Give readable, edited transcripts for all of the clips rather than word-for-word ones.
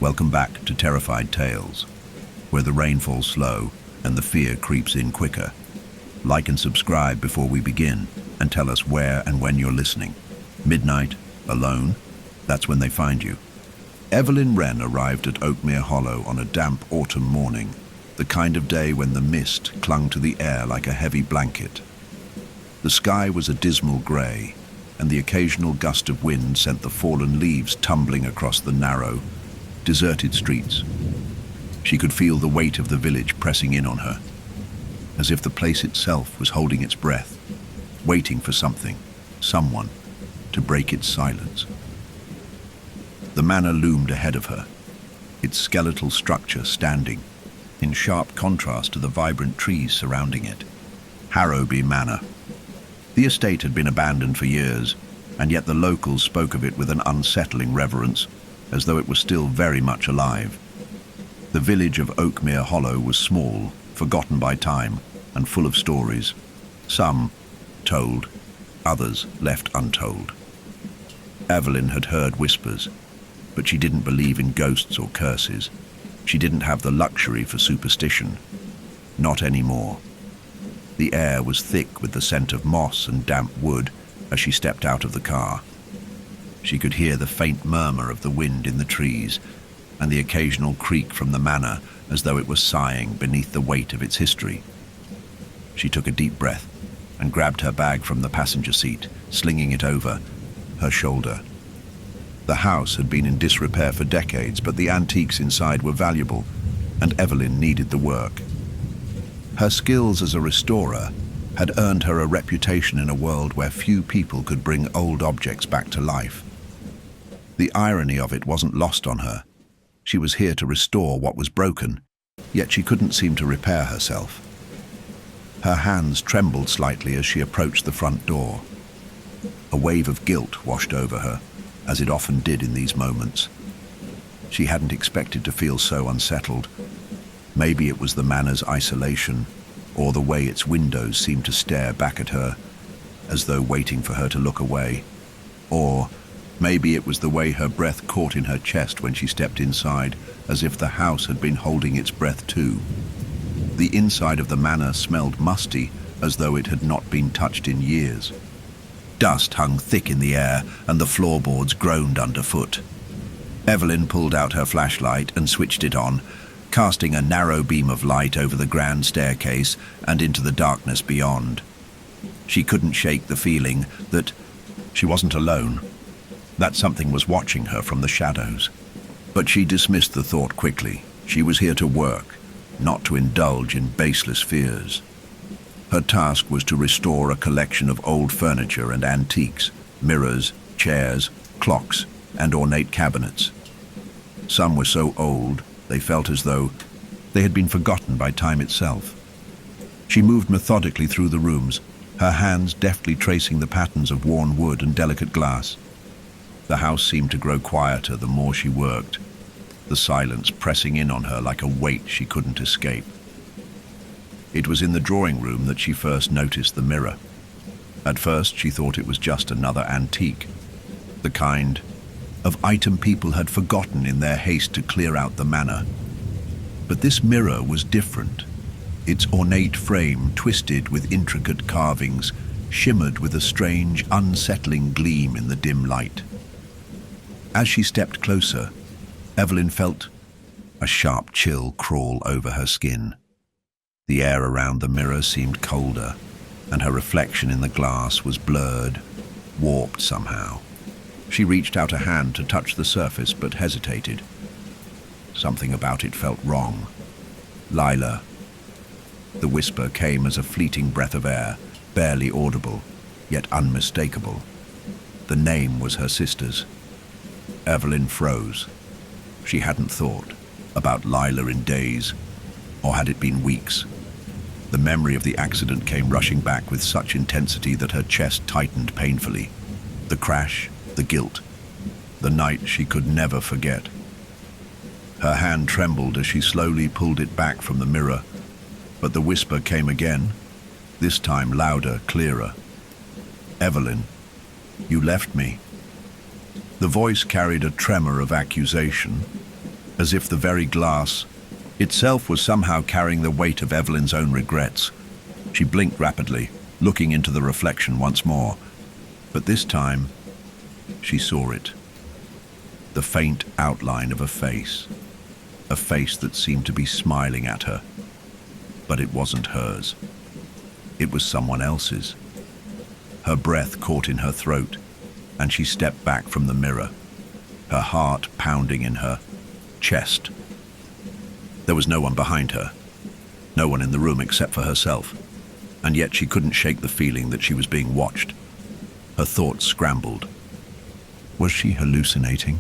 Welcome back to Terrified Tales, where the rain falls slow and the fear creeps in quicker. Like and subscribe before we begin, and tell us where and when you're listening. Midnight, alone, that's when they find you. Evelyn Wren arrived at Oakmere Hollow on a damp autumn morning, the kind of day when the mist clung to the air like a heavy blanket. The sky was a dismal grey, and the occasional gust of wind sent the fallen leaves tumbling across the narrow, deserted streets. She could feel the weight of the village pressing in on her, as if the place itself was holding its breath, waiting for something, someone, to break its silence. The manor loomed ahead of her, its skeletal structure standing, in sharp contrast to the vibrant trees surrounding it. Harrowby Manor. The estate had been abandoned for years, and yet the locals spoke of it with an unsettling reverence, as though it was still very much alive. The village of Oakmere Hollow was small, forgotten by time, and full of stories. Some told, others left untold. Evelyn had heard whispers, but she didn't believe in ghosts or curses. She didn't have the luxury for superstition. Not anymore. The air was thick with the scent of moss and damp wood as she stepped out of the car. She could hear the faint murmur of the wind in the trees and the occasional creak from the manor as though it was sighing beneath the weight of its history. She took a deep breath and grabbed her bag from the passenger seat, slinging it over her shoulder. The house had been in disrepair for decades, but the antiques inside were valuable, and Evelyn needed the work. Her skills as a restorer had earned her a reputation in a world where few people could bring old objects back to life. The irony of it wasn't lost on her. She was here to restore what was broken, yet she couldn't seem to repair herself. Her hands trembled slightly as she approached the front door. A wave of guilt washed over her, as it often did in these moments. She hadn't expected to feel so unsettled. Maybe it was the manor's isolation, or the way its windows seemed to stare back at her, as though waiting for her to look away. Or maybe it was the way her breath caught in her chest when she stepped inside, as if the house had been holding its breath too. The inside of the manor smelled musty, as though it had not been touched in years. Dust hung thick in the air, and the floorboards groaned underfoot. Evelyn pulled out her flashlight and switched it on, casting a narrow beam of light over the grand staircase and into the darkness beyond. She couldn't shake the feeling that she wasn't alone, that something was watching her from the shadows. But she dismissed the thought quickly. She was here to work, not to indulge in baseless fears. Her task was to restore a collection of old furniture and antiques, mirrors, chairs, clocks, and ornate cabinets. Some were so old, they felt as though they had been forgotten by time itself. She moved methodically through the rooms, her hands deftly tracing the patterns of worn wood and delicate glass. The house seemed to grow quieter the more she worked, the silence pressing in on her like a weight she couldn't escape. It was in the drawing room that she first noticed the mirror. At first, she thought it was just another antique, the kind of item people had forgotten in their haste to clear out the manor. But this mirror was different. Its ornate frame, twisted with intricate carvings, shimmered with a strange, unsettling gleam in the dim light. As she stepped closer, Evelyn felt a sharp chill crawl over her skin. The air around the mirror seemed colder, and her reflection in the glass was blurred, warped somehow. She reached out a hand to touch the surface, but hesitated. Something about it felt wrong. Lila. The whisper came as a fleeting breath of air, barely audible, yet unmistakable. The name was her sister's. Evelyn froze. She hadn't thought about Lila in days, or had it been weeks. The memory of the accident came rushing back with such intensity that her chest tightened painfully. The crash, the guilt, the night she could never forget. Her hand trembled as she slowly pulled it back from the mirror, but the whisper came again, this time louder, clearer. Evelyn, you left me. The voice carried a tremor of accusation, as if the very glass itself was somehow carrying the weight of Evelyn's own regrets. She blinked rapidly, looking into the reflection once more. But this time, she saw it. The faint outline of a face that seemed to be smiling at her. But it wasn't hers. It was someone else's. Her breath caught in her throat, and she stepped back from the mirror, her heart pounding in her chest. There was no one behind her, no one in the room except for herself, and yet she couldn't shake the feeling that she was being watched. Her thoughts scrambled. Was she hallucinating?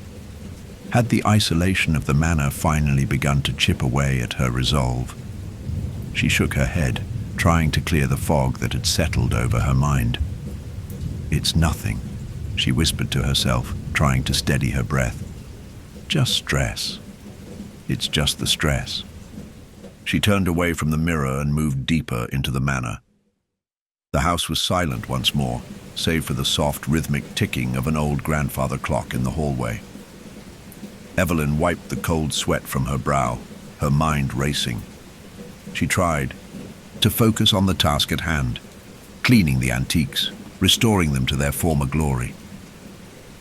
Had the isolation of the manor finally begun to chip away at her resolve? She shook her head, trying to clear the fog that had settled over her mind. "It's nothing," she whispered to herself, trying to steady her breath. "Just stress. It's just the stress." She turned away from the mirror and moved deeper into the manor. The house was silent once more, save for the soft, rhythmic ticking of an old grandfather clock in the hallway. Evelyn wiped the cold sweat from her brow, her mind racing. She tried to focus on the task at hand, cleaning the antiques, restoring them to their former glory.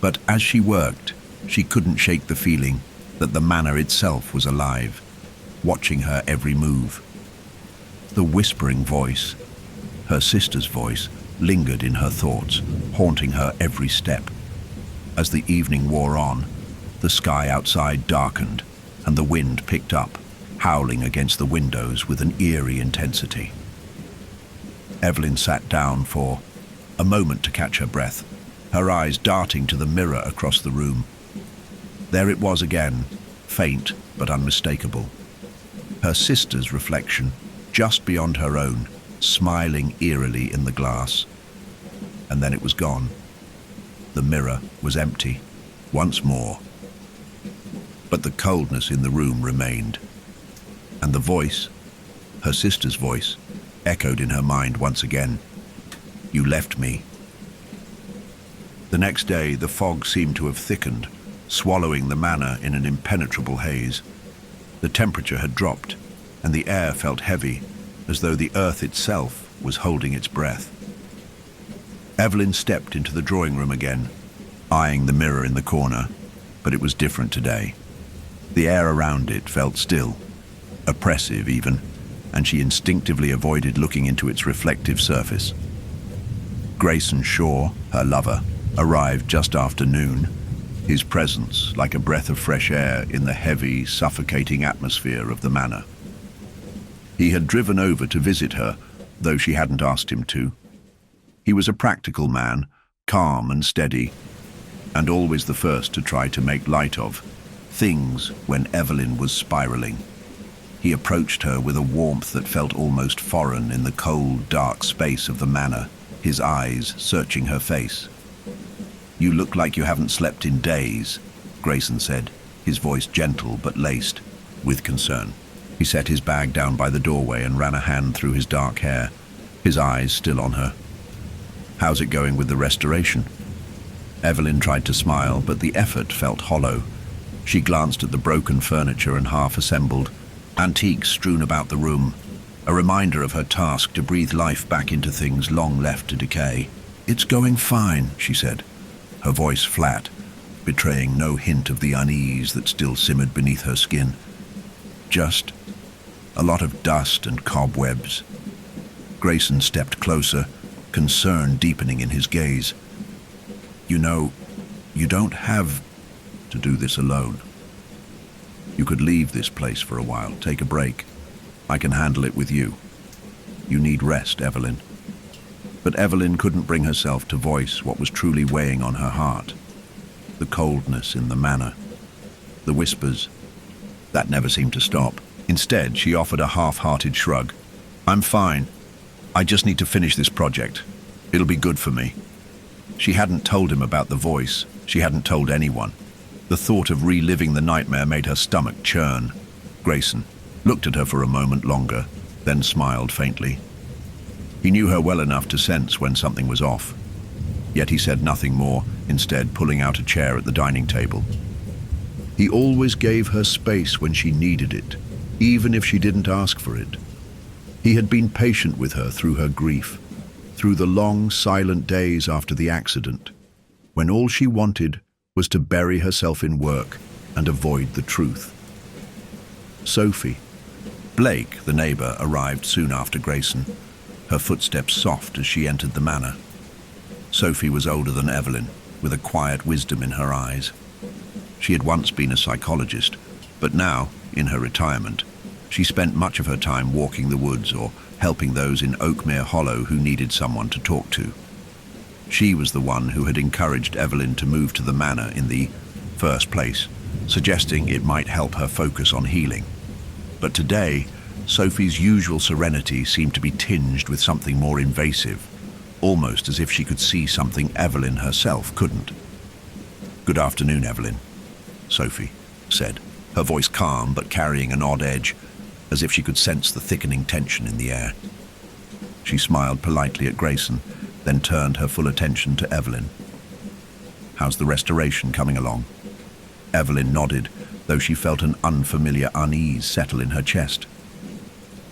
But as she worked, she couldn't shake the feeling that the manor itself was alive, watching her every move. The whispering voice, her sister's voice, lingered in her thoughts, haunting her every step. As the evening wore on, the sky outside darkened and the wind picked up, howling against the windows with an eerie intensity. Evelyn sat down for a moment to catch her breath, her eyes darting to the mirror across the room. There it was again, faint but unmistakable. Her sister's reflection, just beyond her own, smiling eerily in the glass. And then it was gone. The mirror was empty, once more. But the coldness in the room remained. And the voice, her sister's voice, echoed in her mind once again. "You left me." The next day, the fog seemed to have thickened, swallowing the manor in an impenetrable haze. The temperature had dropped, and the air felt heavy, as though the earth itself was holding its breath. Evelyn stepped into the drawing room again, eyeing the mirror in the corner, but it was different today. The air around it felt still, oppressive even, and she instinctively avoided looking into its reflective surface. Grayson Shaw, her lover, arrived just after noon, his presence like a breath of fresh air in the heavy, suffocating atmosphere of the manor. He had driven over to visit her, though she hadn't asked him to. He was a practical man, calm and steady, and always the first to try to make light of things when Evelyn was spiraling. He approached her with a warmth that felt almost foreign in the cold, dark space of the manor, his eyes searching her face. "You look like you haven't slept in days," Grayson said, his voice gentle but laced with concern. He set his bag down by the doorway and ran a hand through his dark hair, his eyes still on her. "How's it going with the restoration?" Evelyn tried to smile, but the effort felt hollow. She glanced at the broken furniture and half-assembled antiques strewn about the room, a reminder of her task to breathe life back into things long left to decay. "It's going fine," she said, her voice flat, betraying no hint of the unease that still simmered beneath her skin. "Just a lot of dust and cobwebs." Grayson stepped closer, concern deepening in his gaze. "You know, you don't have to do this alone. You could leave this place for a while, take a break. I can handle it with you. You need rest, Evelyn." But Evelyn couldn't bring herself to voice what was truly weighing on her heart. The coldness in the manor, the whispers, that never seemed to stop. Instead, she offered a half-hearted shrug. "I'm fine. I just need to finish this project. It'll be good for me." She hadn't told him about the voice. She hadn't told anyone. The thought of reliving the nightmare made her stomach churn. Grayson looked at her for a moment longer, then smiled faintly. He knew her well enough to sense when something was off. Yet he said nothing more, instead pulling out a chair at the dining table. He always gave her space when she needed it, even if she didn't ask for it. He had been patient with her through her grief, through the long, silent days after the accident, when all she wanted was to bury herself in work and avoid the truth. Sophie. Blake, the neighbor, arrived soon after Grayson, her footsteps soft as she entered the manor. Sophie was older than Evelyn, with a quiet wisdom in her eyes. She had once been a psychologist, but now, in her retirement, she spent much of her time walking the woods or helping those in Oakmere Hollow who needed someone to talk to. She was the one who had encouraged Evelyn to move to the manor in the first place, suggesting it might help her focus on healing. But today, Sophie's usual serenity seemed to be tinged with something more invasive, almost as if she could see something Evelyn herself couldn't. "Good afternoon, Evelyn," Sophie said, her voice calm but carrying an odd edge, as if she could sense the thickening tension in the air. She smiled politely at Grayson, then turned her full attention to Evelyn. "How's the restoration coming along?" Evelyn nodded, though she felt an unfamiliar unease settle in her chest.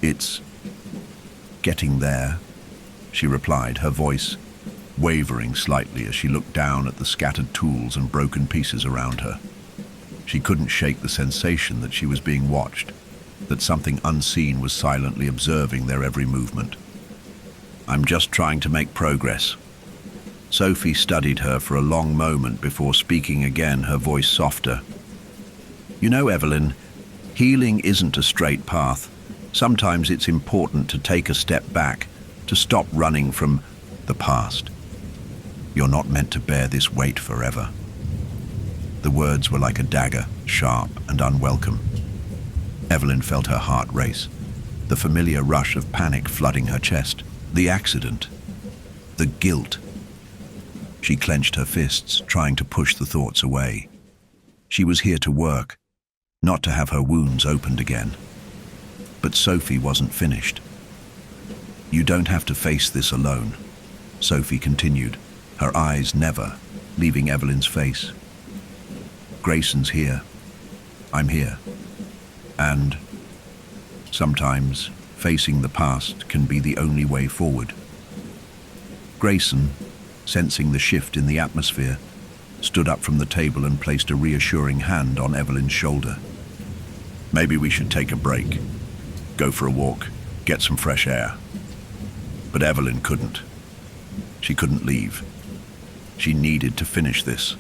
"It's getting there," she replied, her voice wavering slightly as she looked down at the scattered tools and broken pieces around her. She couldn't shake the sensation that she was being watched, that something unseen was silently observing their every movement. "I'm just trying to make progress." Sophie studied her for a long moment before speaking again, her voice softer. "You know, Evelyn, healing isn't a straight path. Sometimes it's important to take a step back, to stop running from the past. You're not meant to bear this weight forever." The words were like a dagger, sharp and unwelcome. Evelyn felt her heart race, the familiar rush of panic flooding her chest. The accident, the guilt. She clenched her fists, trying to push the thoughts away. She was here to work, not to have her wounds opened again. But Sophie wasn't finished. "You don't have to face this alone," Sophie continued, her eyes never leaving Evelyn's face. "Grayson's here. I'm here. And sometimes facing the past can be the only way forward." Grayson, sensing the shift in the atmosphere, stood up from the table and placed a reassuring hand on Evelyn's shoulder. "Maybe we should take a break, go for a walk, get some fresh air." But Evelyn couldn't. She couldn't leave. She needed to finish this.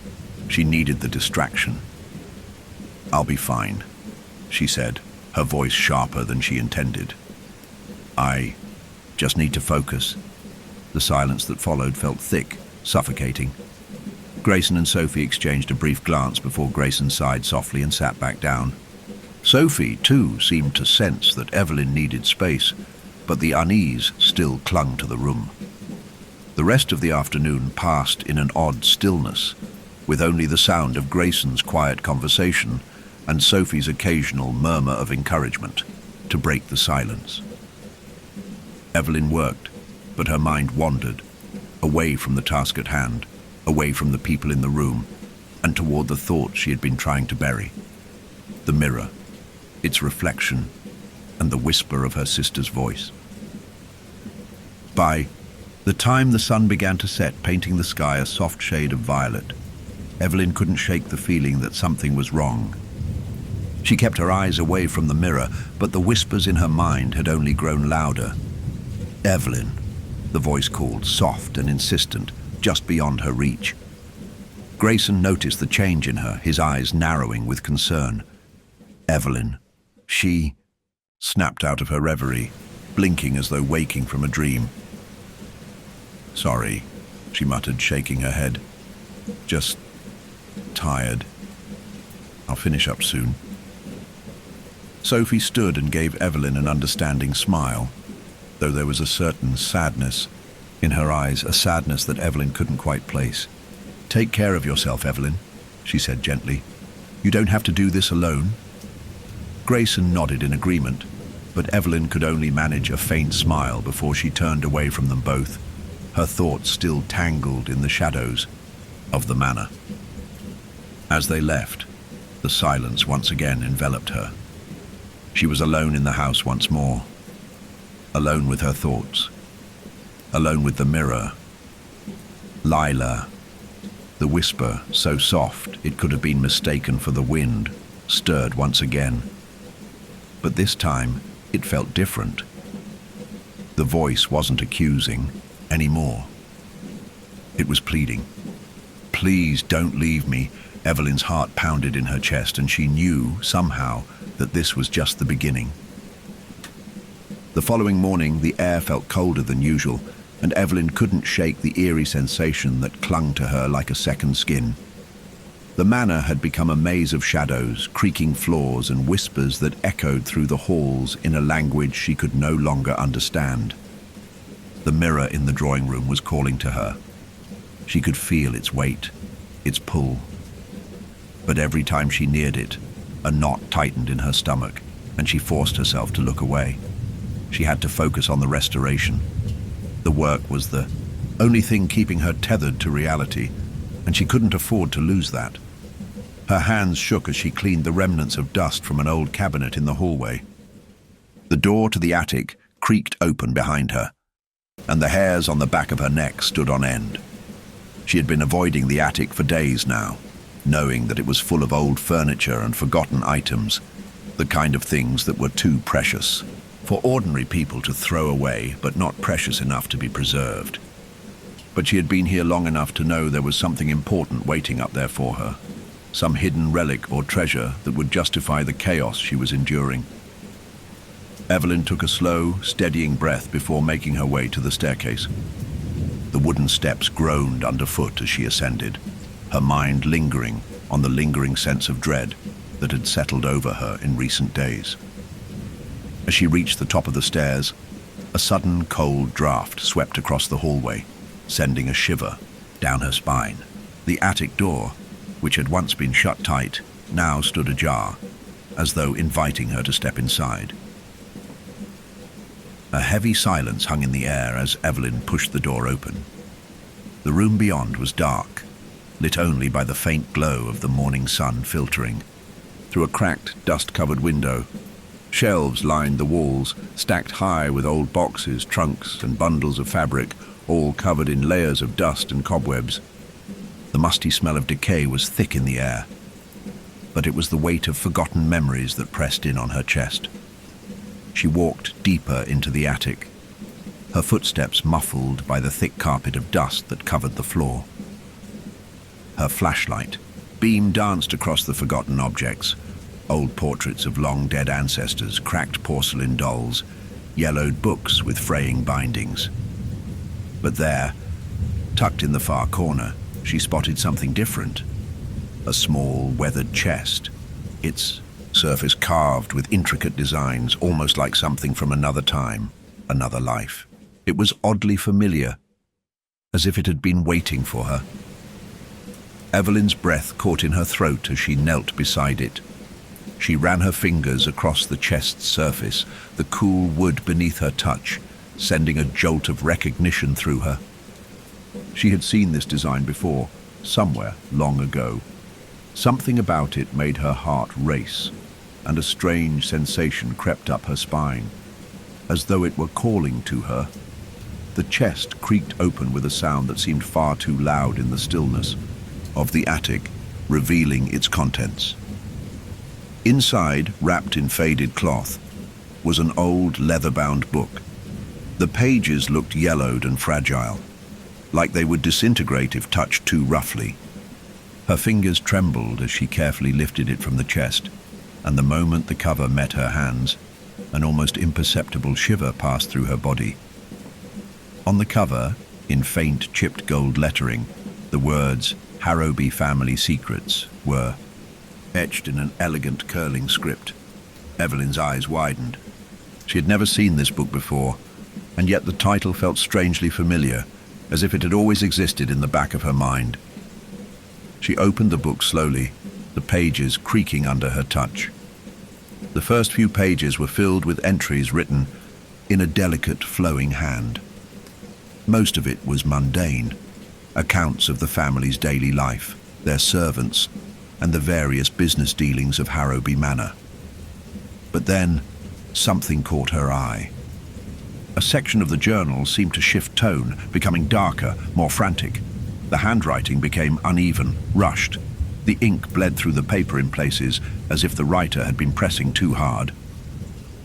She needed the distraction. "I'll be fine," she said, her voice sharper than she intended. "I just need to focus." The silence that followed felt thick, suffocating. Grayson and Sophie exchanged a brief glance before Grayson sighed softly and sat back down. Sophie, too, seemed to sense that Evelyn needed space, but the unease still clung to the room. The rest of the afternoon passed in an odd stillness, with only the sound of Grayson's quiet conversation and Sophie's occasional murmur of encouragement to break the silence. Evelyn worked, but her mind wandered, away from the task at hand, away from the people in the room, and toward the thoughts she had been trying to bury. The mirror, its reflection, and the whisper of her sister's voice. By the time the sun began to set, painting the sky a soft shade of violet, Evelyn couldn't shake the feeling that something was wrong. She kept her eyes away from the mirror, but the whispers in her mind had only grown louder. "Evelyn," the voice called, soft and insistent, just beyond her reach. Grayson noticed the change in her, his eyes narrowing with concern. "Evelyn," she snapped out of her reverie, blinking as though waking from a dream. "Sorry," she muttered, shaking her head. "Just tired. I'll finish up soon." Sophie stood and gave Evelyn an understanding smile, though there was a certain sadness in her eyes, a sadness that Evelyn couldn't quite place. "Take care of yourself, Evelyn," she said gently. "You don't have to do this alone." Grayson nodded in agreement, but Evelyn could only manage a faint smile before she turned away from them both, her thoughts still tangled in the shadows of the manor. As they left, The silence once again enveloped her. She was alone in the house once more, alone with her thoughts, alone with the mirror. Lila, the whisper, so soft it could have been mistaken for the wind, stirred once again. But this time, it felt different. The voice wasn't accusing anymore. It was pleading. Please don't leave me. Evelyn's heart pounded in her chest, and she knew, somehow, that this was just the beginning. The following morning, the air felt colder than usual, and Evelyn couldn't shake the eerie sensation that clung to her like a second skin. The manor had become a maze of shadows, creaking floors, and whispers that echoed through the halls in a language she could no longer understand. The mirror in the drawing room was calling to her. She could feel its weight, its pull. But every time she neared it, a knot tightened in her stomach, and she forced herself to look away. She had to focus on the restoration. The work was the only thing keeping her tethered to reality, and she couldn't afford to lose that. Her hands shook as she cleaned the remnants of dust from an old cabinet in the hallway. The door to the attic creaked open behind her, and the hairs on the back of her neck stood on end. She had been avoiding the attic for days now, knowing that it was full of old furniture and forgotten items, the kind of things that were too precious for ordinary people to throw away, but not precious enough to be preserved. But she had been here long enough to know there was something important waiting up there for her, some hidden relic or treasure that would justify the chaos she was enduring. Evelyn took a slow, steadying breath before making her way to the staircase. The wooden steps groaned underfoot as she ascended, her mind lingering on the lingering sense of dread that had settled over her in recent days. As she reached the top of the stairs, a sudden cold draft swept across the hallway, sending a shiver down her spine. The attic door, which had once been shut tight, now stood ajar, as though inviting her to step inside. A heavy silence hung in the air as Evelyn pushed the door open. The room beyond was dark, lit only by the faint glow of the morning sun filtering through a cracked, dust-covered window. Shelves lined the walls, stacked high with old boxes, trunks, and bundles of fabric, all covered in layers of dust and cobwebs. The musty smell of decay was thick in the air, but it was the weight of forgotten memories that pressed in on her chest. She walked deeper into the attic, her footsteps muffled by the thick carpet of dust that covered the floor. Her flashlight beam danced across the forgotten objects, old portraits of long-dead ancestors, cracked porcelain dolls, yellowed books with fraying bindings. But there, tucked in the far corner, she spotted something different. A small, weathered chest, its surface carved with intricate designs, almost like something from another time, another life. It was oddly familiar, as if it had been waiting for her. Evelyn's breath caught in her throat as she knelt beside it. She ran her fingers across the chest's surface, the cool wood beneath her touch, sending a jolt of recognition through her. She had seen this design before, somewhere long ago. Something about it made her heart race, and a strange sensation crept up her spine, as though it were calling to her. The chest creaked open with a sound that seemed far too loud in the stillness of the attic, revealing its contents. Inside, wrapped in faded cloth, was an old leather-bound book. The pages looked yellowed and fragile, like they would disintegrate if touched too roughly. Her fingers trembled as she carefully lifted it from the chest, and the moment the cover met her hands, an almost imperceptible shiver passed through her body. On the cover, in faint chipped gold lettering, the words "Harrowby Family Secrets" were etched in an elegant curling script. Evelyn's eyes widened. She had never seen this book before, and yet the title felt strangely familiar, as if it had always existed in the back of her mind. She opened the book slowly, the pages creaking under her touch. The first few pages were filled with entries written in a delicate, flowing hand. Most of it was mundane, accounts of the family's daily life, their servants, and the various business dealings of Harrowby Manor. But then, something caught her eye. A section of the journal seemed to shift tone, becoming darker, more frantic. The handwriting became uneven, rushed. The ink bled through the paper in places, as if the writer had been pressing too hard.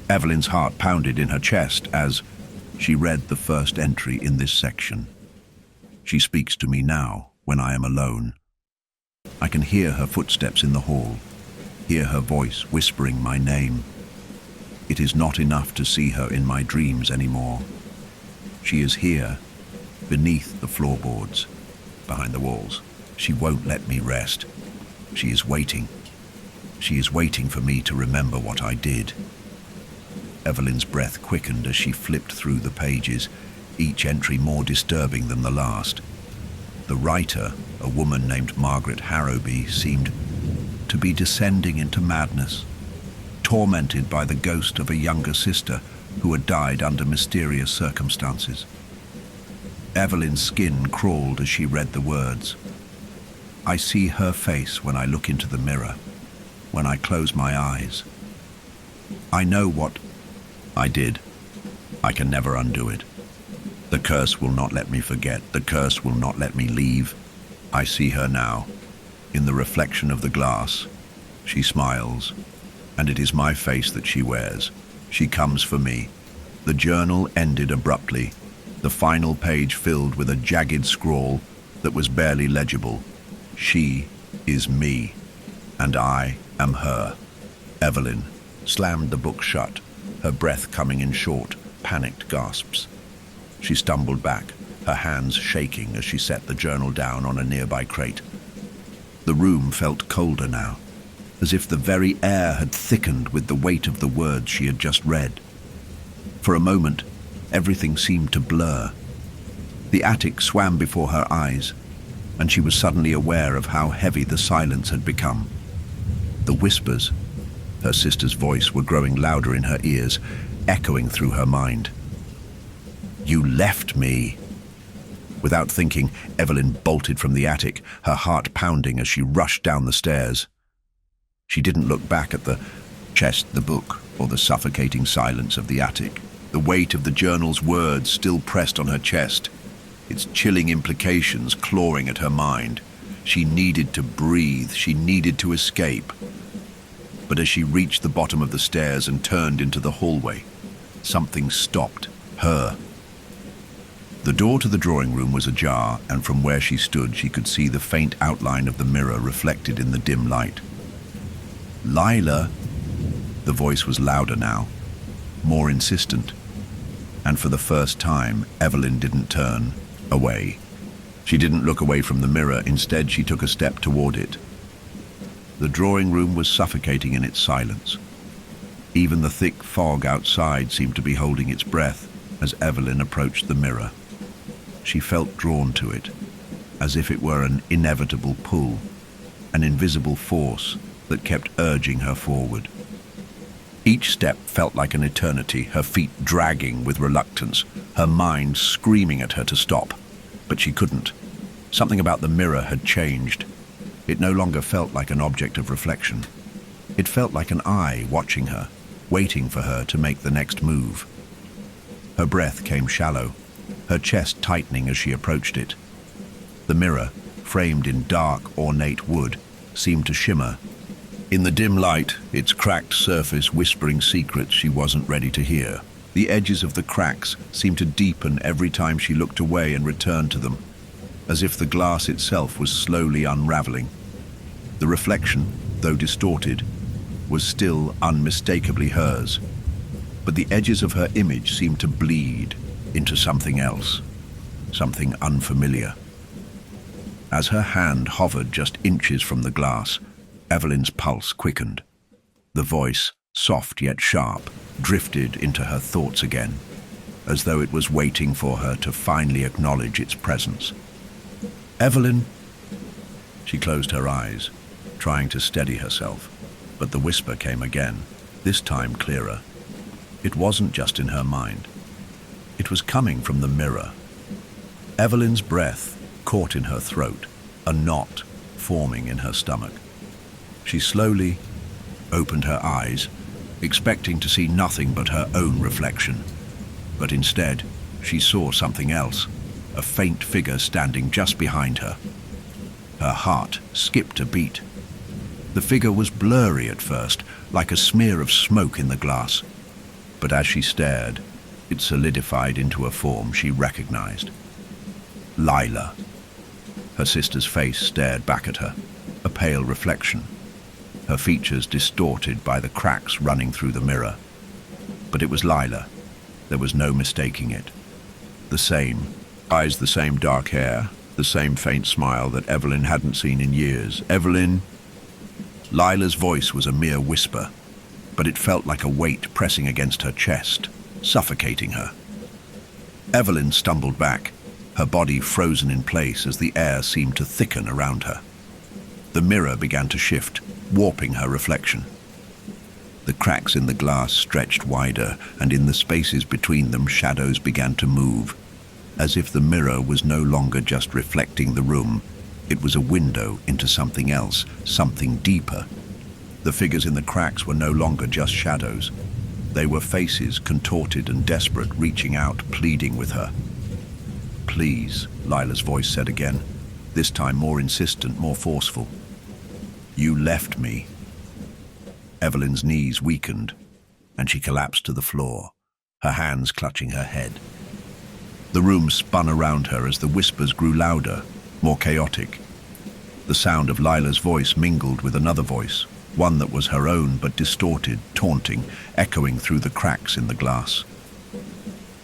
Evelyn's heart pounded in her chest as she read the first entry in this section. She speaks to me now, when I am alone. I can hear her footsteps in the hall, hear her voice whispering my name. It is not enough to see her in my dreams anymore. She is here, beneath the floorboards, behind the walls. She won't let me rest. She is waiting. She is waiting for me to remember what I did. Evelyn's breath quickened as she flipped through the pages, each entry more disturbing than the last. The writer, a woman named Margaret Harrowby, seemed to be descending into madness, tormented by the ghost of a younger sister who had died under mysterious circumstances. Evelyn's skin crawled as she read the words. I see her face when I look into the mirror, when I close my eyes. I know what I did. I can never undo it. The curse will not let me forget. The curse will not let me leave. I see her now, in the reflection of the glass. She smiles, and it is my face that she wears. She comes for me. The journal ended abruptly, the final page filled with a jagged scrawl that was barely legible. She is me, and I am her. Evelyn slammed the book shut, her breath coming in short, panicked gasps. She stumbled back, her hands shaking as she set the journal down on a nearby crate. The room felt colder now, as if the very air had thickened with the weight of the words she had just read. For a moment, everything seemed to blur. The attic swam before her eyes, and she was suddenly aware of how heavy the silence had become. The whispers, her sister's voice, were growing louder in her ears, echoing through her mind. You left me. Without thinking, Evelyn bolted from the attic, her heart pounding as she rushed down the stairs. She didn't look back at the chest, the book, or the suffocating silence of the attic. The weight of the journal's words still pressed on her chest, its chilling implications clawing at her mind. She needed to breathe, she needed to escape. But as she reached the bottom of the stairs and turned into the hallway, something stopped her. The door to the drawing room was ajar, and from where she stood she could see the faint outline of the mirror reflected in the dim light. Lila! The voice was louder now, more insistent, and for the first time Evelyn didn't turn away. She didn't look away from the mirror, instead she took a step toward it. The drawing room was suffocating in its silence. Even the thick fog outside seemed to be holding its breath as Evelyn approached the mirror. She felt drawn to it, as if it were an inevitable pull, an invisible force that kept urging her forward. Each step felt like an eternity, her feet dragging with reluctance, her mind screaming at her to stop. But she couldn't. Something about the mirror had changed. It no longer felt like an object of reflection. It felt like an eye watching her, waiting for her to make the next move. Her breath came shallow, her chest tightening as she approached it. The mirror, framed in dark, ornate wood, seemed to shimmer. In the dim light, its cracked surface whispering secrets she wasn't ready to hear. The edges of the cracks seemed to deepen every time she looked away and returned to them, as if the glass itself was slowly unraveling. The reflection, though distorted, was still unmistakably hers, but the edges of her image seemed to bleed into something else, something unfamiliar. As her hand hovered just inches from the glass, Evelyn's pulse quickened. The voice, soft yet sharp, drifted into her thoughts again, as though it was waiting for her to finally acknowledge its presence. Evelyn! She closed her eyes, trying to steady herself, but the whisper came again, this time clearer. It wasn't just in her mind. It was coming from the mirror. Evelyn's breath caught in her throat, a knot forming in her stomach. She slowly opened her eyes, expecting to see nothing but her own reflection. But instead, she saw something else, a faint figure standing just behind her. Her heart skipped a beat. The figure was blurry at first, like a smear of smoke in the glass. But as she stared, it solidified into a form she recognized. Lila. Her sister's face stared back at her, a pale reflection, her features distorted by the cracks running through the mirror. But it was Lila. There was no mistaking it. The same eyes, the same dark hair, the same faint smile that Evelyn hadn't seen in years. Evelyn. Lila's voice was a mere whisper, but it felt like a weight pressing against her chest, suffocating her. Evelyn stumbled back, her body frozen in place as the air seemed to thicken around her. The mirror began to shift, warping her reflection. The cracks in the glass stretched wider, and in the spaces between them shadows began to move. As if the mirror was no longer just reflecting the room, it was a window into something else, something deeper. The figures in the cracks were no longer just shadows. They were faces, contorted and desperate, reaching out, pleading with her. "Please," Lila's voice said again, this time more insistent, more forceful. "You left me." Evelyn's knees weakened, and she collapsed to the floor, her hands clutching her head. The room spun around her as the whispers grew louder, more chaotic. The sound of Lila's voice mingled with another voice, one that was her own but distorted, taunting, echoing through the cracks in the glass.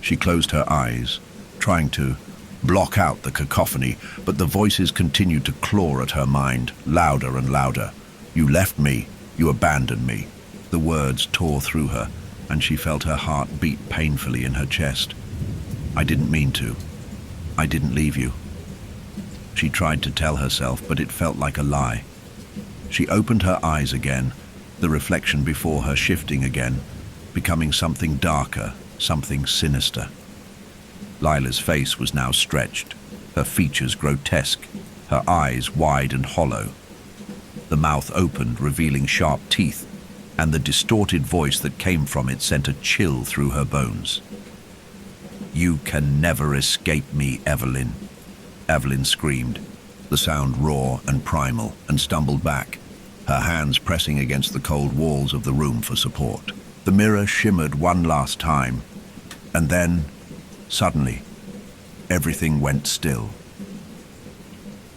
She closed her eyes, trying to block out the cacophony, but the voices continued to claw at her mind, louder and louder. "You left me. You abandoned me." The words tore through her, and she felt her heart beat painfully in her chest. "I didn't mean to. I didn't leave you." She tried to tell herself, but it felt like a lie. She opened her eyes again, the reflection before her shifting again, becoming something darker, something sinister. Lila's face was now stretched, her features grotesque, her eyes wide and hollow. The mouth opened, revealing sharp teeth, and the distorted voice that came from it sent a chill through her bones. "You can never escape me, Evelyn," Evelyn screamed, the sound raw and primal, and stumbled back, her hands pressing against the cold walls of the room for support. The mirror shimmered one last time, and then, suddenly, everything went still.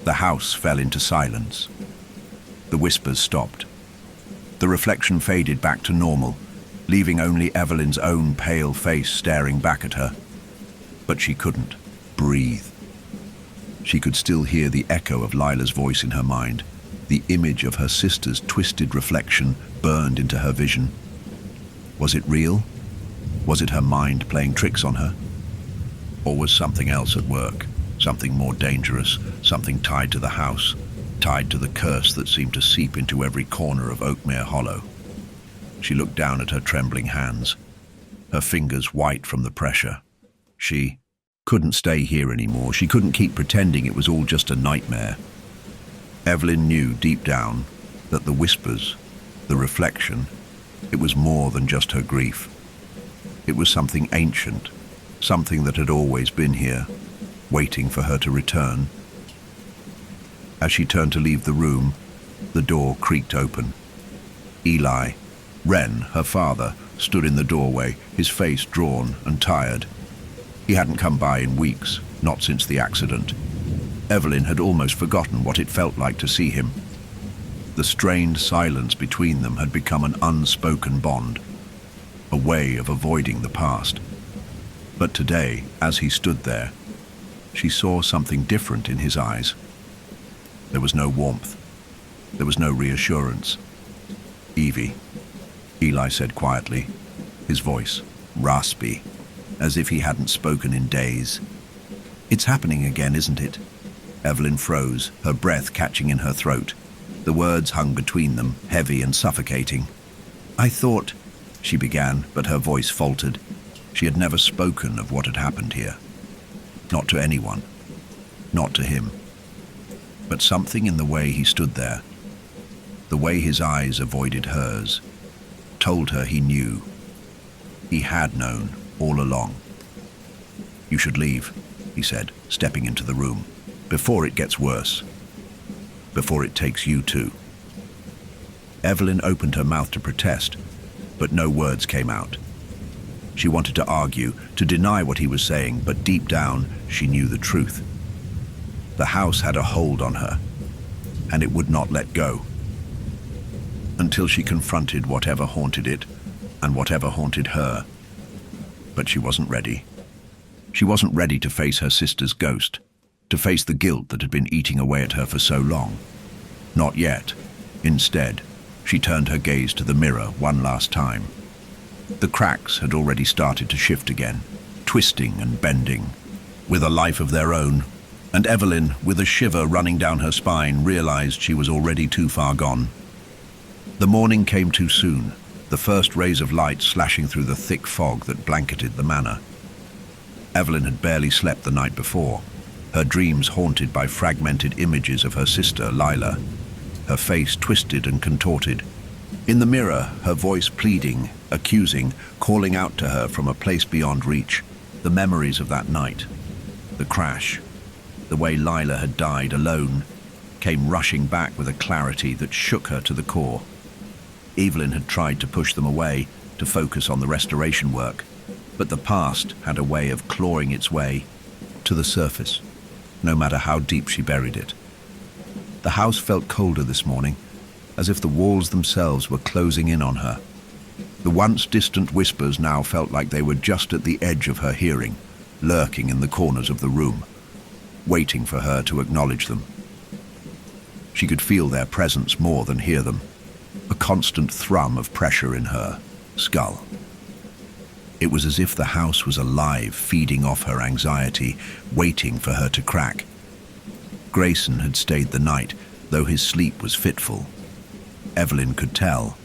The house fell into silence. The whispers stopped. The reflection faded back to normal, leaving only Evelyn's own pale face staring back at her. But she couldn't breathe. She could still hear the echo of Lila's voice in her mind. The image of her sister's twisted reflection burned into her vision. Was it real? Was it her mind playing tricks on her? Or was something else at work, something more dangerous, something tied to the house, tied to the curse that seemed to seep into every corner of Oakmere Hollow? She looked down at her trembling hands, her fingers white from the pressure. She couldn't stay here anymore. She couldn't keep pretending it was all just a nightmare. Evelyn knew deep down that the whispers, the reflection, it was more than just her grief. It was something ancient, something that had always been here, waiting for her to return. As she turned to leave the room, the door creaked open. Eli, Wren, her father, stood in the doorway, his face drawn and tired. He hadn't come by in weeks, not since the accident. Evelyn had almost forgotten what it felt like to see him. The strained silence between them had become an unspoken bond, a way of avoiding the past. But today, as he stood there, she saw something different in his eyes. There was no warmth. There was no reassurance. "Evie," Eli said quietly, his voice raspy, as if he hadn't spoken in days. "It's happening again, isn't it?" Evelyn froze, her breath catching in her throat. The words hung between them, heavy and suffocating. "I thought," she began, but her voice faltered. She had never spoken of what had happened here. Not to anyone. Not to him. But something in the way he stood there, The way his eyes avoided hers told her he knew. He had known all along. "You should leave," he said, stepping into the room, "before it gets worse. Before it takes you too." Evelyn opened her mouth to protest, but no words came out. She wanted to argue, to deny what he was saying, but deep down, she knew the truth. The house had a hold on her, and it would not let go. Until she confronted whatever haunted it, and whatever haunted her. But she wasn't ready. She wasn't ready to face her sister's ghost, to face the guilt that had been eating away at her for so long. Not yet. Instead, she turned her gaze to the mirror one last time. The cracks had already started to shift again, twisting and bending, with a life of their own, and Evelyn, with a shiver running down her spine, realized she was already too far gone. The morning came too soon, the first rays of light slashing through the thick fog that blanketed the manor. Evelyn had barely slept the night before, her dreams haunted by fragmented images of her sister, Lila, her face twisted and contorted. In the mirror, her voice pleading, accusing, calling out to her from a place beyond reach. The memories of that night, the crash, the way Lila had died alone, came rushing back with a clarity that shook her to the core. Evelyn had tried to push them away, to focus on the restoration work, but the past had a way of clawing its way to the surface, no matter how deep she buried it. The house felt colder this morning, as if the walls themselves were closing in on her. The once distant whispers now felt like they were just at the edge of her hearing, lurking in the corners of the room, waiting for her to acknowledge them. She could feel their presence more than hear them, a constant thrum of pressure in her skull. It was as if the house was alive, feeding off her anxiety, waiting for her to crack. Grayson had stayed the night, though his sleep was fitful. Evelyn could tell.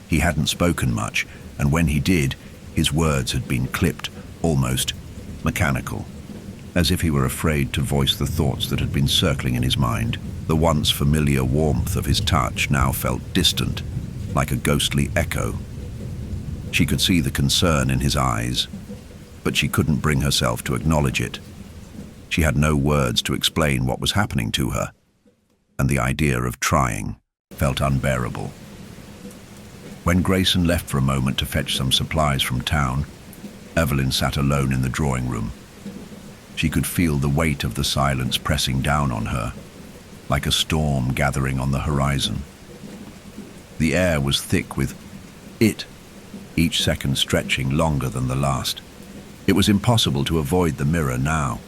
He hadn't spoken much, and when he did, his words had been clipped, almost mechanical, as if he were afraid to voice the thoughts that had been circling in his mind. The once familiar warmth of his touch now felt distant, like a ghostly echo. She could see the concern in his eyes, but she couldn't bring herself to acknowledge it. She had no words to explain what was happening to her, and the idea of trying felt unbearable. When Grayson left for a moment to fetch some supplies from town, Evelyn sat alone in the drawing room. She could feel the weight of the silence pressing down on her, like a storm gathering on the horizon. The air was thick with it, each second stretching longer than the last. It was impossible to avoid the mirror now.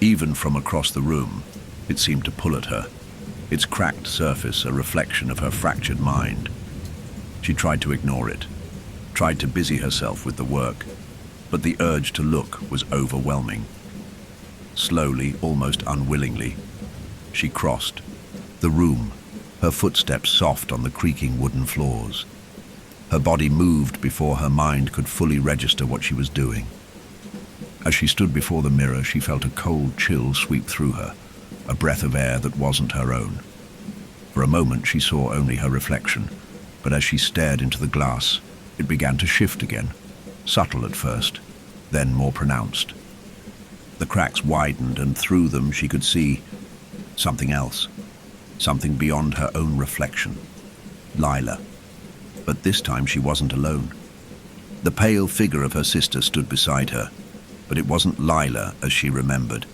Even from across the room, it seemed to pull at her, its cracked surface a reflection of her fractured mind. She tried to ignore it, tried to busy herself with the work, but the urge to look was overwhelming. Slowly, almost unwillingly, she crossed the room, her footsteps soft on the creaking wooden floors. Her body moved before her mind could fully register what she was doing. As she stood before the mirror, she felt a cold chill sweep through her, a breath of air that wasn't her own. For a moment, she saw only her reflection, but as she stared into the glass, it began to shift again, subtle at first, then more pronounced. The cracks widened, and through them she could see something else, something beyond her own reflection. Lila. But this time she wasn't alone. The pale figure of her sister stood beside her, but it wasn't Lila as she remembered.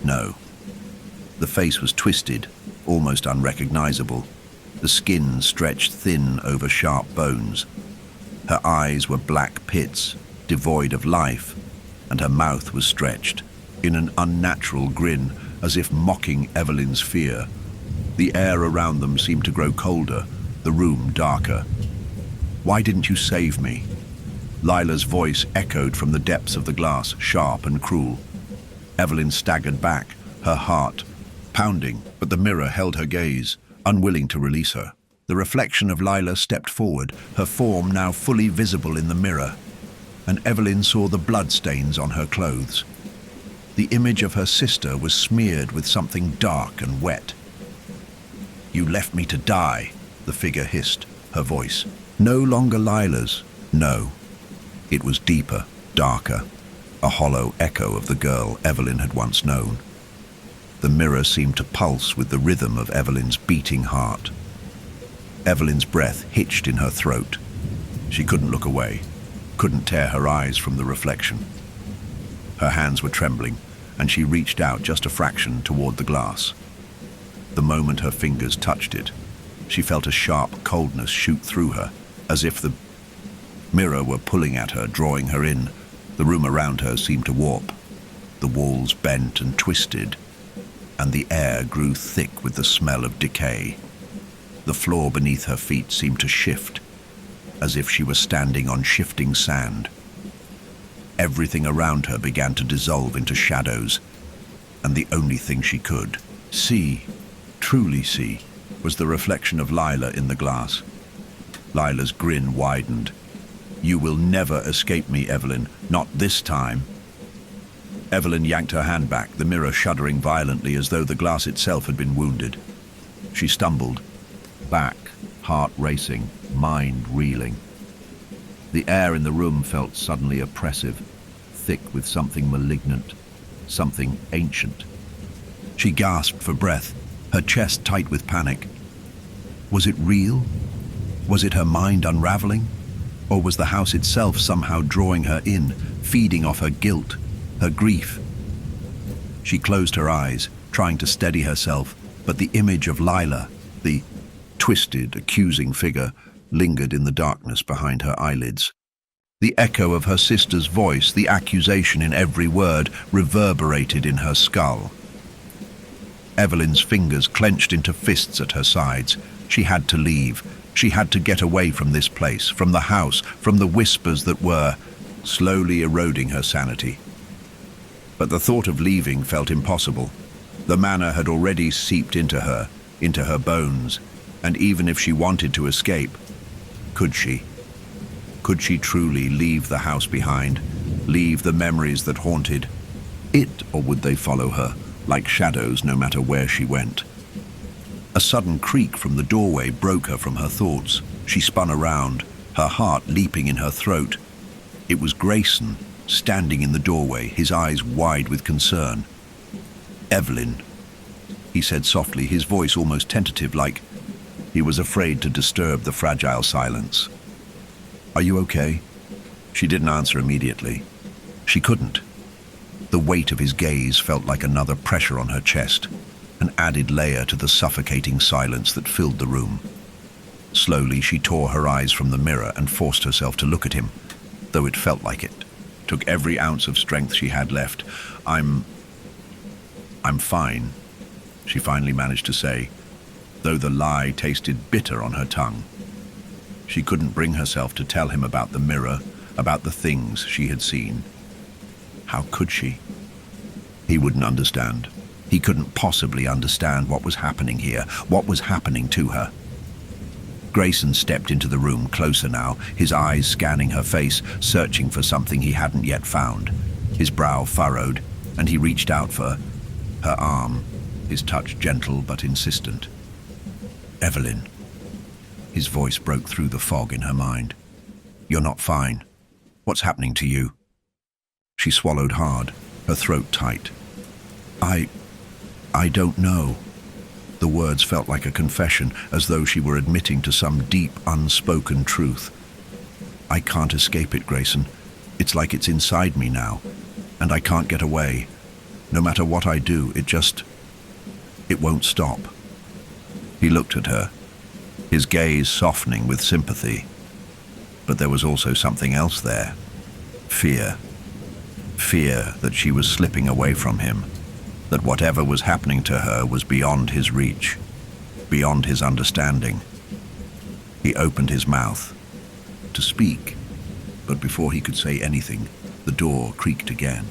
No. The face was twisted, almost unrecognizable, the skin stretched thin over sharp bones. Her eyes were black pits, devoid of life, and her mouth was stretched in an unnatural grin, as if mocking Evelyn's fear. The air around them seemed to grow colder, the room darker. "Why didn't you save me?" Lila's voice echoed from the depths of the glass, sharp and cruel. Evelyn staggered back, her heart pounding, but the mirror held her gaze, unwilling to release her. The reflection of Lila stepped forward, her form now fully visible in the mirror, and Evelyn saw the bloodstains on her clothes. The image of her sister was smeared with something dark and wet. "You left me to die," the figure hissed, her voice. No longer Lila's. No. It was deeper, darker, a hollow echo of the girl Evelyn had once known. The mirror seemed to pulse with the rhythm of Evelyn's beating heart. Evelyn's breath hitched in her throat. She couldn't look away, couldn't tear her eyes from the reflection. Her hands were trembling, and she reached out just a fraction toward the glass. The moment her fingers touched it, she felt a sharp coldness shoot through her, as if the mirror were pulling at her, drawing her in. The room around her seemed to warp. The walls bent and twisted, and the air grew thick with the smell of decay. The floor beneath her feet seemed to shift, as if she were standing on shifting sand. Everything around her began to dissolve into shadows, and the only thing she could see, truly see, was the reflection of Lila in the glass. Lila's grin widened. "You will never escape me, Evelyn. Not this time." Evelyn yanked her hand back, the mirror shuddering violently as though the glass itself had been wounded. She stumbled back, heart racing, mind reeling. The air in the room felt suddenly oppressive, thick with something malignant, something ancient. She gasped for breath, her chest tight with panic. Was it real? Was it her mind unraveling? Or was the house itself somehow drawing her in, feeding off her guilt, her grief? She closed her eyes, trying to steady herself, but the image of Lila, the twisted, accusing figure, lingered in the darkness behind her eyelids. The echo of her sister's voice, the accusation in every word, reverberated in her skull. Evelyn's fingers clenched into fists at her sides. She had to leave. She had to get away from this place, from the house, from the whispers that were slowly eroding her sanity. But the thought of leaving felt impossible. The manor had already seeped into her bones, and even if she wanted to escape, could she? Could she truly leave the house behind, leave the memories that haunted it, or would they follow her, like shadows no matter where she went? A sudden creak from the doorway broke her from her thoughts. She spun around, her heart leaping in her throat. It was Grayson, standing in the doorway, his eyes wide with concern. "Evelyn," he said softly, his voice almost tentative, like he was afraid to disturb the fragile silence. "Are you okay?" She didn't answer immediately. She couldn't. The weight of his gaze felt like another pressure on her chest, an added layer to the suffocating silence that filled the room. Slowly, she tore her eyes from the mirror and forced herself to look at him, though it felt like it. Took every ounce of strength she had left. I'm fine," she finally managed to say, though the lie tasted bitter on her tongue. She couldn't bring herself to tell him about the mirror, about the things she had seen. How could she? He wouldn't understand. He couldn't possibly understand what was happening here, what was happening to her. Grayson stepped into the room, closer now, his eyes scanning her face, searching for something he hadn't yet found. His brow furrowed, and he reached out for her arm, his touch gentle but insistent. "Evelyn." His voice broke through the fog in her mind. "You're not fine. What's happening to you?" She swallowed hard, her throat tight. I don't know." The words felt like a confession, as though she were admitting to some deep, unspoken truth. "I can't escape it, Grayson. It's like it's inside me now, and I can't get away. No matter what I do, it won't stop." He looked at her, his gaze softening with sympathy. But there was also something else there. Fear. Fear that she was slipping away from him, that whatever was happening to her was beyond his reach, beyond his understanding. He opened his mouth to speak, but before he could say anything, the door creaked again,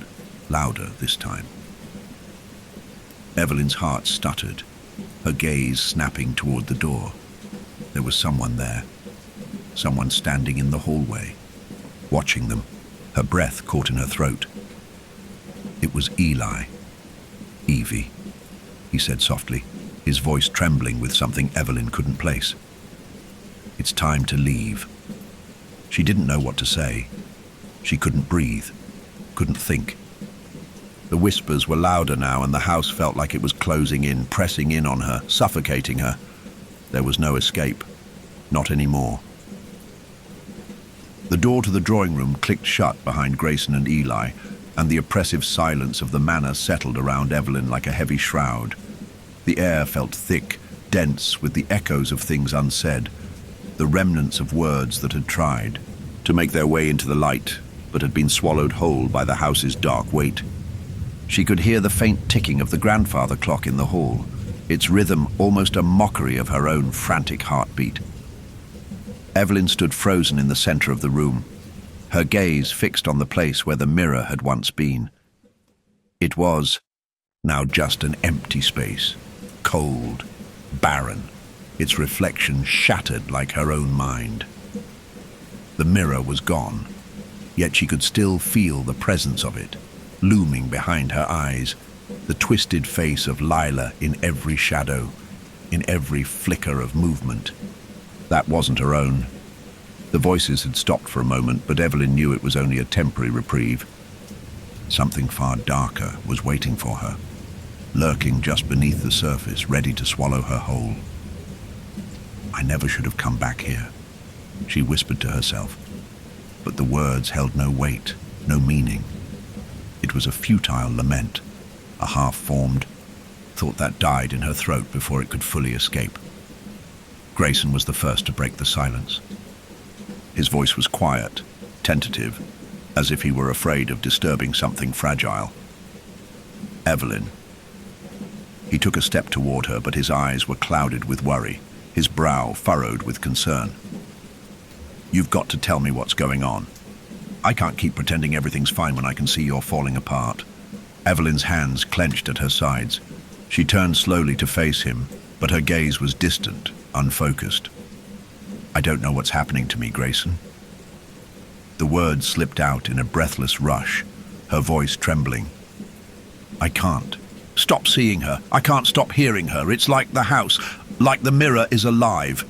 louder this time. Evelyn's heart stuttered, her gaze snapping toward the door. There was someone there, someone standing in the hallway, watching them, her breath caught in her throat. It was Eli. "Evie," he said softly, his voice trembling with something Evelyn couldn't place. It's time to leave. She didn't know what to say. She couldn't breathe, couldn't think. The whispers were louder now, and the house felt like it was closing in, pressing in on her, suffocating her. There was no escape. Not anymore. The door to the drawing room clicked shut behind Grayson and Eli, and the oppressive silence of the manor settled around Evelyn like a heavy shroud. The air felt thick, dense with the echoes of things unsaid, the remnants of words that had tried to make their way into the light, but had been swallowed whole by the house's dark weight. She could hear the faint ticking of the grandfather clock in the hall, its rhythm almost a mockery of her own frantic heartbeat. Evelyn stood frozen in the center of the room, her gaze fixed on the place where the mirror had once been. It was now just an empty space, cold, barren, its reflection shattered like her own mind. The mirror was gone, yet she could still feel the presence of it, looming behind her eyes, the twisted face of Lila in every shadow, in every flicker of movement. That wasn't her own. The voices had stopped for a moment, but Evelyn knew it was only a temporary reprieve. Something far darker was waiting for her, lurking just beneath the surface, ready to swallow her whole. "I never should have come back here," she whispered to herself. But the words held no weight, no meaning. It was a futile lament, a half-formed thought that died in her throat before it could fully escape. Grayson was the first to break the silence. His voice was quiet, tentative, as if he were afraid of disturbing something fragile. "Evelyn." He took a step toward her, but his eyes were clouded with worry, his brow furrowed with concern. "You've got to tell me what's going on. I can't keep pretending everything's fine when I can see you're falling apart." Evelyn's hands clenched at her sides. She turned slowly to face him, but her gaze was distant, unfocused. "I don't know what's happening to me, Grayson." The words slipped out in a breathless rush, her voice trembling. "I can't stop seeing her. I can't stop hearing her. It's like the house, like the mirror is alive.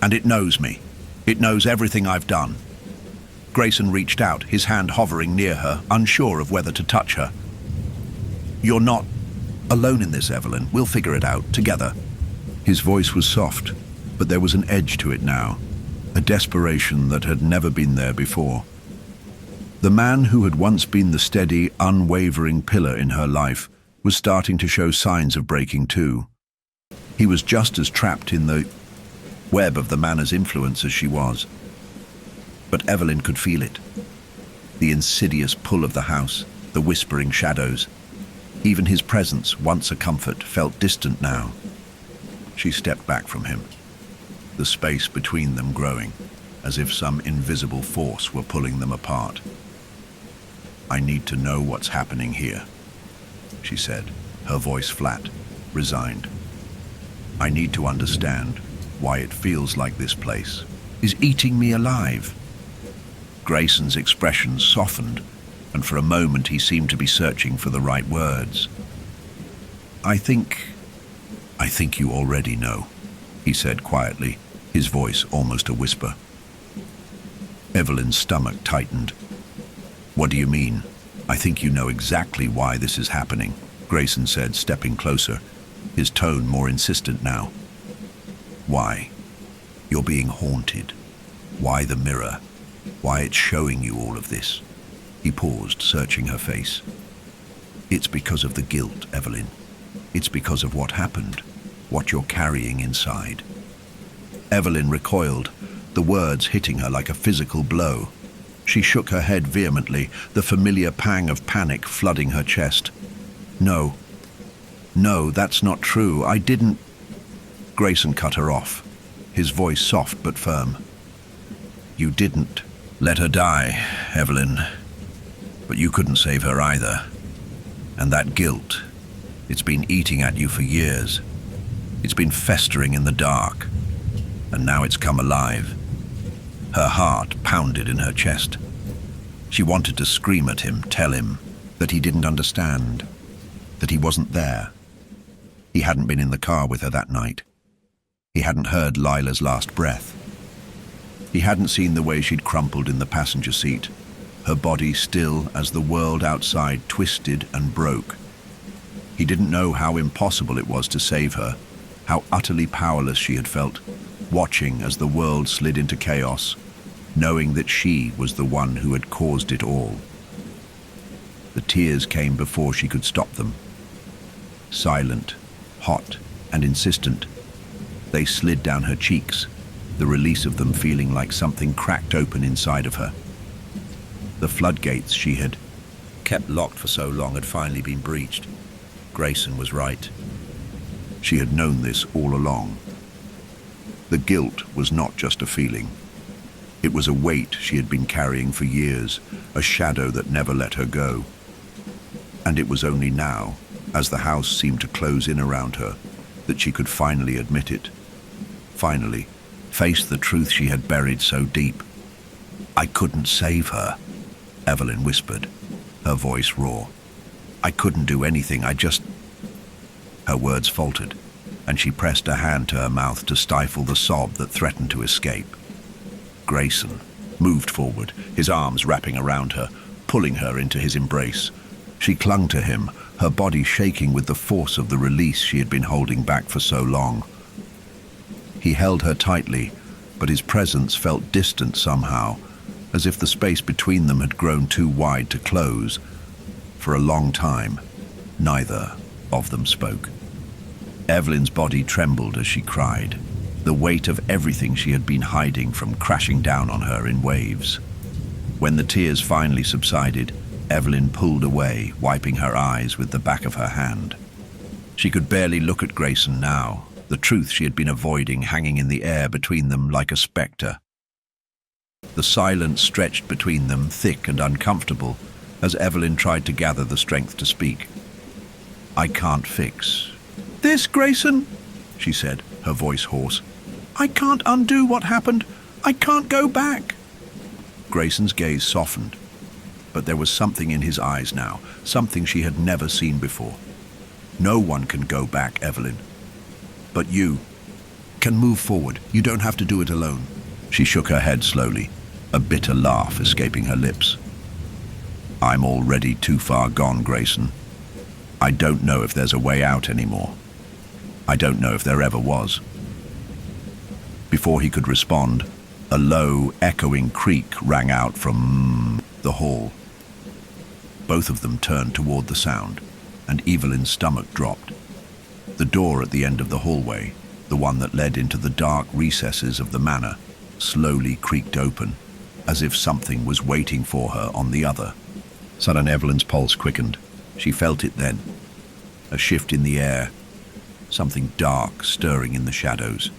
And it knows me. It knows everything I've done." Grayson reached out, his hand hovering near her, unsure of whether to touch her. "You're not alone in this, Evelyn. We'll figure it out, together." His voice was soft, but there was an edge to it now, a desperation that had never been there before. The man who had once been the steady, unwavering pillar in her life was starting to show signs of breaking too. He was just as trapped in the web of the manor's influence as she was. But Evelyn could feel it. The insidious pull of the house, the whispering shadows. Even his presence, once a comfort, felt distant now. She stepped back from him, the space between them growing, as if some invisible force were pulling them apart. "I need to know what's happening here," she said, her voice flat, resigned. "I need to understand why it feels like this place is eating me alive." Grayson's expression softened, and for a moment he seemed to be searching for the right words. I think you already know," he said quietly, his voice almost a whisper. Evelyn's stomach tightened. "What do you mean?" "I think you know exactly why this is happening," Grayson said, stepping closer, his tone more insistent now. "Why? You're being haunted. Why the mirror? Why it's showing you all of this?" He paused, searching her face. "It's because of the guilt, Evelyn. It's because of what happened, what you're carrying inside." Evelyn recoiled, the words hitting her like a physical blow. She shook her head vehemently, the familiar pang of panic flooding her chest. No, that's not true. I didn't." Grayson cut her off, his voice soft but firm. "You didn't let her die, Evelyn. But you couldn't save her either. And that guilt, it's been eating at you for years. It's been festering in the dark. And now it's come alive." Her heart pounded in her chest. She wanted to scream at him, tell him that he didn't understand, that he wasn't there. He hadn't been in the car with her that night. He hadn't heard Lila's last breath. He hadn't seen the way she'd crumpled in the passenger seat, her body still as the world outside twisted and broke. He didn't know how impossible it was to save her, how utterly powerless she had felt, watching as the world slid into chaos, knowing that she was the one who had caused it all. The tears came before she could stop them. Silent, hot, and insistent, they slid down her cheeks, the release of them feeling like something cracked open inside of her. The floodgates she had kept locked for so long had finally been breached. Grayson was right. She had known this all along. The guilt was not just a feeling. It was a weight she had been carrying for years, a shadow that never let her go. And it was only now, as the house seemed to close in around her, that she could finally admit it. Finally, face the truth she had buried so deep. "I couldn't save her," Evelyn whispered, her voice raw. "I couldn't do anything, I just..." Her words faltered, and she pressed a hand to her mouth to stifle the sob that threatened to escape. Grayson moved forward, his arms wrapping around her, pulling her into his embrace. She clung to him, her body shaking with the force of the release she had been holding back for so long. He held her tightly, but his presence felt distant somehow, as if the space between them had grown too wide to close. For a long time, neither of them spoke. Evelyn's body trembled as she cried, the weight of everything she had been hiding from crashing down on her in waves. When the tears finally subsided, Evelyn pulled away, wiping her eyes with the back of her hand. She could barely look at Grayson now, the truth she had been avoiding hanging in the air between them like a spectre. The silence stretched between them, thick and uncomfortable, as Evelyn tried to gather the strength to speak. "I can't fix this, Grayson," she said, her voice hoarse. "I can't undo what happened. I can't go back." Grayson's gaze softened, but there was something in his eyes now, something she had never seen before. "No one can go back, Evelyn. But you can move forward. You don't have to do it alone." She shook her head slowly, a bitter laugh escaping her lips. "I'm already too far gone, Grayson. I don't know if there's a way out anymore. I don't know if there ever was." Before he could respond, a low, echoing creak rang out from the hall. Both of them turned toward the sound, and Evelyn's stomach dropped. The door at the end of the hallway, the one that led into the dark recesses of the manor, slowly creaked open, as if something was waiting for her on the other. Suddenly Evelyn's pulse quickened. She felt it then. A shift in the air, something dark stirring in the shadows.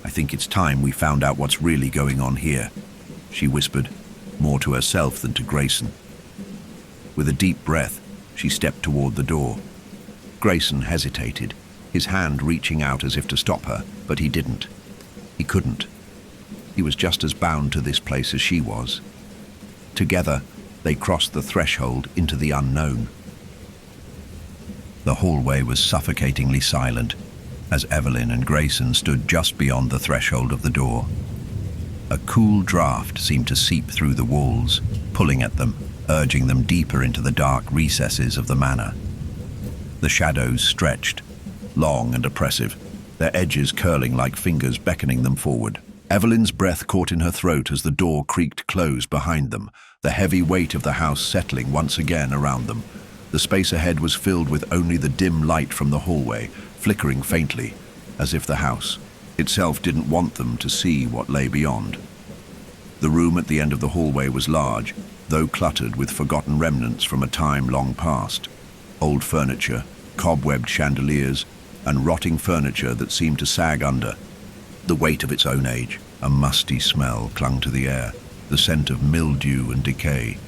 "I think it's time we found out what's really going on here," she whispered, more to herself than to Grayson. With a deep breath, she stepped toward the door. Grayson hesitated, his hand reaching out as if to stop her, but he didn't. He couldn't. He was just as bound to this place as she was. Together, they crossed the threshold into the unknown. The hallway was suffocatingly silent, as Evelyn and Grayson stood just beyond the threshold of the door. A cool draft seemed to seep through the walls, pulling at them, urging them deeper into the dark recesses of the manor. The shadows stretched, long and oppressive, their edges curling like fingers beckoning them forward. Evelyn's breath caught in her throat as the door creaked closed behind them, the heavy weight of the house settling once again around them. The space ahead was filled with only the dim light from the hallway, flickering faintly, as if the house itself didn't want them to see what lay beyond. The room at the end of the hallway was large, though cluttered with forgotten remnants from a time long past. Old furniture, cobwebbed chandeliers, and rotting furniture that seemed to sag under. The weight of its own age, a musty smell clung to the air, the scent of mildew and decay.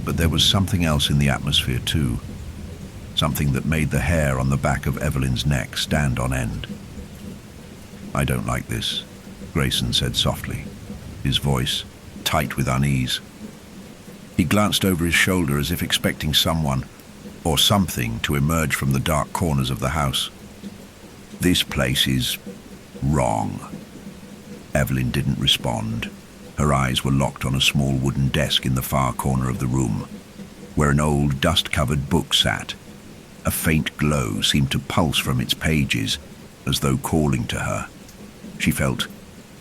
But there was something else in the atmosphere too, something that made the hair on the back of Evelyn's neck stand on end. "I don't like this," Grayson said softly, his voice tight with unease. He glanced over his shoulder as if expecting someone or something to emerge from the dark corners of the house. "This place is wrong." Evelyn didn't respond. Her eyes were locked on a small wooden desk in the far corner of the room, where an old, dust-covered book sat. A faint glow seemed to pulse from its pages, as though calling to her. She felt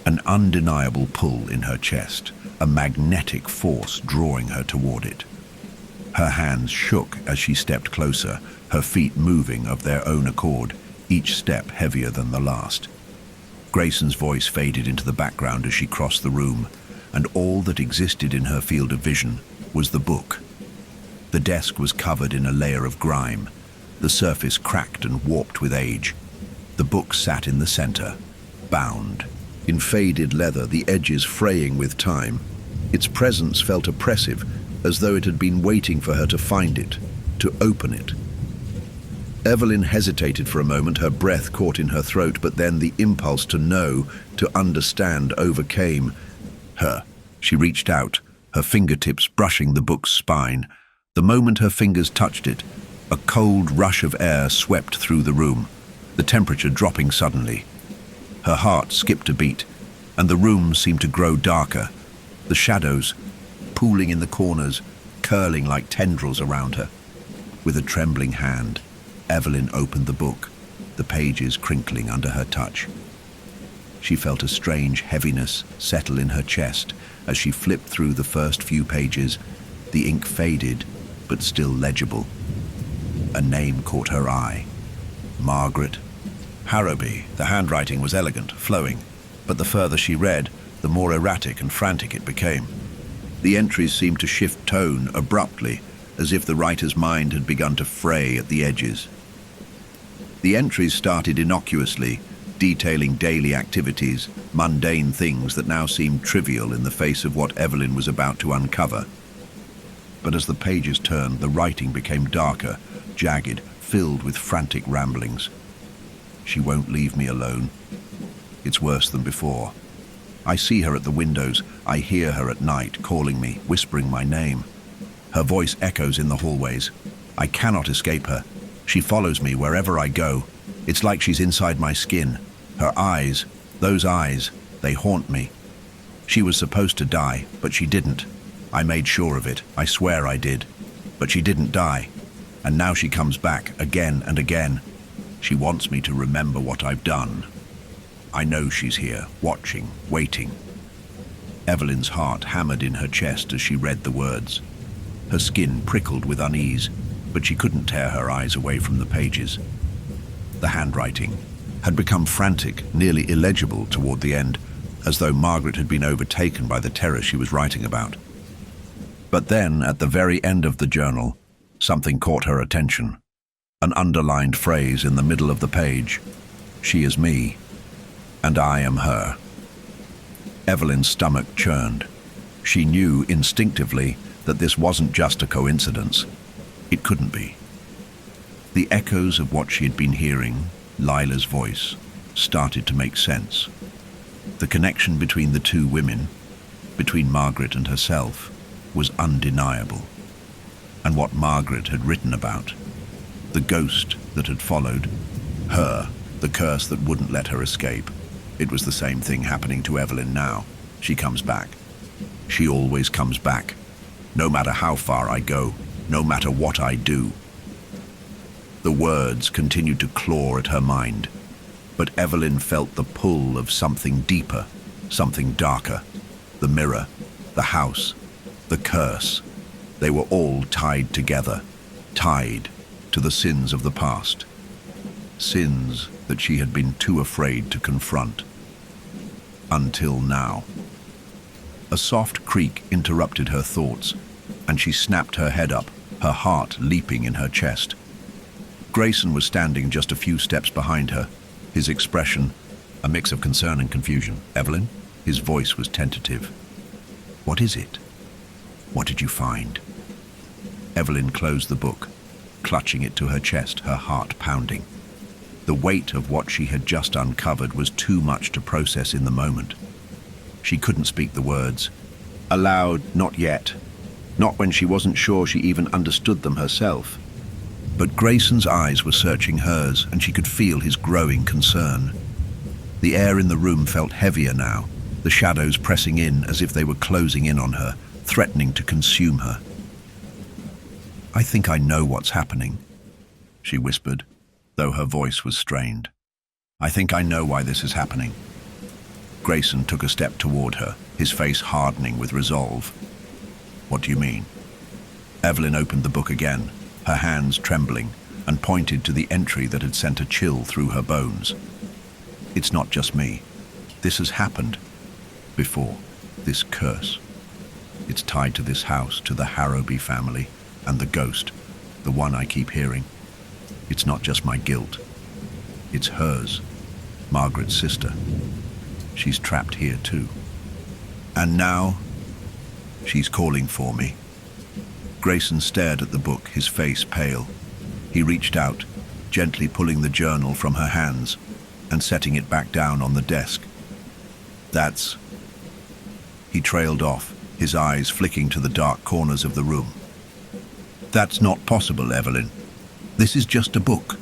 an undeniable pull in her chest, a magnetic force drawing her toward it. Her hands shook as she stepped closer, her feet moving of their own accord, each step heavier than the last. Grayson's voice faded into the background as she crossed the room, and all that existed in her field of vision was the book. The desk was covered in a layer of grime, the surface cracked and warped with age. The book sat in the center, bound, in faded leather, the edges fraying with time. Its presence felt oppressive, as though it had been waiting for her to find it, to open it. Evelyn hesitated for a moment, her breath caught in her throat, but then the impulse to know, to understand, overcame her. She reached out, her fingertips brushing the book's spine. The moment her fingers touched it, a cold rush of air swept through the room, the temperature dropping suddenly. Her heart skipped a beat, and the room seemed to grow darker, the shadows pooling in the corners, curling like tendrils around her. With a trembling hand, Evelyn opened the book, the pages crinkling under her touch. She felt a strange heaviness settle in her chest as she flipped through the first few pages. The ink faded, but still legible. A name caught her eye. Margaret Harrowby. The handwriting was elegant, flowing, but the further she read, the more erratic and frantic it became. The entries seemed to shift tone abruptly, as if the writer's mind had begun to fray at the edges. The entries started innocuously, detailing daily activities, mundane things that now seemed trivial in the face of what Evelyn was about to uncover. But as the pages turned, the writing became darker, jagged, filled with frantic ramblings. She won't leave me alone. It's worse than before. I see her at the windows. I hear her at night, calling me, whispering my name. Her voice echoes in the hallways. I cannot escape her. She follows me wherever I go. It's like she's inside my skin. Her eyes, those eyes, they haunt me. She was supposed to die, but she didn't. I made sure of it. I swear I did. But she didn't die. And now she comes back again and again. She wants me to remember what I've done. I know she's here, watching, waiting. Evelyn's heart hammered in her chest as she read the words. Her skin prickled with unease, but she couldn't tear her eyes away from the pages. The handwriting had become frantic, nearly illegible toward the end, as though Margaret had been overtaken by the terror she was writing about. But then, at the very end of the journal, something caught her attention. An underlined phrase in the middle of the page. She is me, and I am her. Evelyn's stomach churned. She knew instinctively that this wasn't just a coincidence. It couldn't be. The echoes of what she had been hearing, Lila's voice, started to make sense. The connection between the two women, between Margaret and herself, was undeniable. And what Margaret had written about, the ghost that had followed, her, the curse that wouldn't let her escape, it was the same thing happening to Evelyn now. She comes back. She always comes back. No matter how far I go, no matter what I do. The words continued to claw at her mind, but Evelyn felt the pull of something deeper, something darker. The mirror, the house, the curse. They were all tied together, tied to the sins of the past. Sins that she had been too afraid to confront. Until now. A soft creak interrupted her thoughts, and she snapped her head up, her heart leaping in her chest. Grayson was standing just a few steps behind her, his expression a mix of concern and confusion. Evelyn? His voice was tentative. What is it? What did you find? Evelyn closed the book, clutching it to her chest, her heart pounding. The weight of what she had just uncovered was too much to process in the moment. She couldn't speak the words. Aloud, not yet. Not when she wasn't sure she even understood them herself. But Grayson's eyes were searching hers, and she could feel his growing concern. The air in the room felt heavier now, the shadows pressing in as if they were closing in on her, threatening to consume her. "I think I know what's happening," she whispered, though her voice was strained. "I think I know why this is happening." Grayson took a step toward her, his face hardening with resolve. "What do you mean?" Evelyn opened the book again, her hands trembling, and pointed to the entry that had sent a chill through her bones. "It's not just me. This has happened before. This curse. It's tied to this house, to the Harrowby family, and the ghost, the one I keep hearing. It's not just my guilt. It's hers, Margaret's sister. She's trapped here too. And now, she's calling for me." Grayson stared at the book, his face pale. He reached out, gently pulling the journal from her hands and setting it back down on the desk. "That's..." He trailed off, his eyes flicking to the dark corners of the room. "That's not possible, Evelyn. This is just a book."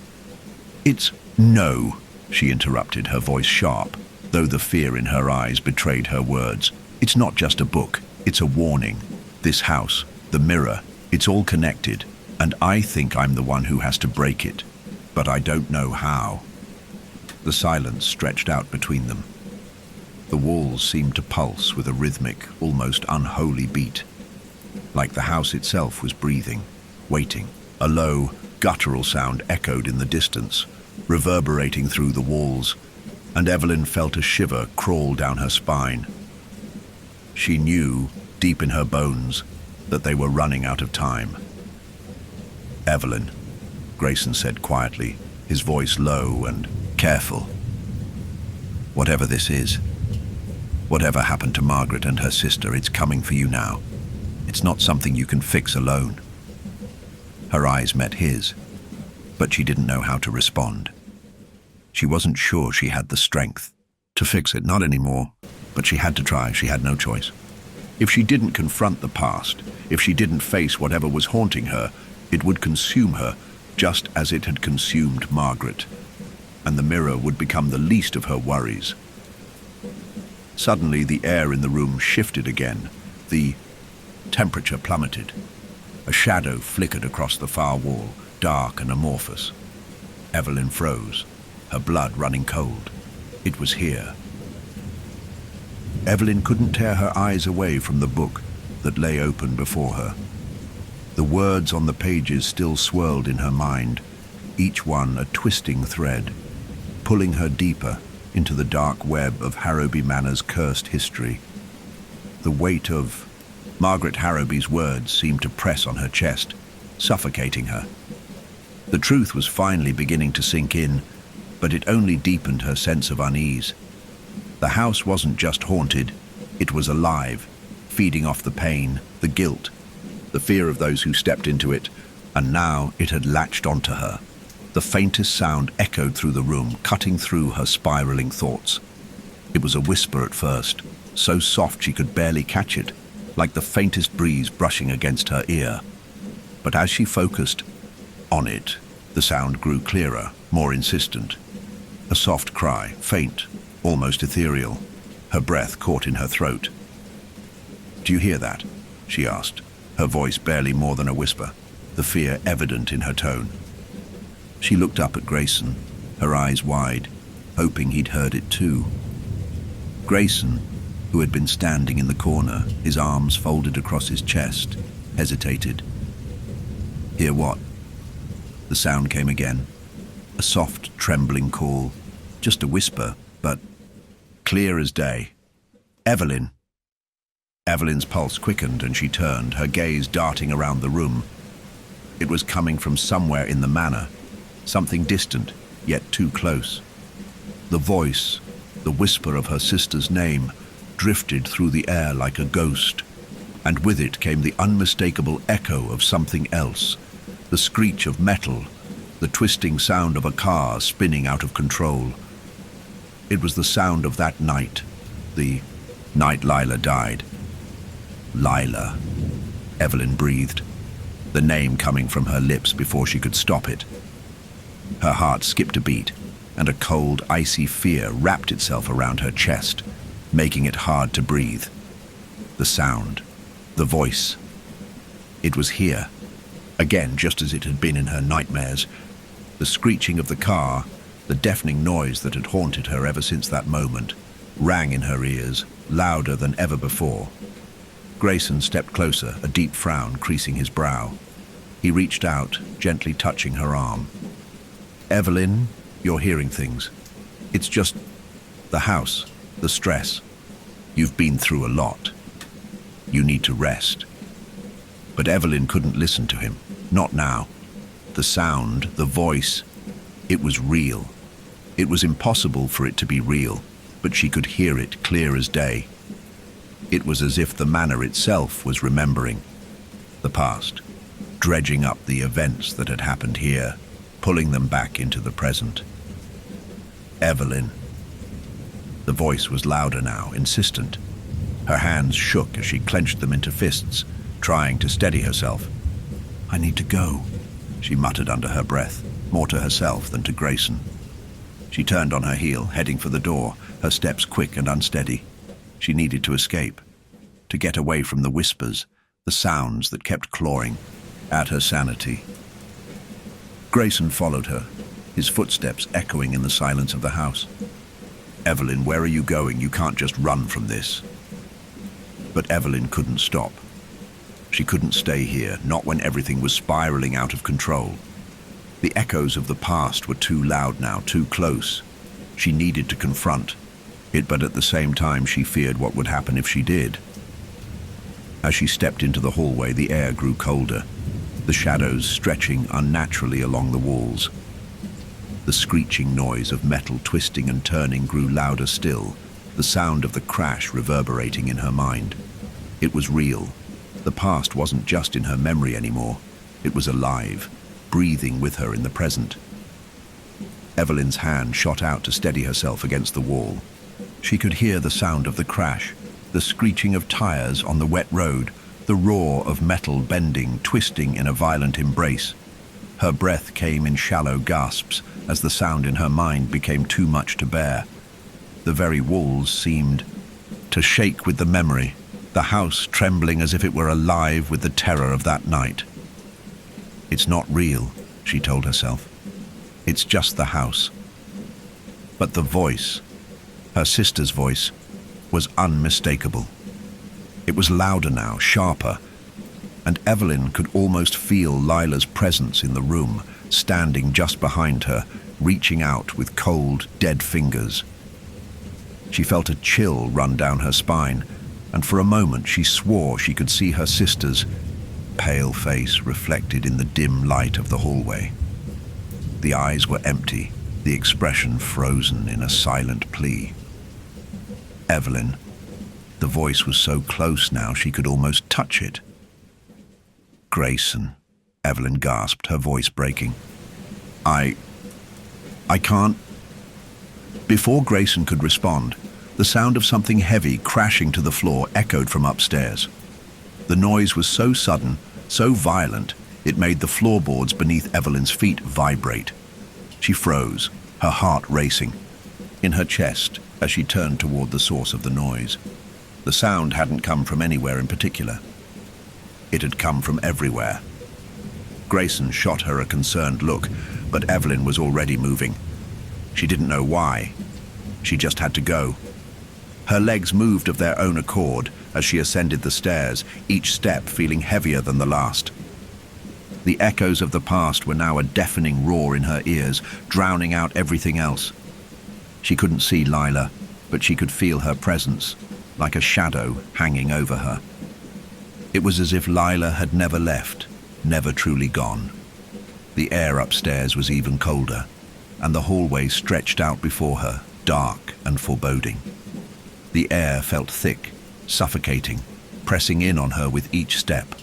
"It's..." "No," she interrupted, her voice sharp, though the fear in her eyes betrayed her words. "It's not just a book. It's a warning. This house, the mirror, it's all connected, and I think I'm the one who has to break it. But I don't know how." The silence stretched out between them. The walls seemed to pulse with a rhythmic, almost unholy beat, like the house itself was breathing, waiting. A low, guttural sound echoed in the distance, reverberating through the walls, and Evelyn felt a shiver crawl down her spine. She knew, deep in her bones, that they were running out of time. "Evelyn," Grayson said quietly, his voice low and careful. "Whatever this is, whatever happened to Margaret and her sister, it's coming for you now. It's not something you can fix alone." Her eyes met his, but she didn't know how to respond. She wasn't sure she had the strength to fix it, not anymore, but she had to try. She had no choice. If she didn't confront the past, if she didn't face whatever was haunting her, it would consume her, just as it had consumed Margaret, and the mirror would become the least of her worries. Suddenly, the air in the room shifted again. The temperature plummeted. A shadow flickered across the far wall, dark and amorphous. Evelyn froze, her blood running cold. It was here. Evelyn couldn't tear her eyes away from the book that lay open before her. The words on the pages still swirled in her mind, each one a twisting thread, pulling her deeper into the dark web of Harrowby Manor's cursed history. The weight of Margaret Harrowby's words seemed to press on her chest, suffocating her. The truth was finally beginning to sink in, but it only deepened her sense of unease. The house wasn't just haunted, it was alive, feeding off the pain, the guilt, the fear of those who stepped into it, and now it had latched onto her. The faintest sound echoed through the room, cutting through her spiraling thoughts. It was a whisper at first, so soft she could barely catch it, like the faintest breeze brushing against her ear. But as she focused on it, the sound grew clearer, more insistent. A soft cry, faint, almost ethereal, her breath caught in her throat. "Do you hear that?" she asked, her voice barely more than a whisper, the fear evident in her tone. She looked up at Grayson, her eyes wide, hoping he'd heard it too. Grayson, who had been standing in the corner, his arms folded across his chest, hesitated. "Hear what?" The sound came again, a soft, trembling call, just a whisper, but clear as day. "Evelyn!" Evelyn's pulse quickened and she turned, her gaze darting around the room. It was coming from somewhere in the manor, something distant, yet too close. The voice, the whisper of her sister's name, drifted through the air like a ghost, and with it came the unmistakable echo of something else, the screech of metal, the twisting sound of a car spinning out of control. It was the sound of that night, the night Lila died. Lila, Evelyn breathed, the name coming from her lips before she could stop it. Her heart skipped a beat, and a cold, icy fear wrapped itself around her chest. making it hard to breathe. The sound, the voice. It was here, again just as it had been in her nightmares. The screeching of the car, the deafening noise that had haunted her ever since that moment, rang in her ears, louder than ever before. Grayson stepped closer, a deep frown creasing his brow. He reached out, gently touching her arm. "Evelyn, you're hearing things. It's just the house, the stress. You've been through a lot. You need to rest." But Evelyn couldn't listen to him. Not now. The sound, the voice, it was real. It was impossible for it to be real, but she could hear it clear as day. It was as if the manor itself was remembering the past, dredging up the events that had happened here, pulling them back into the present. "Evelyn." The voice was louder now, insistent. Her hands shook as she clenched them into fists, trying to steady herself. "I need to go," she muttered under her breath, more to herself than to Grayson. She turned on her heel, heading for the door, her steps quick and unsteady. She needed to escape, to get away from the whispers, the sounds that kept clawing at her sanity. Grayson followed her, his footsteps echoing in the silence of the house. "Evelyn, where are you going? You can't just run from this." But Evelyn couldn't stop. She couldn't stay here, not when everything was spiraling out of control. The echoes of the past were too loud now, too close. She needed to confront it, but at the same time she feared what would happen if she did. As she stepped into the hallway, the air grew colder, the shadows stretching unnaturally along the walls. The screeching noise of metal twisting and turning grew louder still, the sound of the crash reverberating in her mind. It was real. The past wasn't just in her memory anymore. It was alive, breathing with her in the present. Evelyn's hand shot out to steady herself against the wall. She could hear the sound of the crash, the screeching of tires on the wet road, the roar of metal bending, twisting in a violent embrace. Her breath came in shallow gasps as the sound in her mind became too much to bear. The very walls seemed to shake with the memory, the house trembling as if it were alive with the terror of that night. "It's not real," she told herself. "It's just the house." But the voice, her sister's voice, was unmistakable. It was louder now, sharper, and Evelyn could almost feel Lila's presence in the room, standing just behind her, reaching out with cold, dead fingers. She felt a chill run down her spine, and for a moment she swore she could see her sister's pale face reflected in the dim light of the hallway. The eyes were empty, the expression frozen in a silent plea. "Evelyn." The voice was so close now she could almost touch it. "Grayson," Evelyn gasped, her voice breaking. I can't." Before Grayson could respond, the sound of something heavy crashing to the floor echoed from upstairs. The noise was so sudden, so violent, it made the floorboards beneath Evelyn's feet vibrate. She froze, her heart racing, in her chest as she turned toward the source of the noise. The sound hadn't come from anywhere in particular. It had come from everywhere. Grayson shot her a concerned look, but Evelyn was already moving. She didn't know why. She just had to go. Her legs moved of their own accord as she ascended the stairs, each step feeling heavier than the last. The echoes of the past were now a deafening roar in her ears, drowning out everything else. She couldn't see Lila, but she could feel her presence, like a shadow hanging over her. It was as if Lila had never left, never truly gone. The air upstairs was even colder, and the hallway stretched out before her, dark and foreboding. The air felt thick, suffocating, pressing in on her with each step.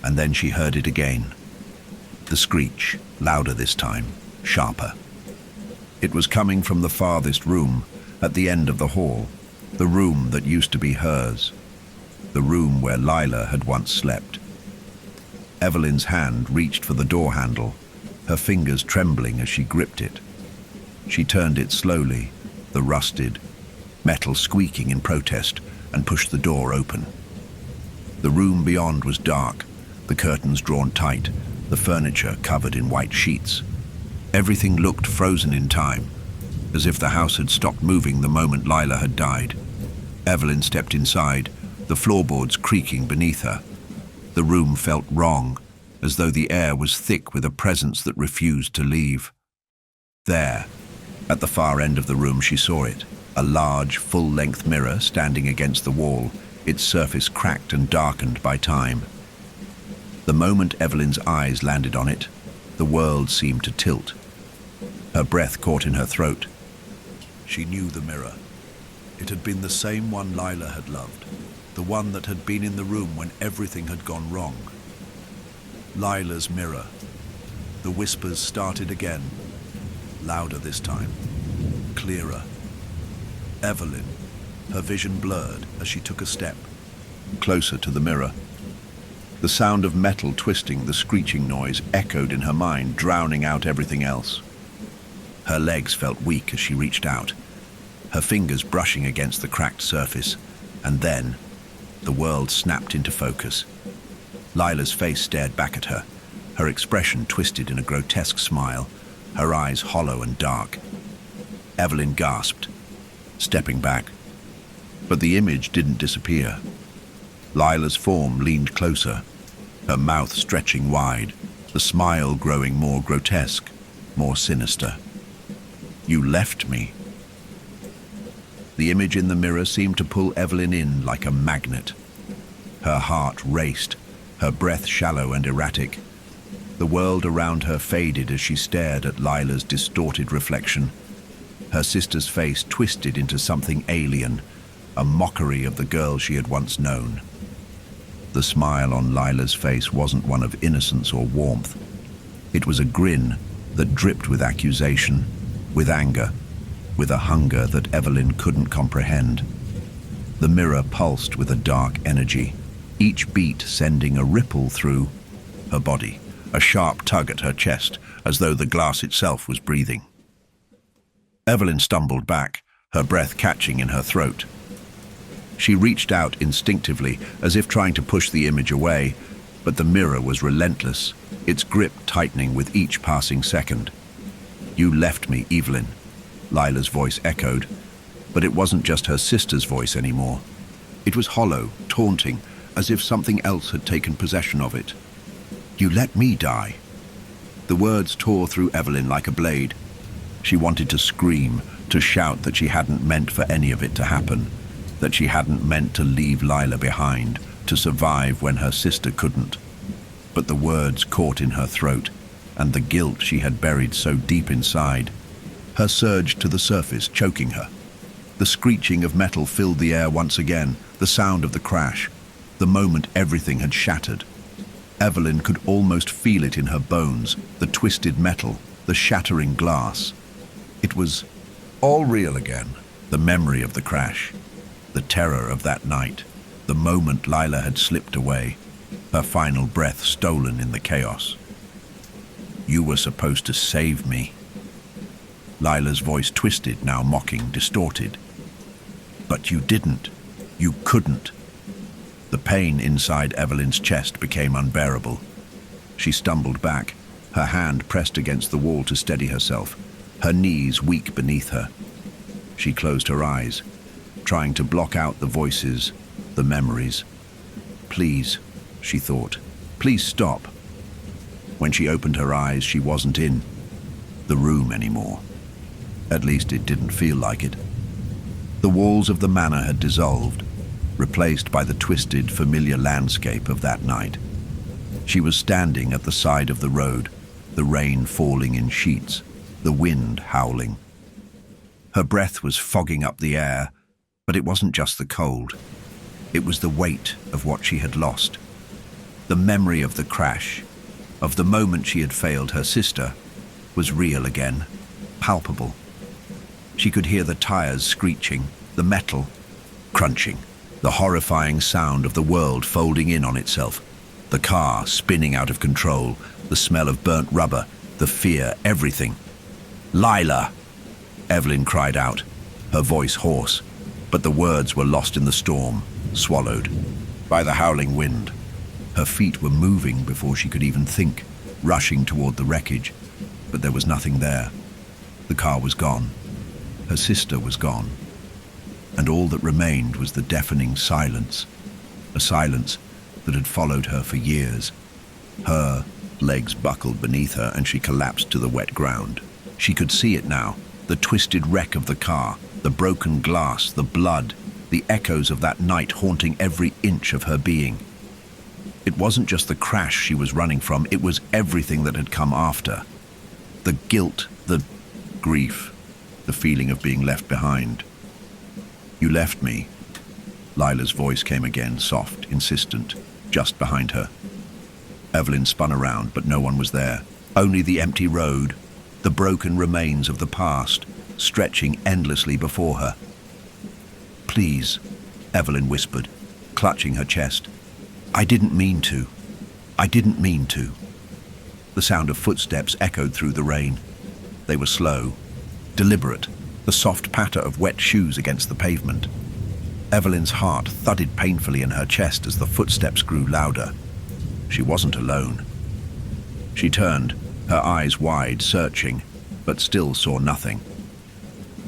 And then she heard it again. The screech, louder this time, sharper. It was coming from the farthest room, at the end of the hall, the room that used to be hers, the room where Lila had once slept. Evelyn's hand reached for the door handle, her fingers trembling as she gripped it. She turned it slowly, the rusted, metal squeaking in protest, and pushed the door open. The room beyond was dark, the curtains drawn tight, the furniture covered in white sheets. Everything looked frozen in time, as if the house had stopped moving the moment Lila had died. Evelyn stepped inside, the floorboards creaking beneath her. The room felt wrong, as though the air was thick with a presence that refused to leave. There, at the far end of the room, she saw it, a large, full-length mirror standing against the wall, its surface cracked and darkened by time. The moment Evelyn's eyes landed on it, the world seemed to tilt. Her breath caught in her throat. She knew the mirror. It had been the same one Lila had loved, the one that had been in the room when everything had gone wrong. Lila's mirror. The whispers started again, louder this time, clearer. Evelyn, her vision blurred as she took a step, closer to the mirror. The sound of metal twisting, the screeching noise, echoed in her mind, drowning out everything else. Her legs felt weak as she reached out, her fingers brushing against the cracked surface, and then the world snapped into focus. Lila's face stared back at her, her expression twisted in a grotesque smile, her eyes hollow and dark. Evelyn gasped, stepping back. But the image didn't disappear. Lila's form leaned closer, her mouth stretching wide, the smile growing more grotesque, more sinister. "You left me." The image in the mirror seemed to pull Evelyn in like a magnet. Her heart raced, her breath shallow and erratic. The world around her faded as she stared at Lila's distorted reflection. Her sister's face twisted into something alien, a mockery of the girl she had once known. The smile on Lila's face wasn't one of innocence or warmth. It was a grin that dripped with accusation, with anger, with a hunger that Evelyn couldn't comprehend. The mirror pulsed with a dark energy, each beat sending a ripple through her body, a sharp tug at her chest, as though the glass itself was breathing. Evelyn stumbled back, her breath catching in her throat. She reached out instinctively, as if trying to push the image away, but the mirror was relentless, its grip tightening with each passing second. "You left me, Evelyn," Lila's voice echoed, but it wasn't just her sister's voice anymore. It was hollow, taunting, as if something else had taken possession of it. "You let me die." The words tore through Evelyn like a blade. She wanted to scream, to shout that she hadn't meant for any of it to happen, that she hadn't meant to leave Lila behind, to survive when her sister couldn't. But the words caught in her throat, and the guilt she had buried so deep inside. Her surged to the surface, choking her. The screeching of metal filled the air once again, the sound of the crash, the moment everything had shattered. Evelyn could almost feel it in her bones, the twisted metal, the shattering glass. It was all real again, the memory of the crash, the terror of that night, the moment Lila had slipped away, her final breath stolen in the chaos. "You were supposed to save me." Lila's voice twisted, now mocking, distorted. "But you didn't. You couldn't." The pain inside Evelyn's chest became unbearable. She stumbled back, her hand pressed against the wall to steady herself, her knees weak beneath her. She closed her eyes, trying to block out the voices, the memories. "Please," she thought, "please stop." When she opened her eyes, she wasn't in the room anymore. At least it didn't feel like it. The walls of the manor had dissolved, replaced by the twisted, familiar landscape of that night. She was standing at the side of the road, the rain falling in sheets, the wind howling. Her breath was fogging up the air, but it wasn't just the cold. It was the weight of what she had lost. The memory of the crash, of the moment she had failed her sister, was real again, palpable. She could hear the tires screeching, the metal crunching, the horrifying sound of the world folding in on itself, the car spinning out of control, the smell of burnt rubber, the fear, everything. "Lila!" Evelyn cried out, her voice hoarse. but the words were lost in the storm, swallowed by the howling wind. Her feet were moving before she could even think, rushing toward the wreckage, but there was nothing there. The car was gone. Her sister was gone. And all that remained was the deafening silence, a silence that had followed her for years. Her legs buckled beneath her and she collapsed to the wet ground. She could see it now, the twisted wreck of the car, the broken glass, the blood, the echoes of that night haunting every inch of her being. It wasn't just the crash she was running from, it was everything that had come after. The guilt, the grief, the feeling of being left behind. "You left me." Lila's voice came again, soft, insistent, just behind her. Evelyn spun around, but no one was there. Only the empty road, the broken remains of the past, stretching endlessly before her. "Please," Evelyn whispered, clutching her chest. "I didn't mean to. I didn't mean to." The sound of footsteps echoed through the rain. They were slow, deliberate, the soft patter of wet shoes against the pavement. Evelyn's heart thudded painfully in her chest as the footsteps grew louder. She wasn't alone. She turned, her eyes wide, searching, but still saw nothing.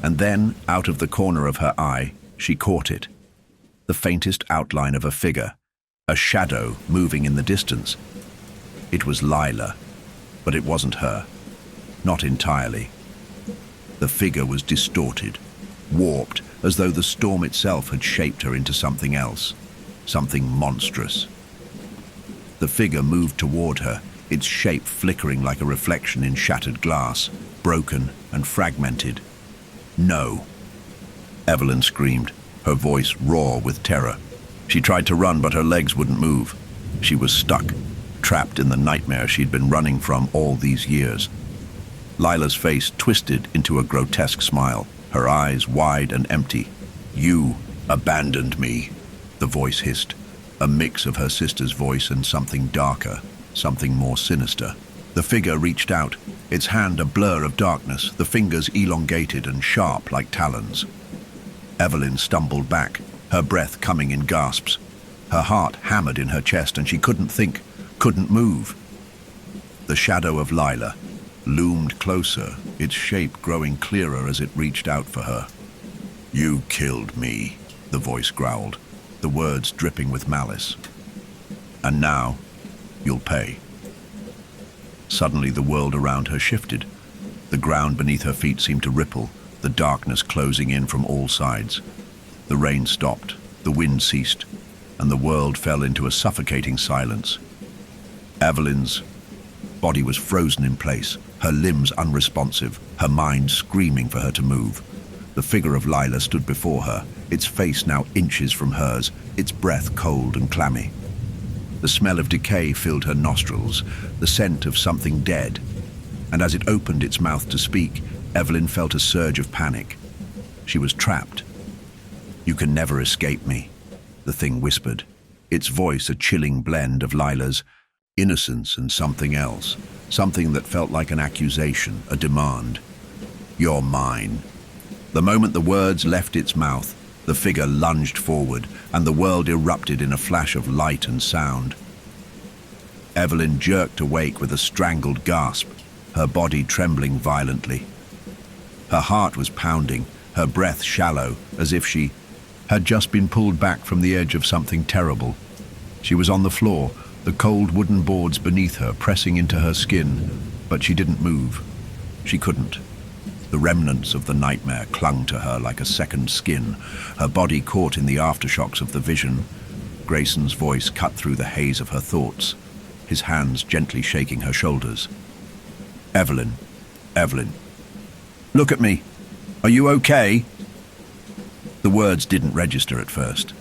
And then, out of the corner of her eye, she caught it. The faintest outline of a figure, a shadow moving in the distance. It was Lila, but it wasn't her. Not entirely. The figure was distorted, warped, as though the storm itself had shaped her into something else, something monstrous. The figure moved toward her, its shape flickering like a reflection in shattered glass, broken and fragmented. "No!" Evelyn screamed, her voice raw with terror. She tried to run, but her legs wouldn't move. She was stuck, trapped in the nightmare she'd been running from all these years. Lila's face twisted into a grotesque smile, her eyes wide and empty. "You abandoned me," the voice hissed, a mix of her sister's voice and something darker, something more sinister. The figure reached out, its hand a blur of darkness, the fingers elongated and sharp like talons. Evelyn stumbled back, her breath coming in gasps. Her heart hammered in her chest and she couldn't think, couldn't move. The shadow of Lila loomed closer, its shape growing clearer as it reached out for her. "You killed me," the voice growled, the words dripping with malice. "And now, you'll pay." Suddenly the world around her shifted. The ground beneath her feet seemed to ripple, the darkness closing in from all sides. The rain stopped, the wind ceased, and the world fell into a suffocating silence. Evelyn's body was frozen in place, her limbs unresponsive, her mind screaming for her to move. The figure of Lila stood before her, its face now inches from hers, its breath cold and clammy. The smell of decay filled her nostrils, the scent of something dead. And as it opened its mouth to speak, Evelyn felt a surge of panic. She was trapped. "You can never escape me," the thing whispered, its voice a chilling blend of Lila's innocence and something else, something that felt like an accusation, a demand. "You're mine." The moment the words left its mouth, the figure lunged forward, and the world erupted in a flash of light and sound. Evelyn jerked awake with a strangled gasp, her body trembling violently. Her heart was pounding, her breath shallow, as if she had just been pulled back from the edge of something terrible. She was on the floor, the cold wooden boards beneath her pressing into her skin, but she didn't move. She couldn't. The remnants of the nightmare clung to her like a second skin, her body caught in the aftershocks of the vision. Grayson's voice cut through the haze of her thoughts, his hands gently shaking her shoulders. "Evelyn, Evelyn, look at me. Are you okay?" The words didn't register at first.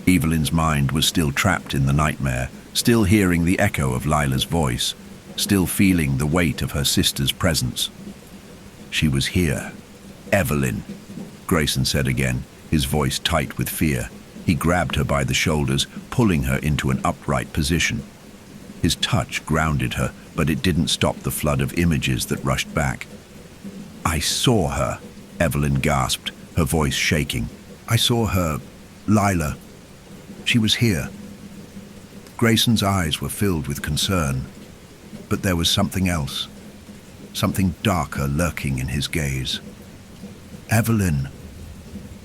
Evelyn's mind was still trapped in the nightmare, still hearing the echo of Lila's voice, still feeling the weight of her sister's presence. She was here. "Evelyn," Grayson said again, his voice tight with fear. He grabbed her by the shoulders, pulling her into an upright position. His touch grounded her, but it didn't stop the flood of images that rushed back. "I saw her," Evelyn gasped, her voice shaking. I saw her, Lila. She was here. Grayson's eyes were filled with concern, but there was something else, something darker lurking in his gaze. Evelyn,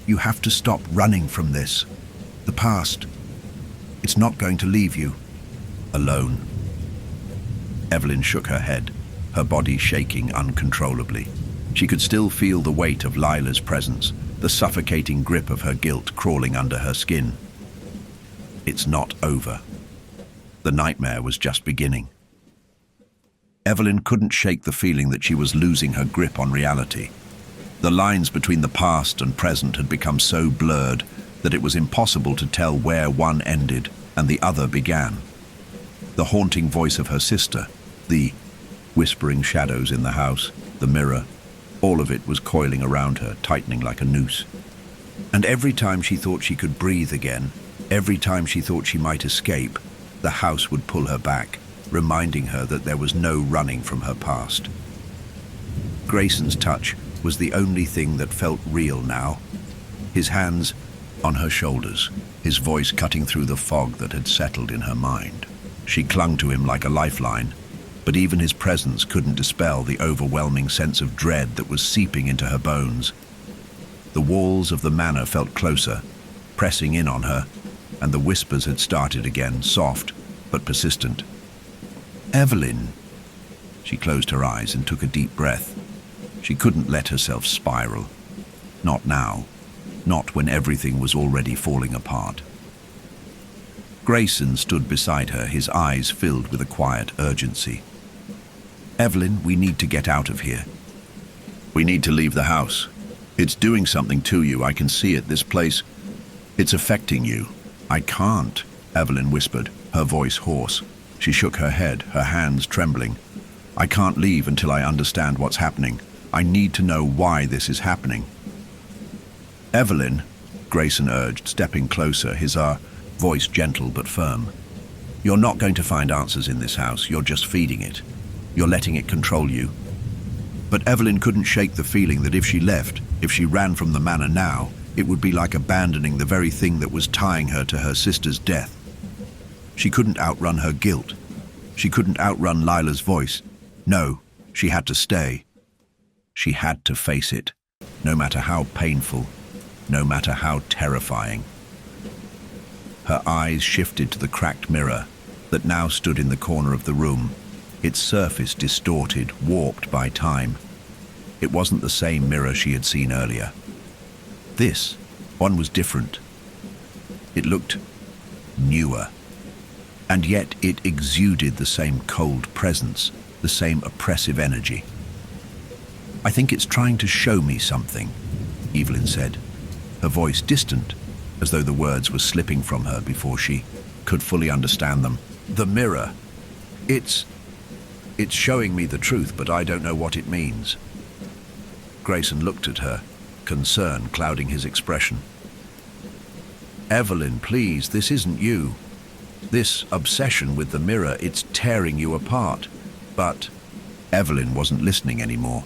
you have to stop running from this. The past, it's not going to leave you alone. Evelyn shook her head, her body shaking uncontrollably. She could still feel the weight of Lila's presence, the suffocating grip of her guilt crawling under her skin. It's not over. The nightmare was just beginning. Evelyn couldn't shake the feeling that she was losing her grip on reality. The lines between the past and present had become so blurred that it was impossible to tell where one ended and the other began. The haunting voice of her sister, the whispering shadows in the house, the mirror, all of it was coiling around her, tightening like a noose. And every time she thought she could breathe again, every time she thought she might escape, the house would pull her back, reminding her that there was no running from her past. Grayson's touch was the only thing that felt real now. His hands on her shoulders, his voice cutting through the fog that had settled in her mind. She clung to him like a lifeline, but even his presence couldn't dispel the overwhelming sense of dread that was seeping into her bones. The walls of the manor felt closer, pressing in on her, and the whispers had started again, soft but persistent. Evelyn. She closed her eyes and took a deep breath. She couldn't let herself spiral. Not now. Not when everything was already falling apart. Grayson stood beside her, his eyes filled with a quiet urgency. Evelyn, we need to get out of here. We need to leave the house. It's doing something to you. I can see it. This place, it's affecting you. I can't, Evelyn whispered, her voice hoarse. She shook her head, her hands trembling. I can't leave until I understand what's happening. I need to know why this is happening. Evelyn, Grayson urged, stepping closer, his voice gentle but firm. You're not going to find answers in this house. You're just feeding it. You're letting it control you. But Evelyn couldn't shake the feeling that if she left, if she ran from the manor now, it would be like abandoning the very thing that was tying her to her sister's death. She couldn't outrun her guilt. She couldn't outrun Lila's voice. No, she had to stay. She had to face it, no matter how painful, no matter how terrifying. Her eyes shifted to the cracked mirror that now stood in the corner of the room, its surface distorted, warped by time. It wasn't the same mirror she had seen earlier. This one was different. It looked newer, and yet it exuded the same cold presence, the same oppressive energy. I think it's trying to show me something, Evelyn said, her voice distant, as though the words were slipping from her before she could fully understand them. The mirror. It's showing me the truth, but I don't know what it means. Grayson looked at her, concern clouding his expression. Evelyn, please, this isn't you. This obsession with the mirror, it's tearing you apart. But Evelyn wasn't listening anymore.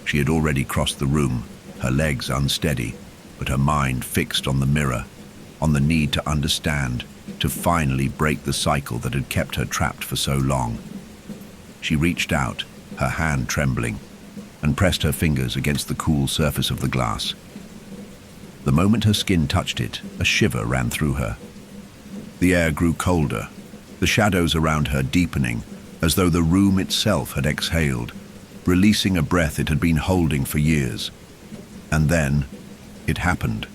She had already crossed the room, her legs unsteady, but her mind fixed on the mirror, on the need to understand, to finally break the cycle that had kept her trapped for so long. She reached out, her hand trembling, and pressed her fingers against the cool surface of the glass. The moment her skin touched it, a shiver ran through her. The air grew colder, the shadows around her deepening, as though the room itself had exhaled, releasing a breath it had been holding for years. And then, it happened.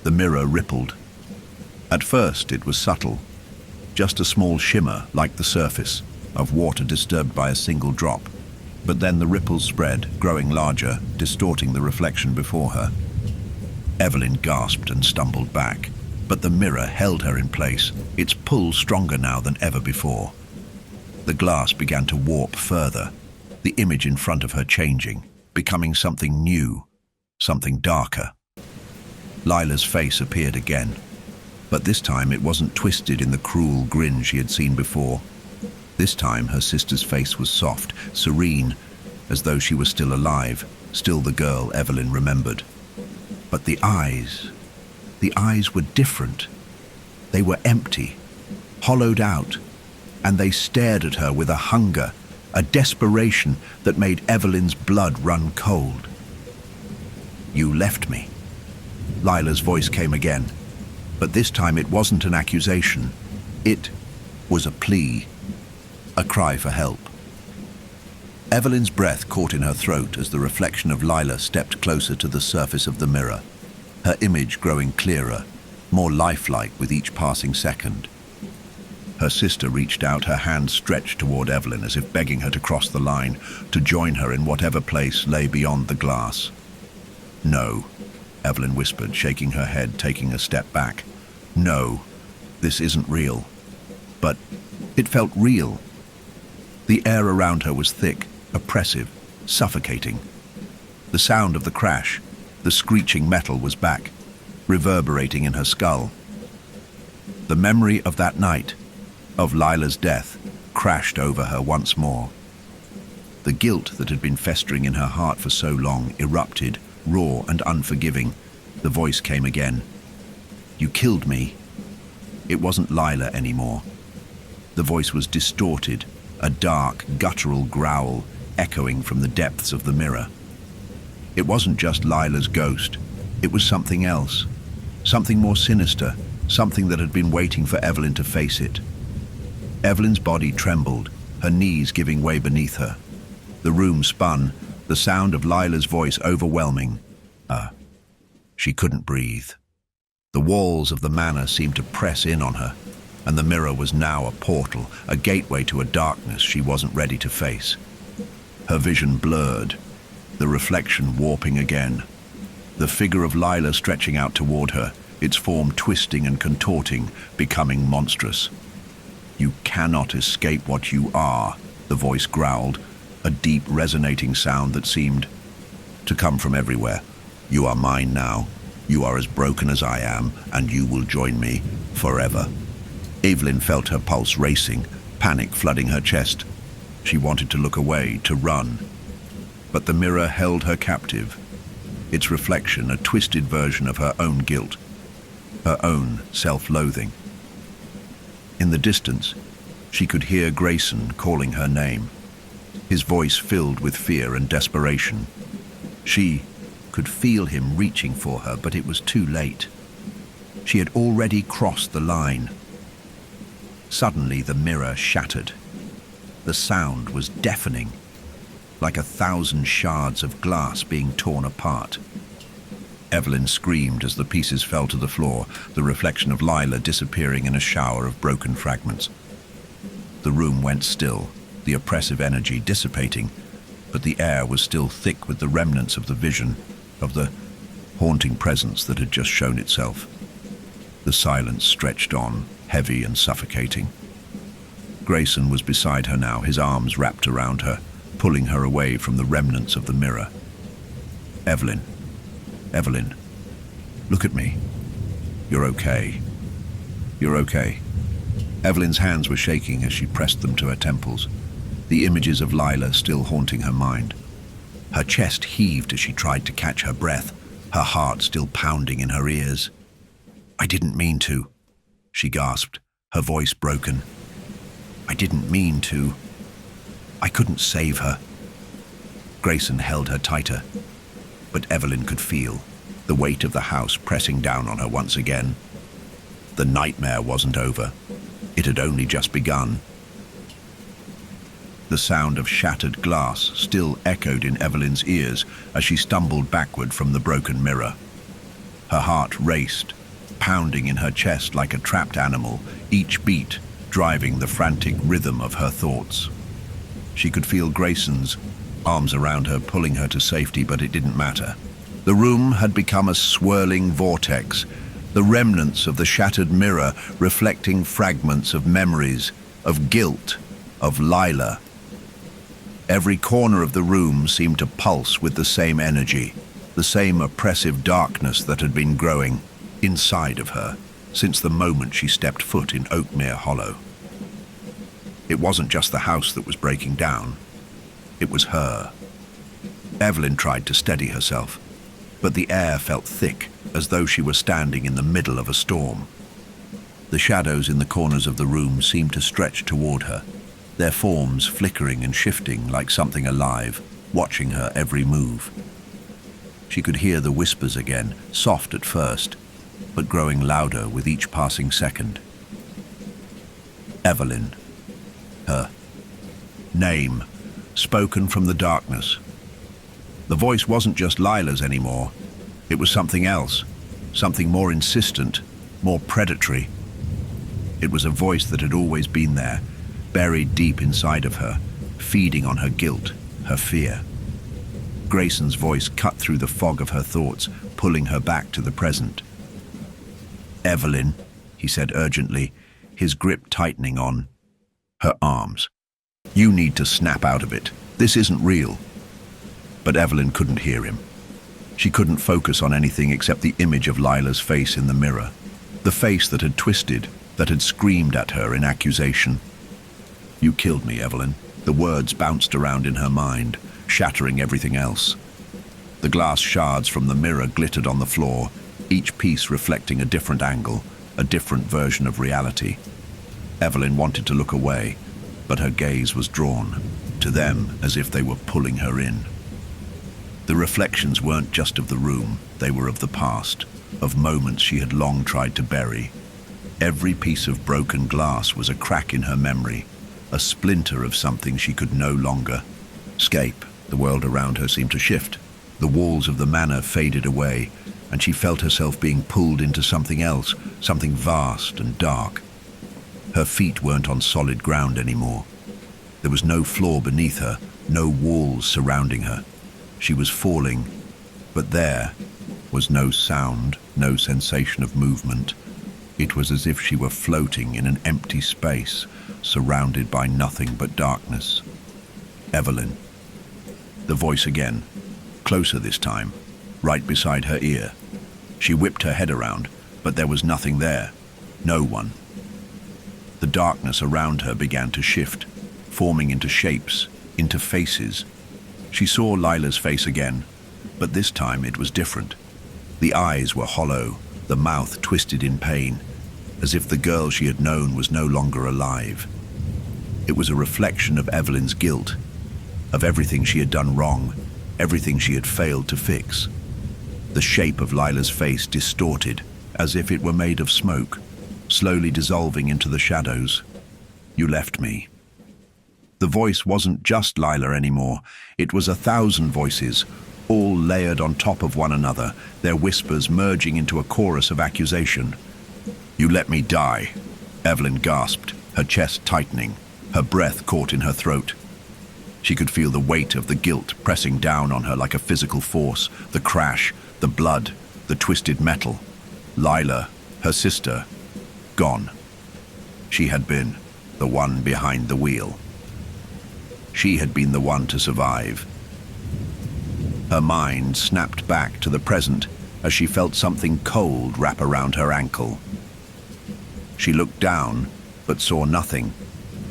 The mirror rippled. At first, it was subtle, just a small shimmer like the surface of water disturbed by a single drop. But then the ripples spread, growing larger, distorting the reflection before her. Evelyn gasped and stumbled back, but the mirror held her in place, its pull stronger now than ever before. The glass began to warp further, the image in front of her changing, becoming something new, something darker. Lila's face appeared again, but this time it wasn't twisted in the cruel grin she had seen before. This time her sister's face was soft, serene, as though she was still alive, still the girl Evelyn remembered. But the eyes were different. They were empty, hollowed out, and they stared at her with a hunger, a desperation that made Evelyn's blood run cold. "You left me." Lila's voice came again, but this time it wasn't an accusation. It was a plea, a cry for help. Evelyn's breath caught in her throat as the reflection of Lila stepped closer to the surface of the mirror, her image growing clearer, more lifelike with each passing second. Her sister reached out, her hand stretched toward Evelyn as if begging her to cross the line, to join her in whatever place lay beyond the glass. "No," Evelyn whispered, shaking her head, taking a step back. "No, this isn't real." But it felt real. The air around her was thick, oppressive, suffocating. The sound of the crash, the screeching metal was back, reverberating in her skull. The memory of that night, of Lila's death, crashed over her once more. The guilt that had been festering in her heart for so long erupted, raw and unforgiving. The voice came again. "You killed me." It wasn't Lila anymore. The voice was distorted, a dark, guttural growl echoing from the depths of the mirror. It wasn't just Lila's ghost. It was something else, something more sinister, something that had been waiting for Evelyn to face it. Evelyn's body trembled, her knees giving way beneath her. The room spun, the sound of Lila's voice overwhelming. She couldn't breathe. The walls of the manor seemed to press in on her, and the mirror was now a portal, a gateway to a darkness she wasn't ready to face. Her vision blurred, the reflection warping again. The figure of Lila stretching out toward her, its form twisting and contorting, becoming monstrous. "You cannot escape what you are," the voice growled, a deep, resonating sound that seemed to come from everywhere. "You are mine now. You are as broken as I am, and you will join me forever." Evelyn felt her pulse racing, panic flooding her chest. She wanted to look away, to run. But the mirror held her captive, its reflection a twisted version of her own guilt, her own self-loathing. In the distance, she could hear Grayson calling her name, his voice filled with fear and desperation. She could feel him reaching for her, but it was too late. She had already crossed the line. Suddenly, the mirror shattered. The sound was deafening, like 1,000 shards of glass being torn apart. Evelyn screamed as the pieces fell to the floor, the reflection of Lila disappearing in a shower of broken fragments. The room went still, the oppressive energy dissipating, but the air was still thick with the remnants of the vision, of the haunting presence that had just shown itself. The silence stretched on, heavy and suffocating. Grayson was beside her now, his arms wrapped around her, pulling her away from the remnants of the mirror. "Evelyn, Evelyn, look at me. You're okay. You're okay." Evelyn's hands were shaking as she pressed them to her temples, the images of Lila still haunting her mind. Her chest heaved as she tried to catch her breath, her heart still pounding in her ears. "I didn't mean to," she gasped, her voice broken. "I didn't mean to. I couldn't save her." Grayson held her tighter, but Evelyn could feel the weight of the house pressing down on her once again. The nightmare wasn't over. It had only just begun. The sound of shattered glass still echoed in Evelyn's ears as she stumbled backward from the broken mirror. Her heart raced, pounding in her chest like a trapped animal, each beat driving the frantic rhythm of her thoughts. She could feel Grayson's arms around her, pulling her to safety, but it didn't matter. The room had become a swirling vortex, the remnants of the shattered mirror reflecting fragments of memories, of guilt, of Lila. Every corner of the room seemed to pulse with the same energy, the same oppressive darkness that had been growing inside of her since the moment she stepped foot in Oakmere Hollow. It wasn't just the house that was breaking down. It was her. Evelyn tried to steady herself. but the air felt thick, as though she were standing in the middle of a storm. The shadows in the corners of the room seemed to stretch toward her, their forms flickering and shifting like something alive, watching her every move. She could hear the whispers again, soft at first, but growing louder with each passing second. Evelyn. Her name, spoken from the darkness. The voice wasn't just Lila's anymore. It was something else, something more insistent, more predatory. It was a voice that had always been there, buried deep inside of her, feeding on her guilt, her fear. Grayson's voice cut through the fog of her thoughts, pulling her back to the present. "Evelyn," he said urgently, his grip tightening on her arms. "You need to snap out of it. This isn't real." But Evelyn couldn't hear him. She couldn't focus on anything except the image of Lila's face in the mirror, the face that had twisted, that had screamed at her in accusation. "You killed me, Evelyn." The words bounced around in her mind, shattering everything else. The glass shards from the mirror glittered on the floor, each piece reflecting a different angle, a different version of reality. Evelyn wanted to look away, but her gaze was drawn to them as if they were pulling her in. The reflections weren't just of the room, they were of the past, of moments she had long tried to bury. Every piece of broken glass was a crack in her memory, a splinter of something she could no longer escape. The world around her seemed to shift. The walls of the manor faded away, and she felt herself being pulled into something else, something vast and dark. Her feet weren't on solid ground anymore. There was no floor beneath her, no walls surrounding her. She was falling, but there was no sound, no sensation of movement. It was as if she were floating in an empty space, surrounded by nothing but darkness. "Evelyn." The voice again, closer this time, right beside her ear. She whipped her head around, but there was nothing there, no one. The darkness around her began to shift, forming into shapes, into faces. She saw Lila's face again, but this time it was different. The eyes were hollow, the mouth twisted in pain, as if the girl she had known was no longer alive. It was a reflection of Evelyn's guilt, of everything she had done wrong, everything she had failed to fix. The shape of Lila's face distorted, as if it were made of smoke, slowly dissolving into the shadows. "You left me." The voice wasn't just Lila anymore. It was 1,000 voices, all layered on top of one another, their whispers merging into a chorus of accusation. "You let me die," Evelyn gasped, her chest tightening, her breath caught in her throat. She could feel the weight of the guilt pressing down on her like a physical force, the crash, the blood, the twisted metal. Lila, her sister, gone. She had been the one behind the wheel. She had been the one to survive. Her mind snapped back to the present as she felt something cold wrap around her ankle. She looked down, but saw nothing,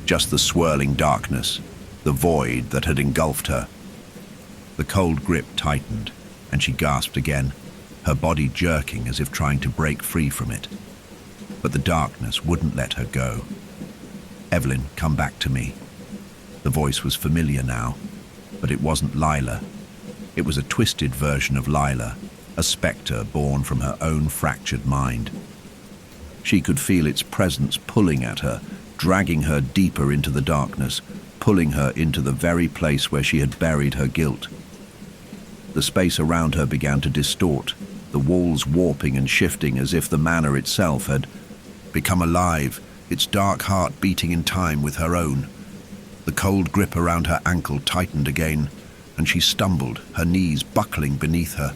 just the swirling darkness, the void that had engulfed her. The cold grip tightened, and she gasped again, her body jerking as if trying to break free from it. But the darkness wouldn't let her go. "Evelyn, come back to me." The voice was familiar now, but it wasn't Lila. It was a twisted version of Lila, a spectre born from her own fractured mind. She could feel its presence pulling at her, dragging her deeper into the darkness, pulling her into the very place where she had buried her guilt. The space around her began to distort, the walls warping and shifting as if the manor itself had become alive, its dark heart beating in time with her own. The cold grip around her ankle tightened again, and she stumbled, her knees buckling beneath her.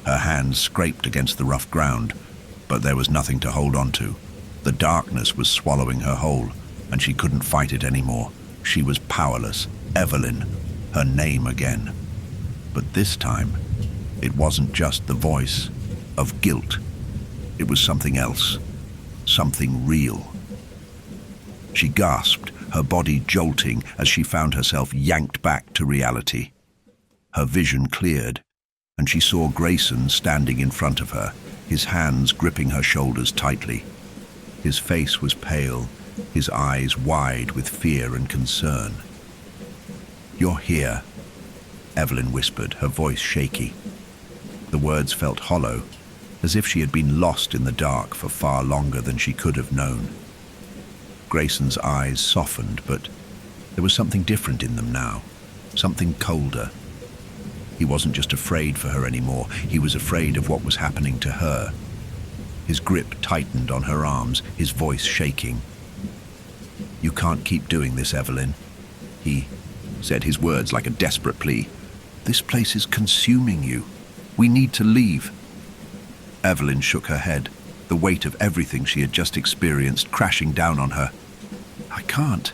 Her hands scraped against the rough ground, but there was nothing to hold on to. The darkness was swallowing her whole, and she couldn't fight it anymore. She was powerless. Evelyn, her name again. But this time, it wasn't just the voice of guilt. It was something else, something real. She gasped, her body jolting as she found herself yanked back to reality. Her vision cleared. and she saw Grayson standing in front of her, his hands gripping her shoulders tightly. His face was pale, his eyes wide with fear and concern. "You're here," Evelyn whispered, her voice shaky. The words felt hollow, as if she had been lost in the dark for far longer than she could have known. Grayson's eyes softened, but there was something different in them now, something colder. He wasn't just afraid for her anymore, he was afraid of what was happening to her. His grip tightened on her arms, his voice shaking. "You can't keep doing this, Evelyn," he said, his words like a desperate plea. "This place is consuming you. We need to leave." Evelyn shook her head, the weight of everything she had just experienced crashing down on her. "I can't.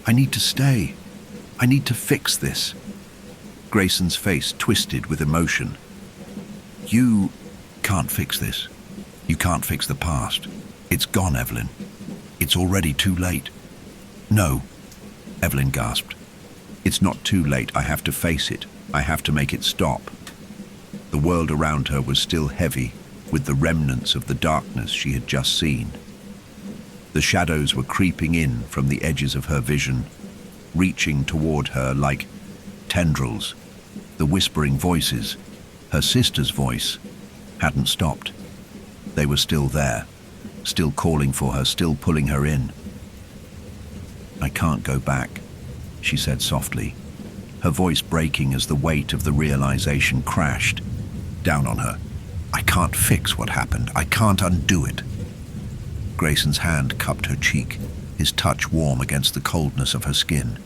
I need to stay. I need to fix this." Grayson's face twisted with emotion. "You can't fix this. You can't fix the past. It's gone, Evelyn. It's already too late." "No," Evelyn gasped. "It's not too late. I have to face it. I have to make it stop." The world around her was still heavy with the remnants of the darkness she had just seen. The shadows were creeping in from the edges of her vision, reaching toward her like tendrils. The whispering voices, her sister's voice, hadn't stopped. They were still there, still calling for her, still pulling her in. "I can't go back," she said softly, her voice breaking as the weight of the realization crashed down on her. "I can't fix what happened. I can't undo it." Grayson's hand cupped her cheek, his touch warm against the coldness of her skin.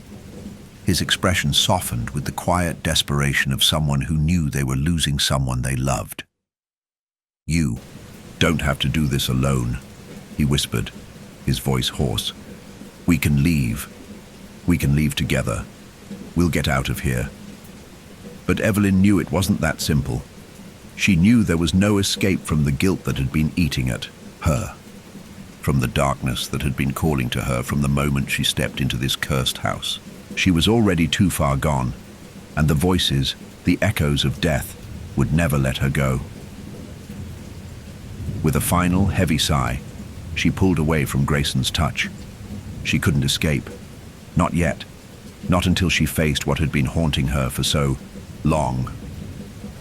His expression softened with the quiet desperation of someone who knew they were losing someone they loved. "You don't have to do this alone," he whispered, his voice hoarse. "We can leave. We can leave together. We'll get out of here." But Evelyn knew it wasn't that simple. She knew there was no escape from the guilt that had been eating at her, from the darkness that had been calling to her from the moment she stepped into this cursed house. She was already too far gone, and the voices, the echoes of death, would never let her go. With a final, heavy sigh, she pulled away from Grayson's touch. She couldn't escape. Not yet. Not until she faced what had been haunting her for so long.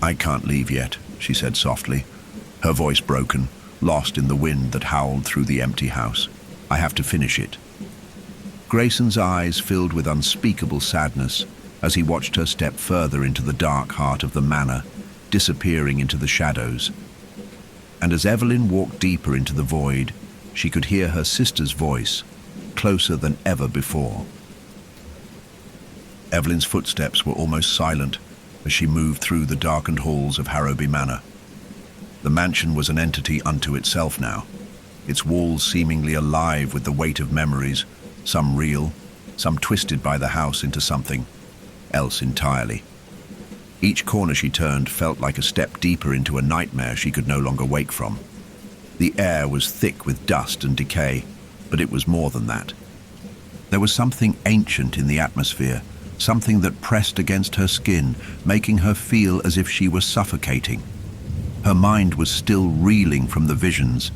"I can't leave yet," she said softly, her voice broken, lost in the wind that howled through the empty house. "I have to finish it." Grayson's eyes filled with unspeakable sadness as he watched her step further into the dark heart of the manor, disappearing into the shadows. And as Evelyn walked deeper into the void, she could hear her sister's voice, closer than ever before. Evelyn's footsteps were almost silent as she moved through the darkened halls of Harrowby Manor. The mansion was an entity unto itself now, its walls seemingly alive with the weight of memories, some real, some twisted by the house into something else entirely. Each corner she turned felt like a step deeper into a nightmare she could no longer wake from. The air was thick with dust and decay, but it was more than that. There was something ancient in the atmosphere, something that pressed against her skin, making her feel as if she was suffocating. Her mind was still reeling from the visions,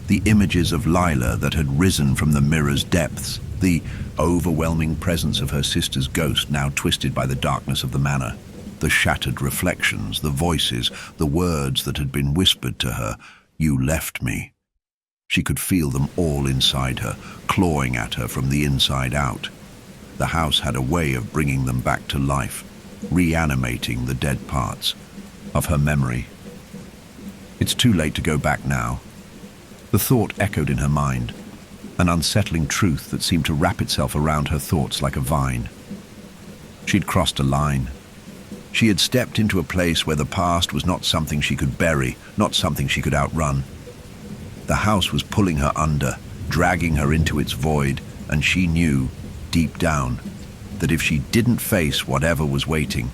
the images of Lila that had risen from the mirror's depths, the overwhelming presence of her sister's ghost now twisted by the darkness of the manor, the shattered reflections, the voices, the words that had been whispered to her, "You left me." She could feel them all inside her, clawing at her from the inside out. The house had a way of bringing them back to life, reanimating the dead parts of her memory. It's too late to go back now. The thought echoed in her mind, an unsettling truth that seemed to wrap itself around her thoughts like a vine. She'd crossed a line. She had stepped into a place where the past was not something she could bury, not something she could outrun. The house was pulling her under, dragging her into its void, and she knew, deep down, that if she didn't face whatever was waiting,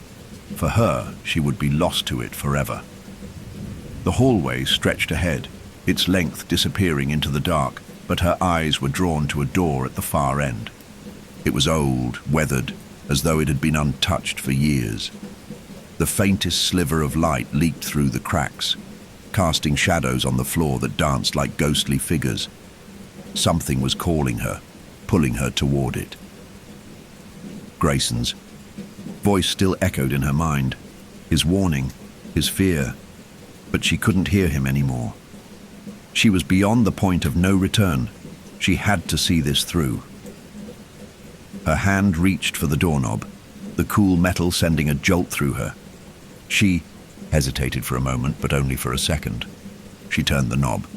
for her, she would be lost to it forever. The hallway stretched ahead, its length disappearing into the dark, but her eyes were drawn to a door at the far end. It was old, weathered, as though it had been untouched for years. The faintest sliver of light leaked through the cracks, casting shadows on the floor that danced like ghostly figures. Something was calling her, pulling her toward it. Grayson's voice still echoed in her mind, his warning, his fear, but she couldn't hear him anymore. She was beyond the point of no return. She had to see this through. Her hand reached for the doorknob, the cool metal sending a jolt through her. She hesitated for a moment, but only for a second. She turned the knob.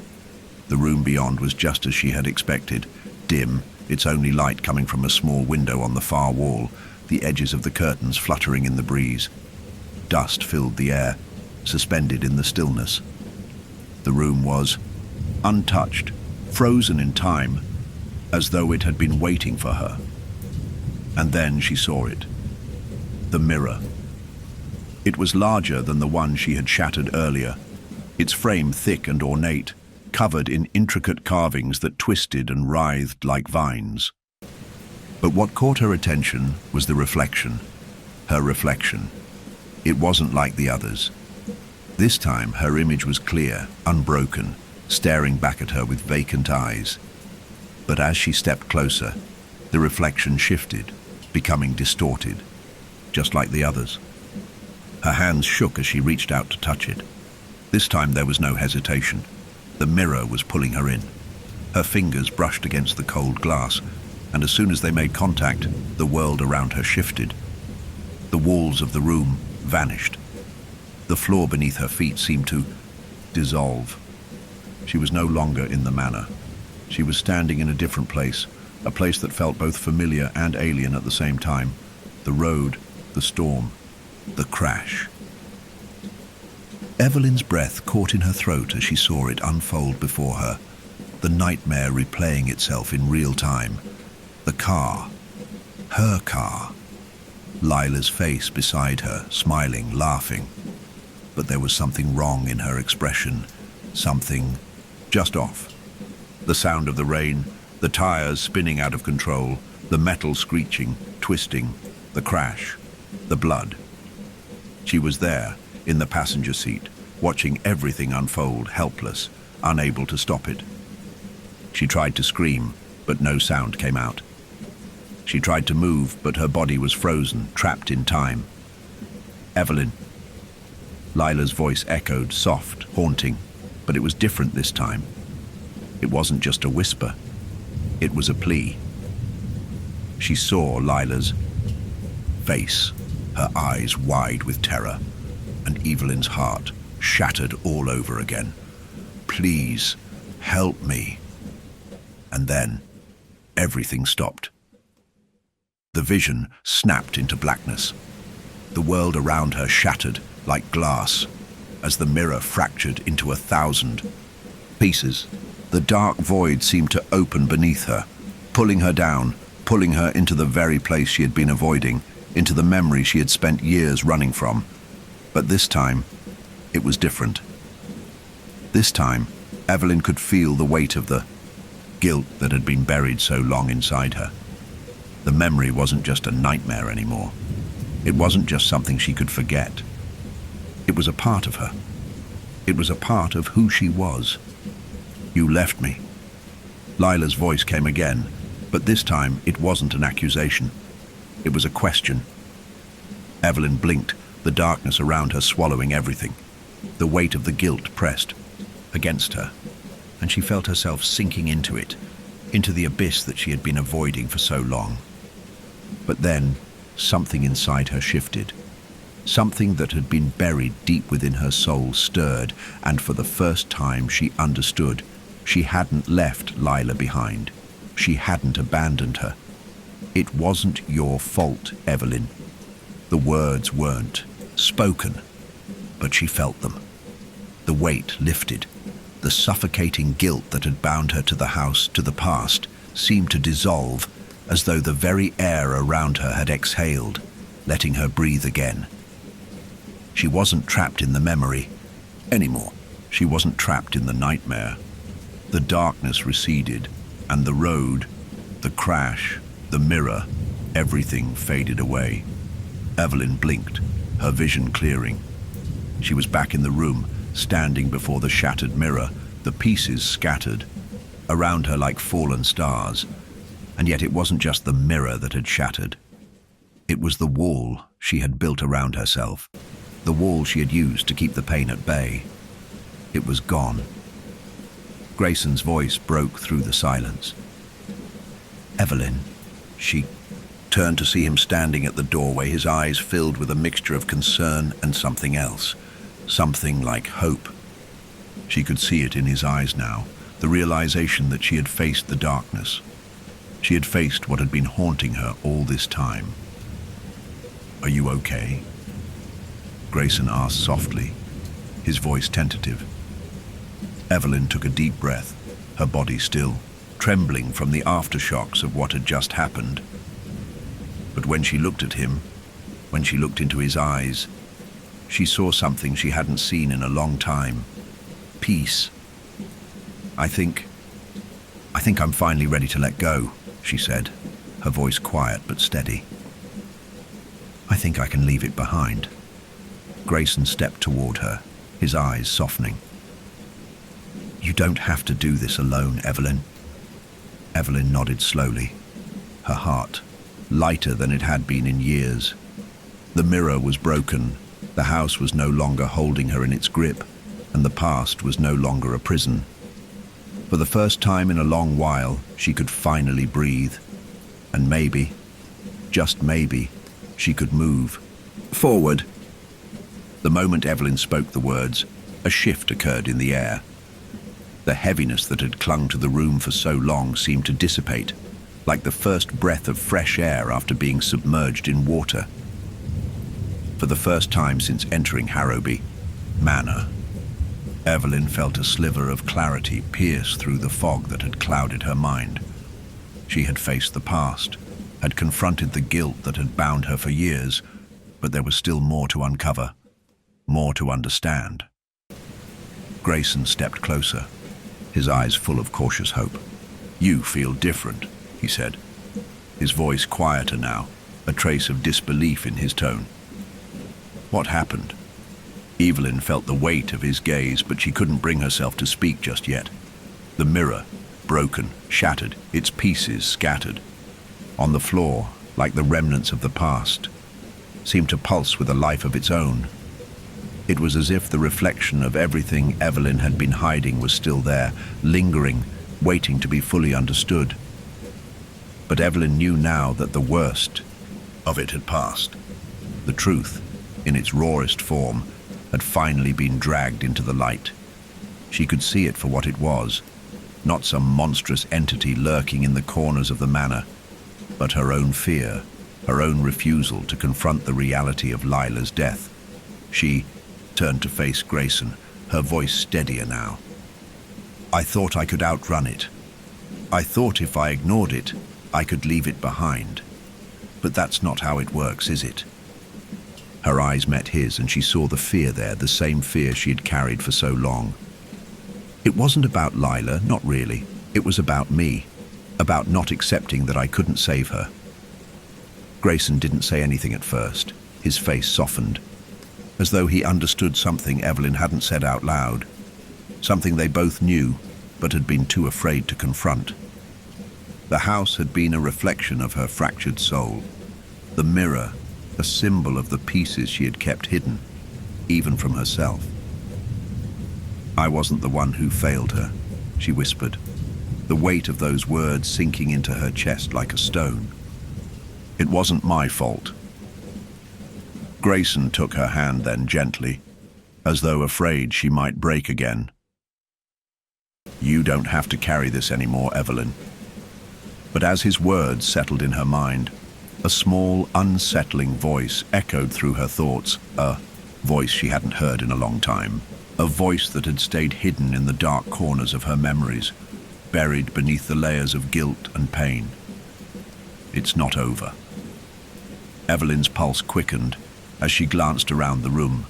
The room beyond was just as she had expected, dim, its only light coming from a small window on the far wall, the edges of the curtains fluttering in the breeze. Dust filled the air, suspended in the stillness. The room was untouched, frozen in time, as though it had been waiting for her. And then she saw it. The mirror. It was larger than the one she had shattered earlier, its frame thick and ornate, covered in intricate carvings that twisted and writhed like vines. But what caught her attention was the reflection. Her reflection. It wasn't like the others. This time her image was clear, unbroken, staring back at her with vacant eyes. But as she stepped closer, the reflection shifted, becoming distorted, just like the others. Her hands shook as she reached out to touch it. This time there was no hesitation. The mirror was pulling her in. Her fingers brushed against the cold glass, and as soon as they made contact, the world around her shifted. The walls of the room vanished. The floor beneath her feet seemed to dissolve. She was no longer in the manor. She was standing in a different place, a place that felt both familiar and alien at the same time. The road, the storm, the crash. Evelyn's breath caught in her throat as she saw it unfold before her, the nightmare replaying itself in real time. The car. Her car. Lila's face beside her, smiling, laughing. But there was something wrong in her expression, something just off. The sound of the rain, the tires spinning out of control, the metal screeching, twisting, the crash, the blood. She was there, in the passenger seat, watching everything unfold, helpless, unable to stop it. She tried to scream, but no sound came out. She tried to move, but her body was frozen, trapped in time. Evelyn. Lila's voice echoed, soft, haunting, but it was different this time. It wasn't just a whisper. It was a plea. She saw Lila's face, her eyes wide with terror, and Evelyn's heart shattered all over again. Please, help me. And then, everything stopped. The vision snapped into blackness. The world around her shattered like glass, as the mirror fractured into 1,000 pieces. The dark void seemed to open beneath her, pulling her down, pulling her into the very place she had been avoiding, into the memory she had spent years running from. But this time, it was different. This time, Evelyn could feel the weight of the guilt that had been buried so long inside her. The memory wasn't just a nightmare anymore. It wasn't just something she could forget. It was a part of her. It was a part of who she was. You left me. Lila's voice came again, but this time it wasn't an accusation. It was a question. Evelyn blinked, the darkness around her swallowing everything. The weight of the guilt pressed against her, and she felt herself sinking into it, into the abyss that she had been avoiding for so long. But then, something inside her shifted. Something that had been buried deep within her soul stirred, and for the first time she understood. She hadn't left Lila behind. She hadn't abandoned her. It wasn't your fault, Evelyn. The words weren't spoken, but she felt them. The weight lifted. The suffocating guilt that had bound her to the house, to the past, seemed to dissolve, as though the very air around her had exhaled, letting her breathe again. She wasn't trapped in the memory anymore. She wasn't trapped in the nightmare. The darkness receded, and the road, the crash, the mirror, everything faded away. Evelyn blinked, her vision clearing. She was back in the room, standing before the shattered mirror, the pieces scattered around her like fallen stars. And yet it wasn't just the mirror that had shattered. It was the wall she had built around herself, the wall she had used to keep the pain at bay. It was gone. Grayson's voice broke through the silence. "Evelyn," she turned to see him standing at the doorway, his eyes filled with a mixture of concern and something else, something like hope. She could see it in his eyes now, the realization that she had faced the darkness. She had faced what had been haunting her all this time. "Are you okay?" Grayson asked softly, his voice tentative. Evelyn took a deep breath, her body still, trembling from the aftershocks of what had just happened. But when she looked at him, when she looked into his eyes, she saw something she hadn't seen in a long time. Peace. I think I'm finally ready to let go," she said, her voice quiet but steady. "I think I can leave it behind." Grayson stepped toward her, his eyes softening. "You don't have to do this alone, Evelyn." Evelyn nodded slowly, her heart lighter than it had been in years. The mirror was broken, the house was no longer holding her in its grip, and the past was no longer a prison. For the first time in a long while, she could finally breathe. And maybe, just maybe, she could move forward. The moment Evelyn spoke the words, a shift occurred in the air. The heaviness that had clung to the room for so long seemed to dissipate, like the first breath of fresh air after being submerged in water. For the first time since entering Harrowby Manor, Evelyn felt a sliver of clarity pierce through the fog that had clouded her mind. She had faced the past, had confronted the guilt that had bound her for years, but there was still more to uncover, more to understand. Grayson stepped closer, his eyes full of cautious hope. "You feel different," he said, his voice quieter now, a trace of disbelief in his tone. "What happened?" Evelyn felt the weight of his gaze, but she couldn't bring herself to speak just yet. The mirror, broken, shattered, its pieces scattered. On the floor, like the remnants of the past, seemed to pulse with a life of its own. It was as if the reflection of everything Evelyn had been hiding was still there, lingering, waiting to be fully understood. But Evelyn knew now that the worst of it had passed. The truth, in its rawest form, had finally been dragged into the light. She could see it for what it was, not some monstrous entity lurking in the corners of the manor, but her own fear, her own refusal to confront the reality of Lila's death. She turned to face Grayson, her voice steadier now. "I thought I could outrun it. I thought if I ignored it, I could leave it behind. But that's not how it works, is it?" Her eyes met his, and she saw the fear there, the same fear she had carried for so long. "It wasn't about Lila, not really. It was about me, about not accepting that I couldn't save her." Grayson didn't say anything at first. His face softened, as though he understood something Evelyn hadn't said out loud, something they both knew but had been too afraid to confront. The house had been a reflection of her fractured soul, the mirror, a symbol of the pieces she had kept hidden, even from herself. "I wasn't the one who failed her," she whispered, the weight of those words sinking into her chest like a stone. "It wasn't my fault." Grayson took her hand then gently, as though afraid she might break again. "You don't have to carry this anymore, Evelyn." But as his words settled in her mind, a small, unsettling voice echoed through her thoughts, a voice she hadn't heard in a long time, a voice that had stayed hidden in the dark corners of her memories, buried beneath the layers of guilt and pain. "It's not over." Evelyn's pulse quickened as she glanced around the room,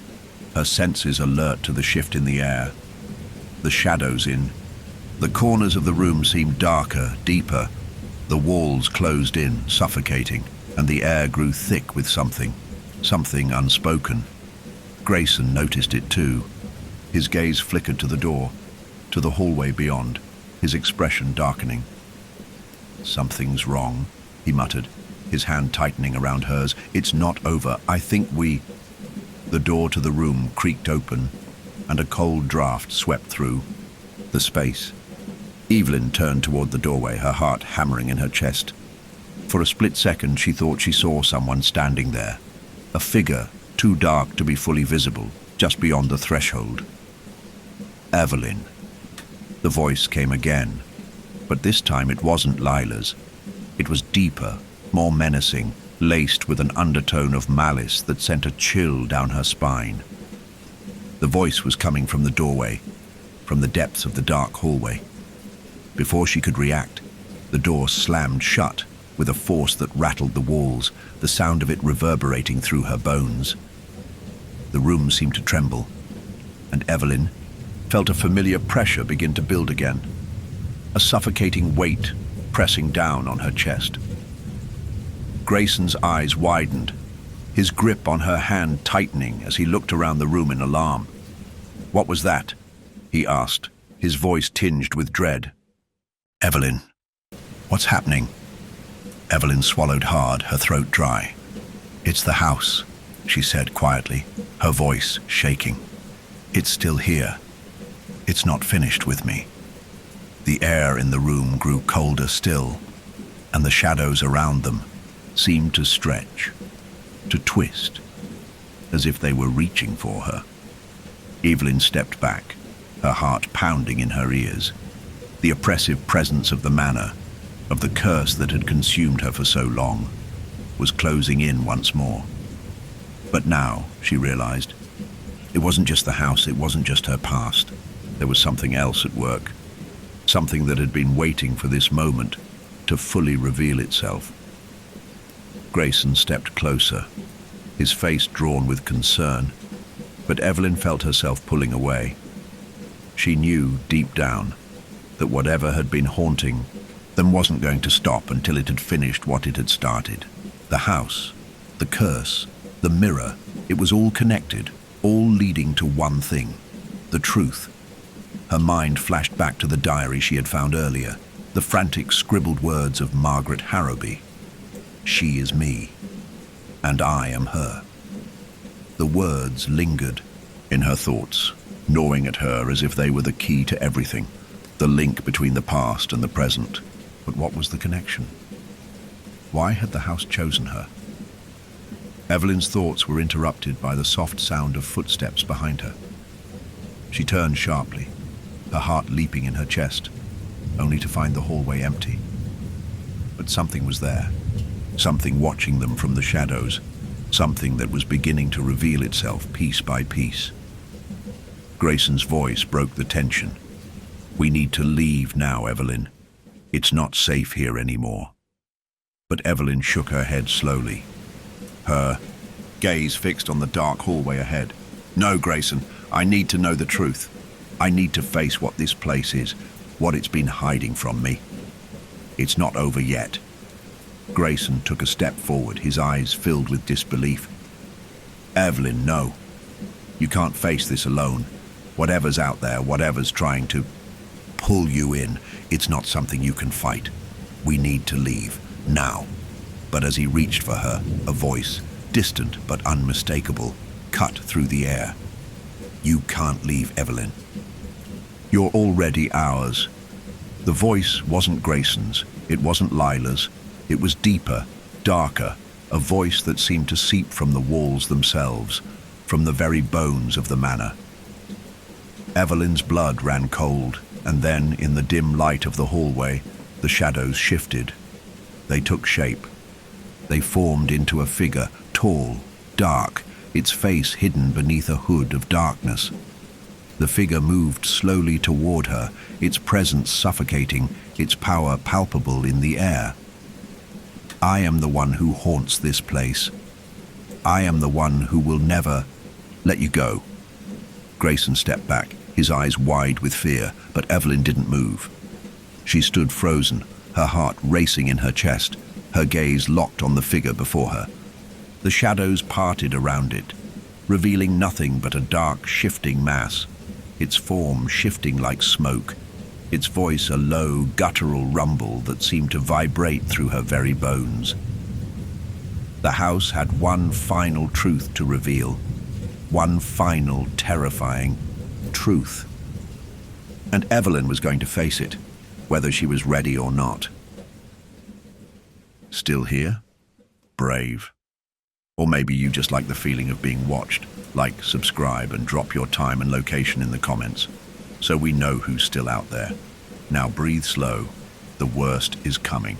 her senses alert to the shift in the air. The shadows in the corners of the room seemed darker, deeper. The walls closed in, suffocating, and the air grew thick with something, something unspoken. Grayson noticed it too. His gaze flickered to the door, to the hallway beyond, his expression darkening. "Something's wrong," he muttered, his hand tightening around hers. "It's not over. I think we—" The door to the room creaked open, and a cold draft swept through the space. Evelyn turned toward the doorway, her heart hammering in her chest. For a split second, she thought she saw someone standing there, a figure too dark to be fully visible, just beyond the threshold. "Evelyn." The voice came again, but this time it wasn't Lila's. It was deeper, more menacing, laced with an undertone of malice that sent a chill down her spine. The voice was coming from the doorway, from the depths of the dark hallway. Before she could react, the door slammed shut with a force that rattled the walls, the sound of it reverberating through her bones. The room seemed to tremble, and Evelyn felt a familiar pressure begin to build again, a suffocating weight pressing down on her chest. Grayson's eyes widened, his grip on her hand tightening as he looked around the room in alarm. "What was that?" he asked, his voice tinged with dread. "Evelyn, what's happening?" Evelyn swallowed hard, her throat dry. "It's the house," she said quietly, her voice shaking. "It's still here. It's not finished with me." The air in the room grew colder still, and the shadows around them seemed to stretch, to twist, as if they were reaching for her. Evelyn stepped back, her heart pounding in her ears. The oppressive presence of the manor, of the curse that had consumed her for so long, was closing in once more. But now, she realized, it wasn't just the house, it wasn't just her past. There was something else at work, something that had been waiting for this moment to fully reveal itself. Grayson stepped closer, his face drawn with concern, but Evelyn felt herself pulling away. She knew deep down that whatever had been haunting them wasn't going to stop until it had finished what it had started. The house, the curse, the mirror, it was all connected, all leading to one thing, the truth. Her mind flashed back to the diary she had found earlier, the frantic scribbled words of Margaret Harrowby. "She is me, and I am her." The words lingered in her thoughts, gnawing at her as if they were the key to everything, the link between the past and the present. But what was the connection? Why had the house chosen her? Evelyn's thoughts were interrupted by the soft sound of footsteps behind her. She turned sharply, her heart leaping in her chest, only to find the hallway empty. But something was there, something watching them from the shadows, something that was beginning to reveal itself piece by piece. Grayson's voice broke the tension. "We need to leave now, Evelyn. It's not safe here anymore." But Evelyn shook her head slowly, her gaze fixed on the dark hallway ahead. "No, Grayson, I need to know the truth. I need to face what this place is, what it's been hiding from me. It's not over yet." Grayson took a step forward, his eyes filled with disbelief. "Evelyn, no. You can't face this alone. Whatever's out there, whatever's trying to pull you in, it's not something you can fight. We need to leave, now." But as he reached for her, a voice, distant but unmistakable, cut through the air. "You can't leave, Evelyn. You're already ours." The voice wasn't Grayson's, it wasn't Lila's. It was deeper, darker, a voice that seemed to seep from the walls themselves, from the very bones of the manor. Evelyn's blood ran cold, and then, in the dim light of the hallway, the shadows shifted. They took shape. They formed into a figure, tall, dark, its face hidden beneath a hood of darkness. The figure moved slowly toward her, its presence suffocating, its power palpable in the air. "I am the one who haunts this place. I am the one who will never let you go." Grayson stepped back, his eyes wide with fear, but Evelyn didn't move. She stood frozen, her heart racing in her chest, her gaze locked on the figure before her. The shadows parted around it, revealing nothing but a dark, shifting mass, its form shifting like smoke, its voice a low, guttural rumble that seemed to vibrate through her very bones. The house had one final truth to reveal, one final, terrifying truth. And Evelyn was going to face it, whether she was ready or not. Still here? Brave. Or maybe you just like the feeling of being watched. Like, subscribe, and drop your time and location in the comments, so we know who's still out there. Now breathe slow. The worst is coming.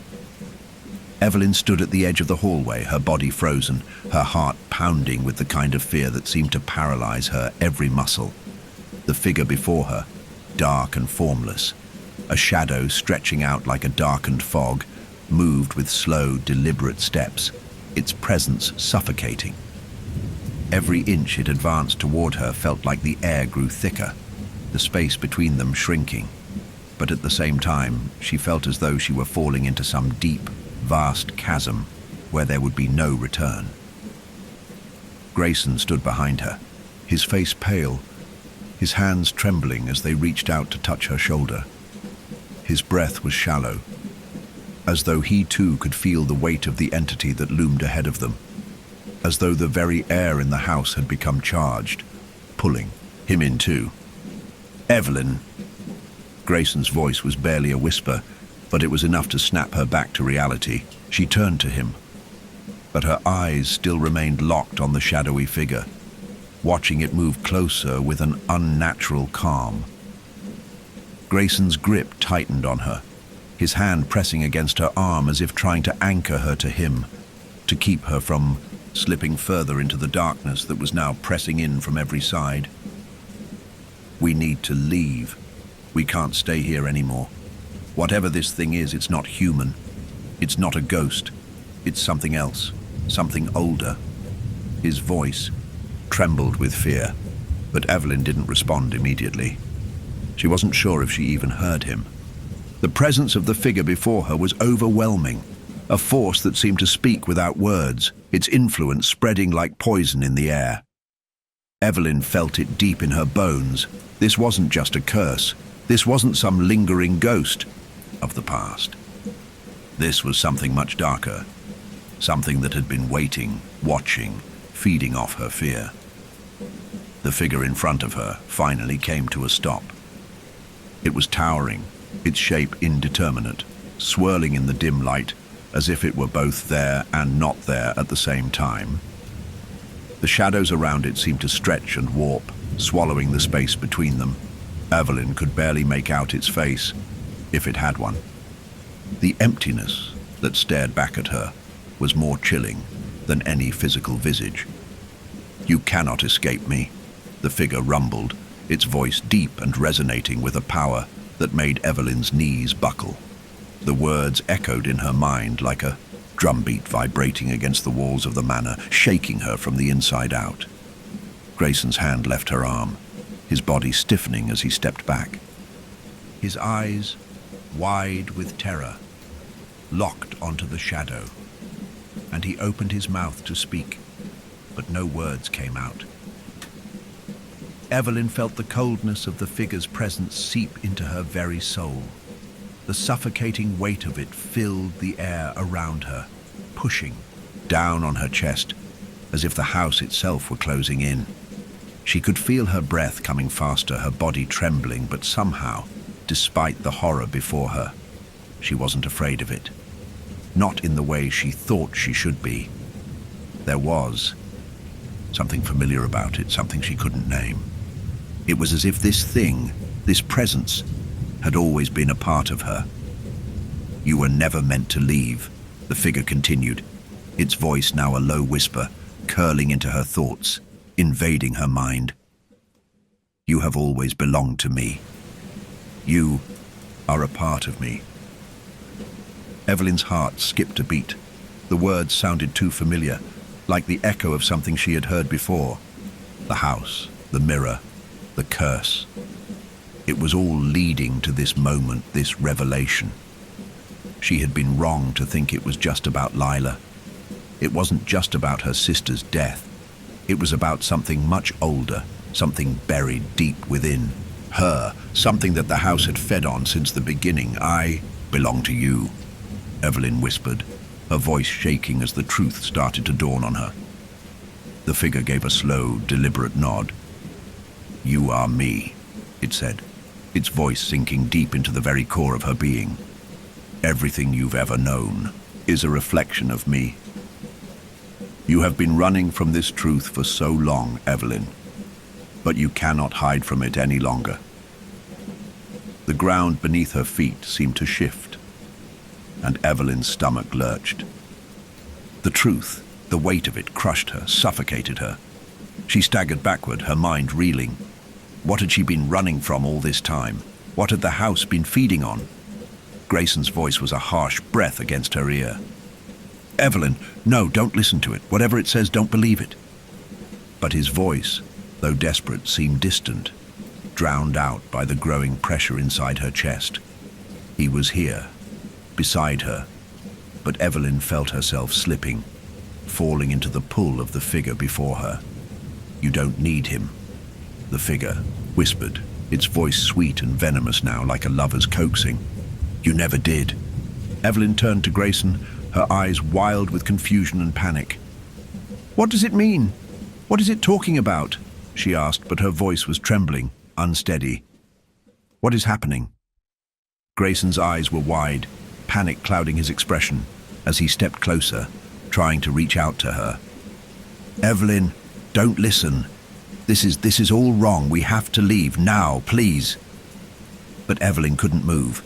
Evelyn stood at the edge of the hallway, her body frozen, her heart pounding with the kind of fear that seemed to paralyze her every muscle. The figure before her, dark and formless, a shadow stretching out like a darkened fog, moved with slow, deliberate steps, its presence suffocating. Every inch it advanced toward her felt like the air grew thicker, the space between them shrinking. But at the same time, she felt as though she were falling into some deep, vast chasm where there would be no return. Grayson stood behind her, his face pale, his hands trembling as they reached out to touch her shoulder. His breath was shallow, as though he too could feel the weight of the entity that loomed ahead of them, as though the very air in the house had become charged, pulling him in too. "Evelyn!" Grayson's voice was barely a whisper, but it was enough to snap her back to reality. She turned to him, but her eyes still remained locked on the shadowy figure, watching it move closer with an unnatural calm. Grayson's grip tightened on her, his hand pressing against her arm as if trying to anchor her to him, to keep her from slipping further into the darkness that was now pressing in from every side. "We need to leave. We can't stay here anymore. Whatever this thing is, it's not human. It's not a ghost. It's something else, something older." His voice trembled with fear, but Evelyn didn't respond immediately. She wasn't sure if she even heard him. The presence of the figure before her was overwhelming, a force that seemed to speak without words, its influence spreading like poison in the air. Evelyn felt it deep in her bones. This wasn't just a curse. This wasn't some lingering ghost of the past. This was something much darker, something that had been waiting, watching, feeding off her fear. The figure in front of her finally came to a stop. It was towering, its shape indeterminate, swirling in the dim light as if it were both there and not there at the same time. The shadows around it seemed to stretch and warp, swallowing the space between them. Evelyn could barely make out its face, if it had one. The emptiness that stared back at her was more chilling than any physical visage. "You cannot escape me," the figure rumbled, its voice deep and resonating with a power that made Evelyn's knees buckle. The words echoed in her mind like a drumbeat vibrating against the walls of the manor, shaking her from the inside out. Grayson's hand left her arm, his body stiffening as he stepped back. His eyes, wide with terror, locked onto the shadow, and he opened his mouth to speak, but no words came out. Evelyn felt the coldness of the figure's presence seep into her very soul. The suffocating weight of it filled the air around her, pushing down on her chest, as if the house itself were closing in. She could feel her breath coming faster, her body trembling, but somehow, despite the horror before her, she wasn't afraid of it. Not in the way she thought she should be. There was something familiar about it, something she couldn't name. It was as if this thing, this presence, had always been a part of her. "You were never meant to leave," the figure continued, its voice now a low whisper, curling into her thoughts, invading her mind. "You have always belonged to me. You are a part of me." Evelyn's heart skipped a beat. The words sounded too familiar, like the echo of something she had heard before. The house, the mirror, the curse. It was all leading to this moment, this revelation. She had been wrong to think it was just about Lila. It wasn't just about her sister's death. It was about something much older, something buried deep within her, something that the house had fed on since the beginning. "I belong to you," Evelyn whispered, her voice shaking as the truth started to dawn on her. The figure gave a slow, deliberate nod. "You are me," it said, its voice sinking deep into the very core of her being. "Everything you've ever known is a reflection of me. You have been running from this truth for so long, Evelyn, but you cannot hide from it any longer." The ground beneath her feet seemed to shift, and Evelyn's stomach lurched. The truth, the weight of it, crushed her, suffocated her. She staggered backward, her mind reeling. What had she been running from all this time? What had the house been feeding on? Grayson's voice was a harsh breath against her ear. "Evelyn, no, don't listen to it. Whatever it says, don't believe it." But his voice, though desperate, seemed distant, drowned out by the growing pressure inside her chest. He was here, beside her, but Evelyn felt herself slipping, falling into the pull of the figure before her. "You don't need him," the figure whispered, its voice sweet and venomous now, like a lover's coaxing. "You never did." Evelyn turned to Grayson, her eyes wild with confusion and panic. "What does it mean? What is it talking about?" she asked, but her voice was trembling, unsteady. "What is happening?" Grayson's eyes were wide, panic clouding his expression as he stepped closer, trying to reach out to her. "Evelyn, don't listen. This is all wrong. We have to leave now, please." But Evelyn couldn't move.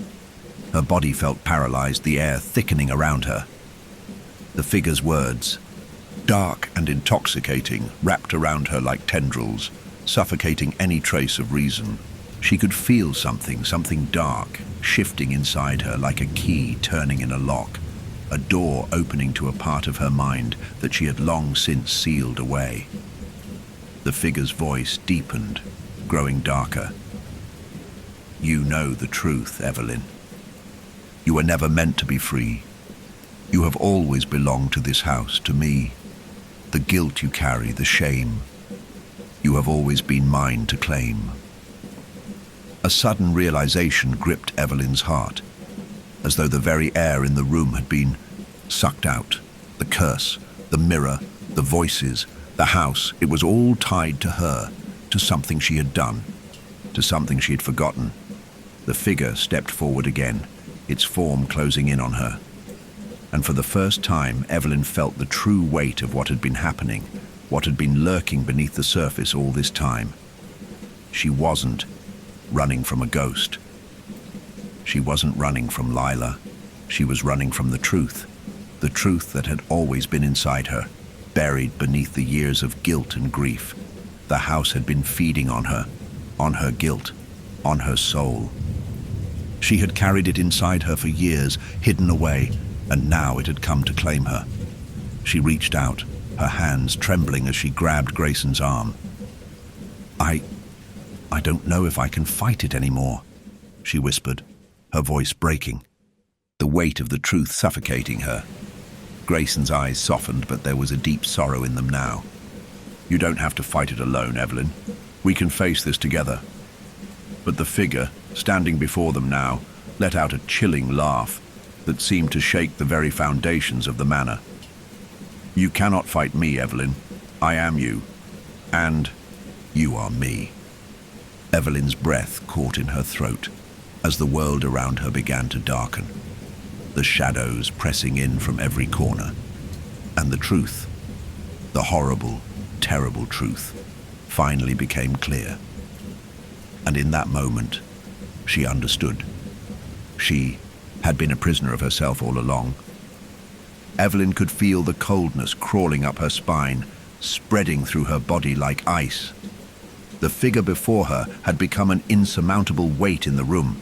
Her body felt paralyzed, the air thickening around her. The figure's words, dark and intoxicating, wrapped around her like tendrils, suffocating any trace of reason. She could feel something dark, shifting inside her like a key turning in a lock, a door opening to a part of her mind that she had long since sealed away. The figure's voice deepened, growing darker. "You know the truth, Evelyn. You were never meant to be free. You have always belonged to this house, to me. The guilt you carry, the shame, you have always been mine to claim." A sudden realization gripped Evelyn's heart, as though the very air in the room had been sucked out. The curse, the mirror, the voices, the house, it was all tied to her, to something she had done, to something she had forgotten. The figure stepped forward again, its form closing in on her. And for the first time, Evelyn felt the true weight of what had been happening, what had been lurking beneath the surface all this time. She wasn't running from a ghost. She wasn't running from Lila. She was running from the truth that had always been inside her, buried beneath the years of guilt and grief. The house had been feeding on her guilt, on her soul. She had carried it inside her for years, hidden away, and now it had come to claim her. She reached out, her hands trembling as she grabbed Grayson's arm. I don't know if I can fight it anymore," she whispered, her voice breaking, the weight of the truth suffocating her. Grayson's eyes softened, but there was a deep sorrow in them now. "You don't have to fight it alone, Evelyn. We can face this together." But the figure, standing before them now, let out a chilling laugh that seemed to shake the very foundations of the manor. "You cannot fight me, Evelyn. I am you. And you are me." Evelyn's breath caught in her throat as the world around her began to darken, the shadows pressing in from every corner. And the truth, the horrible, terrible truth, finally became clear. And in that moment, she understood. She had been a prisoner of herself all along. Evelyn could feel the coldness crawling up her spine, spreading through her body like ice. The figure before her had become an insurmountable weight in the room,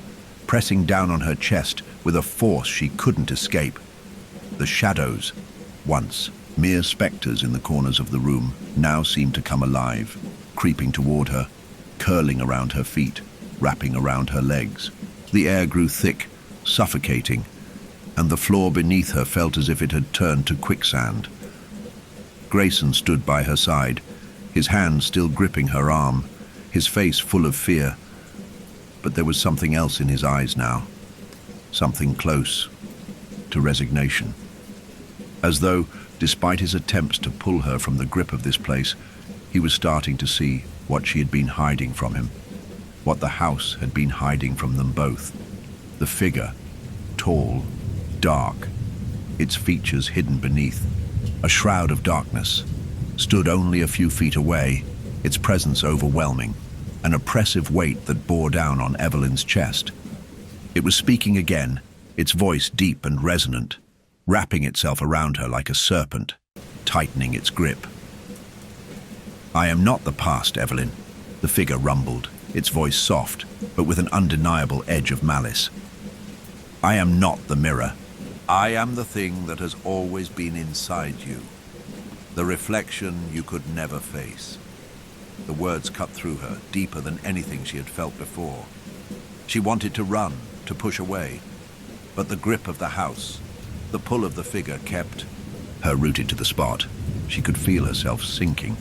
pressing down on her chest with a force she couldn't escape. The shadows, once mere specters in the corners of the room, now seemed to come alive, creeping toward her, curling around her feet, wrapping around her legs. The air grew thick, suffocating, and the floor beneath her felt as if it had turned to quicksand. Grayson stood by her side, his hand still gripping her arm, his face full of fear. But there was something else in his eyes now, something close to resignation. As though, despite his attempts to pull her from the grip of this place, he was starting to see what she had been hiding from him, what the house had been hiding from them both. The figure, tall, dark, its features hidden beneath a shroud of darkness, stood only a few feet away, its presence overwhelming, an oppressive weight that bore down on Evelyn's chest. It was speaking again, its voice deep and resonant, wrapping itself around her like a serpent, tightening its grip. "I am not the past, Evelyn," the figure rumbled, its voice soft, but with an undeniable edge of malice. "I am not the mirror. I am the thing that has always been inside you, the reflection you could never face." The words cut through her, deeper than anything she had felt before. She wanted to run, to push away, but the grip of the house, the pull of the figure kept her rooted to the spot. She could feel herself sinking,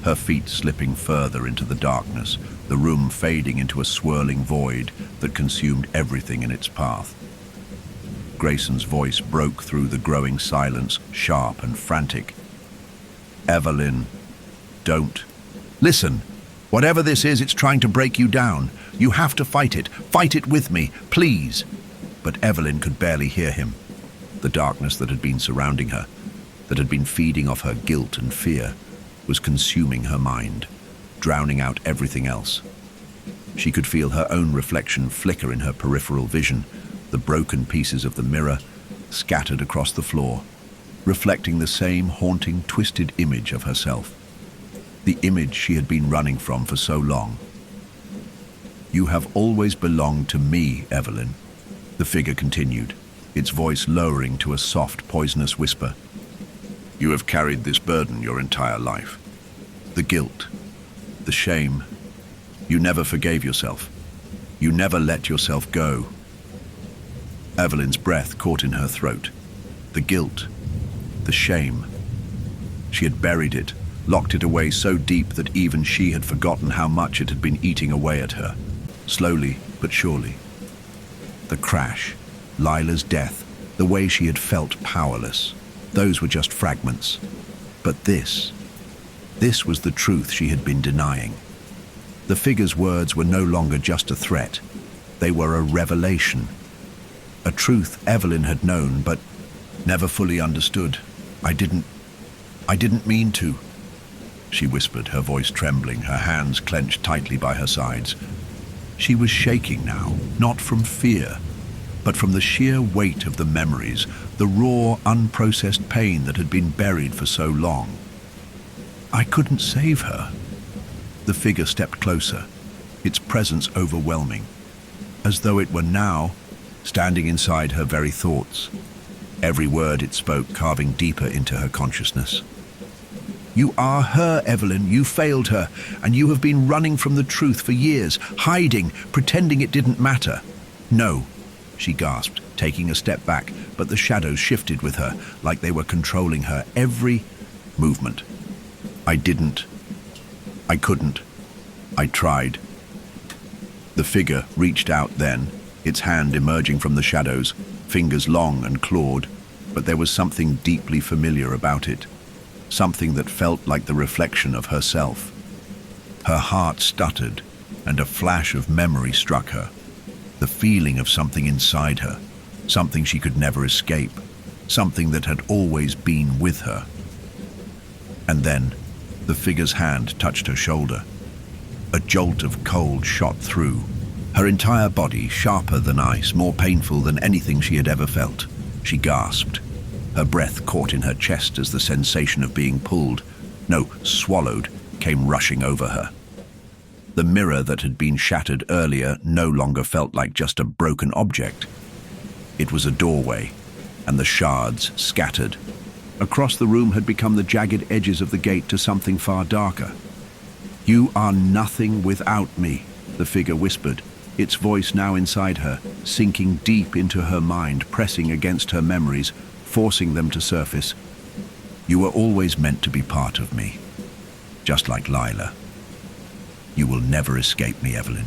her feet slipping further into the darkness, the room fading into a swirling void that consumed everything in its path. Grayson's voice broke through the growing silence, sharp and frantic. "Evelyn, don't. Listen, whatever this is, it's trying to break you down. You have to fight it. Fight it with me, please." But Evelyn could barely hear him. The darkness that had been surrounding her, that had been feeding off her guilt and fear, was consuming her mind, drowning out everything else. She could feel her own reflection flicker in her peripheral vision, the broken pieces of the mirror scattered across the floor, reflecting the same haunting, twisted image of herself, the image she had been running from for so long. "You have always belonged to me, Evelyn," the figure continued, its voice lowering to a soft, poisonous whisper. "You have carried this burden your entire life. The guilt, the shame. You never forgave yourself. You never let yourself go." Evelyn's breath caught in her throat. The guilt, the shame. She had buried it, locked it away so deep that even she had forgotten how much it had been eating away at her, slowly but surely. The crash, Lila's death, the way she had felt powerless, those were just fragments. But this was the truth she had been denying. The figure's words were no longer just a threat. They were a revelation. A truth Evelyn had known, but never fully understood. I didn't mean to," she whispered, her voice trembling, her hands clenched tightly by her sides. She was shaking now, not from fear, but from the sheer weight of the memories, the raw, unprocessed pain that had been buried for so long. "I couldn't save her." The figure stepped closer, its presence overwhelming, as though it were now standing inside her very thoughts, every word it spoke carving deeper into her consciousness. "You are her, Evelyn. You failed her, and you have been running from the truth for years, hiding, pretending it didn't matter." "No," she gasped, taking a step back, but the shadows shifted with her, like they were controlling her every movement. "I didn't. I couldn't. I tried." The figure reached out then, its hand emerging from the shadows, fingers long and clawed, but there was something deeply familiar about it, something that felt like the reflection of herself. Her heart stuttered, and a flash of memory struck her, the feeling of something inside her, something she could never escape, something that had always been with her. And then, the figure's hand touched her shoulder. A jolt of cold shot through. Her entire body, sharper than ice, more painful than anything she had ever felt. She gasped. Her breath caught in her chest as the sensation of being pulled, no, swallowed, came rushing over her. The mirror that had been shattered earlier no longer felt like just a broken object. It was a doorway, and the shards scattered. Across the room had become the jagged edges of the gate to something far darker. "You are nothing without me," the figure whispered, its voice now inside her, sinking deep into her mind, pressing against her memories, forcing them to surface. You were always meant to be part of me, just like Lila. You will never escape me, Evelyn.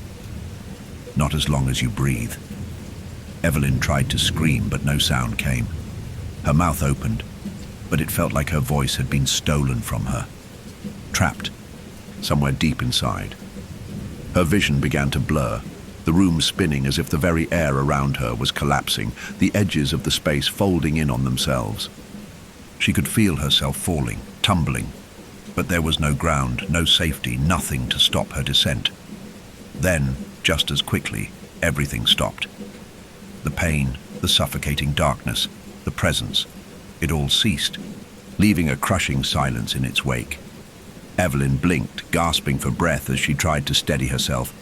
Not as long as you breathe. Evelyn tried to scream, but no sound came. Her mouth opened, but it felt like her voice had been stolen from her, trapped somewhere deep inside. Her vision began to blur, the room spinning as if the very air around her was collapsing, the edges of the space folding in on themselves. She could feel herself falling, tumbling, but there was no ground, no safety, nothing to stop her descent. Then, just as quickly, everything stopped. The pain, the suffocating darkness, the presence, it all ceased, leaving a crushing silence in its wake. Evelyn blinked, gasping for breath as she tried to steady herself,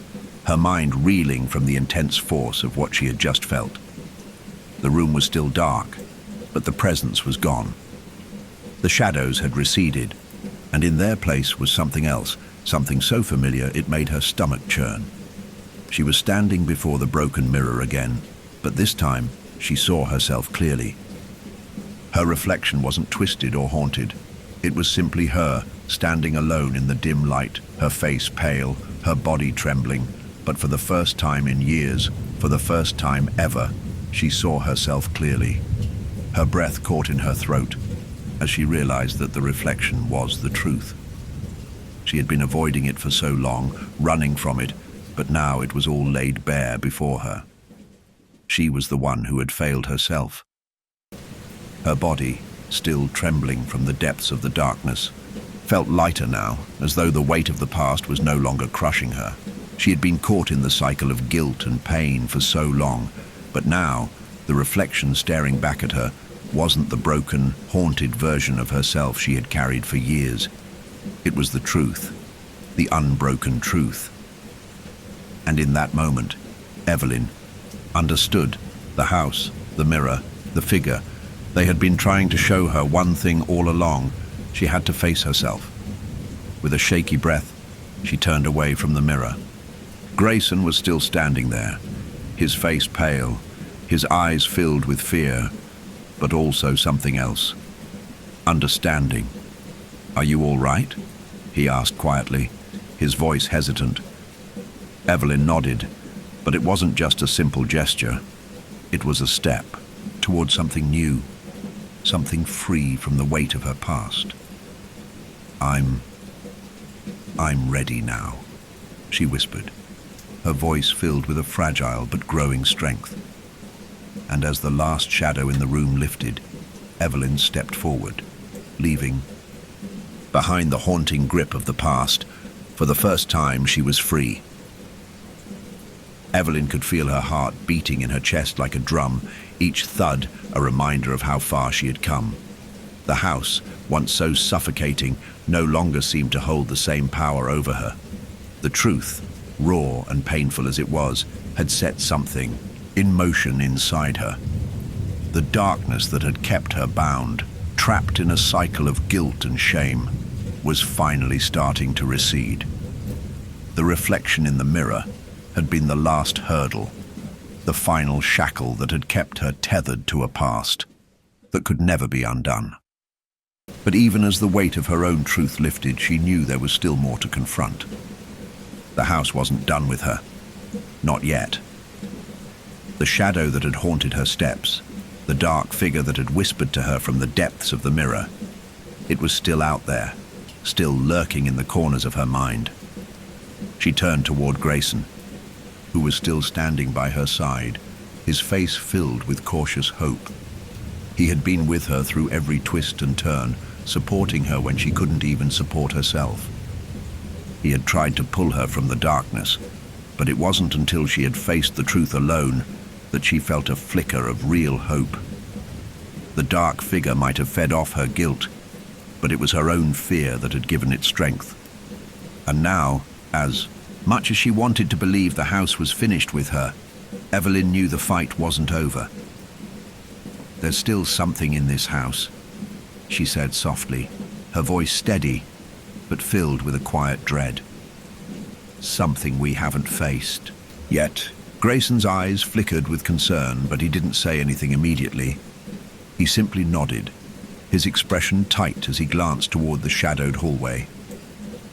her mind reeling from the intense force of what she had just felt. The room was still dark, but the presence was gone. The shadows had receded, and in their place was something else, something so familiar it made her stomach churn. She was standing before the broken mirror again, but this time she saw herself clearly. Her reflection wasn't twisted or haunted. It was simply her, standing alone in the dim light, her face pale, her body trembling. But for the first time in years, for the first time ever, she saw herself clearly. Her breath caught in her throat as she realized that the reflection was the truth. She had been avoiding it for so long, running from it, but now it was all laid bare before her. She was the one who had failed herself. Her body, still trembling from the depths of the darkness, felt lighter now, as though the weight of the past was no longer crushing her. She had been caught in the cycle of guilt and pain for so long, but now, the reflection staring back at her wasn't the broken, haunted version of herself she had carried for years. It was the truth, the unbroken truth. And in that moment, Evelyn understood. The house, the mirror, the figure. They had been trying to show her one thing all along. She had to face herself. With a shaky breath, she turned away from the mirror. Grayson was still standing there, his face pale, his eyes filled with fear, but also something else. Understanding. "Are you all right?" he asked quietly, his voice hesitant. Evelyn nodded, but it wasn't just a simple gesture. It was a step toward something new, something free from the weight of her past. I'm ready now," she whispered, her voice filled with a fragile but growing strength. And as the last shadow in the room lifted, Evelyn stepped forward, leaving behind the haunting grip of the past. For the first time, she was free. Evelyn could feel her heart beating in her chest like a drum, each thud a reminder of how far she had come. The house, once so suffocating, no longer seemed to hold the same power over her. The truth, raw and painful as it was, had set something in motion inside her. The darkness that had kept her bound, trapped in a cycle of guilt and shame, was finally starting to recede. The reflection in the mirror had been the last hurdle, the final shackle that had kept her tethered to a past that could never be undone. But even as the weight of her own truth lifted, she knew there was still more to confront. The house wasn't done with her. Not yet. The shadow that had haunted her steps, the dark figure that had whispered to her from the depths of the mirror, it was still out there, still lurking in the corners of her mind. She turned toward Grayson, who was still standing by her side, his face filled with cautious hope. He had been with her through every twist and turn, supporting her when she couldn't even support herself. He had tried to pull her from the darkness, but it wasn't until she had faced the truth alone that she felt a flicker of real hope. The dark figure might have fed off her guilt, but it was her own fear that had given it strength. And now, as much as she wanted to believe the house was finished with her, Evelyn knew the fight wasn't over. "There's still something in this house," she said softly, her voice steady, but filled with a quiet dread. "Something we haven't faced yet." Grayson's eyes flickered with concern, but he didn't say anything immediately. He simply nodded, his expression tight as he glanced toward the shadowed hallway.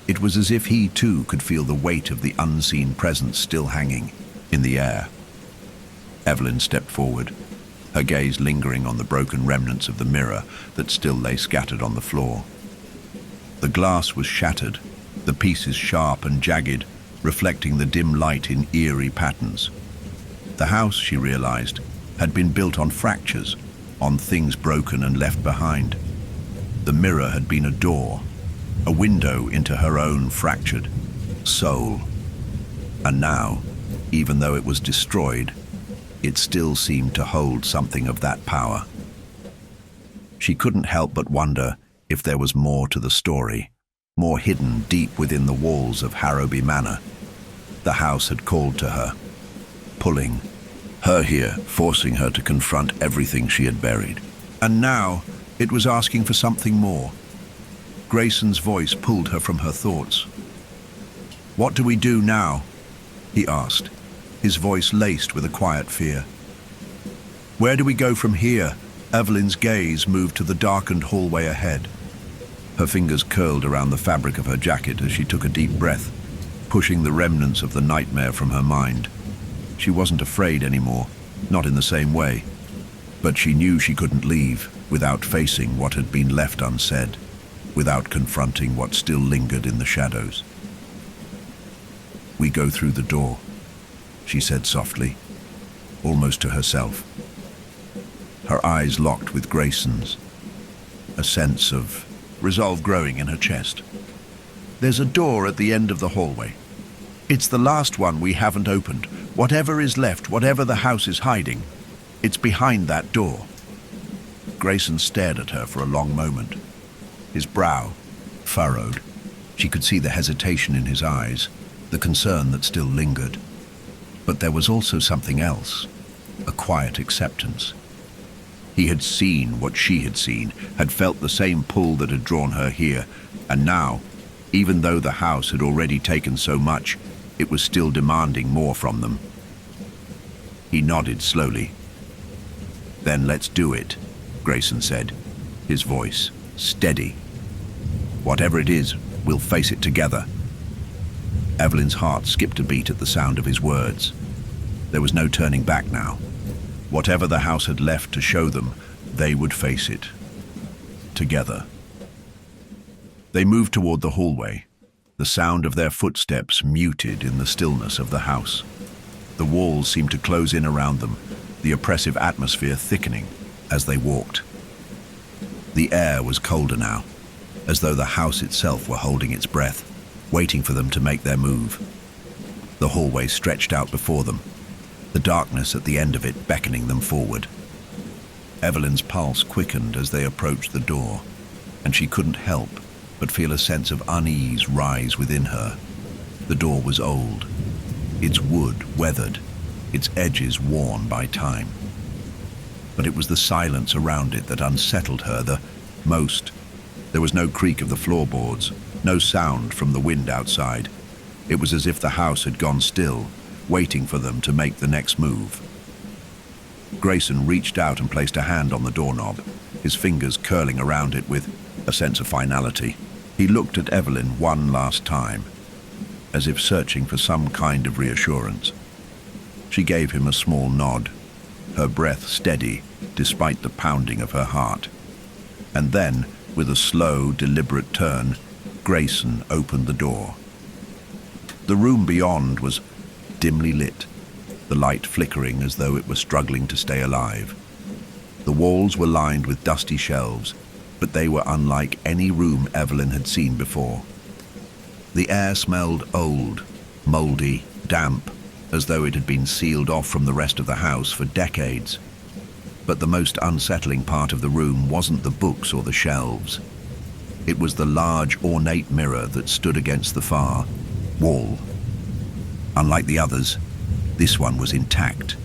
It was as if he too could feel the weight of the unseen presence still hanging in the air. Evelyn stepped forward, her gaze lingering on the broken remnants of the mirror that still lay scattered on the floor. The glass was shattered, the pieces sharp and jagged, reflecting the dim light in eerie patterns. The house, she realized, had been built on fractures, on things broken and left behind. The mirror had been a door, a window into her own fractured soul. And now, even though it was destroyed, it still seemed to hold something of that power. She couldn't help but wonder if there was more to the story, more hidden deep within the walls of Harrowby Manor. The house had called to her, pulling her here, forcing her to confront everything she had buried. And now, it was asking for something more. Grayson's voice pulled her from her thoughts. "What do we do now?" he asked, his voice laced with a quiet fear. "Where do we go from here?" Evelyn's gaze moved to the darkened hallway ahead. Her fingers curled around the fabric of her jacket as she took a deep breath, pushing the remnants of the nightmare from her mind. She wasn't afraid anymore, not in the same way, but she knew she couldn't leave without facing what had been left unsaid, without confronting what still lingered in the shadows. "We go through the door," she said softly, almost to herself. Her eyes locked with Grayson's, a sense of resolve growing in her chest. "There's a door at the end of the hallway. It's the last one we haven't opened. Whatever is left, whatever the house is hiding, it's behind that door." Grayson stared at her for a long moment, his brow furrowed. She could see the hesitation in his eyes, the concern that still lingered. But there was also something else, a quiet acceptance. He had seen what she had seen, had felt the same pull that had drawn her here, and now, even though the house had already taken so much, it was still demanding more from them. He nodded slowly. "Then let's do it," Grayson said, his voice steady. "Whatever it is, we'll face it together." Evelyn's heart skipped a beat at the sound of his words. There was no turning back now. Whatever the house had left to show them, they would face it. Together. They moved toward the hallway, the sound of their footsteps muted in the stillness of the house. The walls seemed to close in around them, the oppressive atmosphere thickening as they walked. The air was colder now, as though the house itself were holding its breath, waiting for them to make their move. The hallway stretched out before them, the darkness at the end of it beckoning them forward. Evelyn's pulse quickened as they approached the door, and she couldn't help but feel a sense of unease rise within her. The door was old, its wood weathered, its edges worn by time. But it was the silence around it that unsettled her the most. There was no creak of the floorboards, no sound from the wind outside. It was as if the house had gone still, waiting for them to make the next move. Grayson reached out and placed a hand on the doorknob, his fingers curling around it with a sense of finality. He looked at Evelyn one last time, as if searching for some kind of reassurance. She gave him a small nod, her breath steady despite the pounding of her heart. And then, with a slow, deliberate turn, Grayson opened the door. The room beyond was dimly lit, the light flickering as though it were struggling to stay alive. The walls were lined with dusty shelves, but they were unlike any room Evelyn had seen before. The air smelled old, moldy, damp, as though it had been sealed off from the rest of the house for decades. But the most unsettling part of the room wasn't the books or the shelves. It was the large, ornate mirror that stood against the far wall. Unlike the others, this one was intact.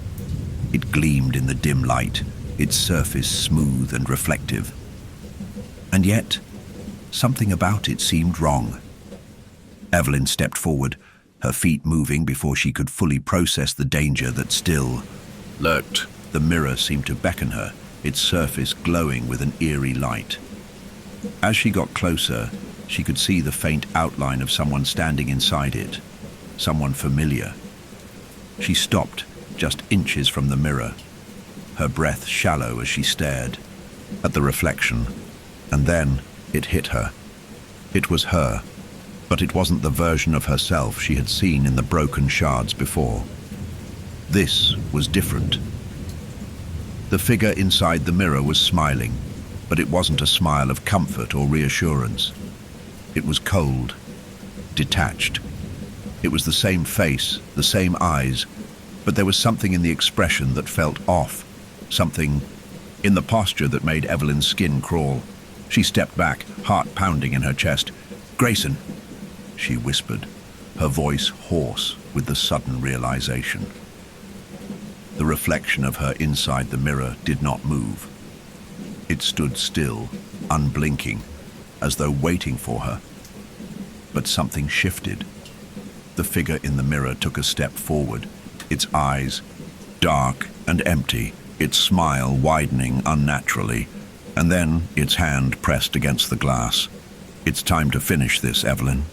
It gleamed in the dim light, its surface smooth and reflective. And yet, something about it seemed wrong. Evelyn stepped forward, her feet moving before she could fully process the danger that still lurked. The mirror seemed to beckon her, its surface glowing with an eerie light. As she got closer, she could see the faint outline of someone standing inside it, someone familiar. She stopped just inches from the mirror, her breath shallow as she stared at the reflection, and then it hit her. It was her, but it wasn't the version of herself she had seen in the broken shards before. This was different. The figure inside the mirror was smiling, but it wasn't a smile of comfort or reassurance. It was cold, detached. It was the same face, the same eyes, but there was something in the expression that felt off, something in the posture that made Evelyn's skin crawl. She stepped back, heart pounding in her chest. "Grayson," she whispered, her voice hoarse with the sudden realization. The reflection of her inside the mirror did not move. It stood still, unblinking, as though waiting for her. But something shifted. The figure in the mirror took a step forward, its eyes dark and empty, its smile widening unnaturally, and then its hand pressed against the glass. "It's time to finish this, Evelyn."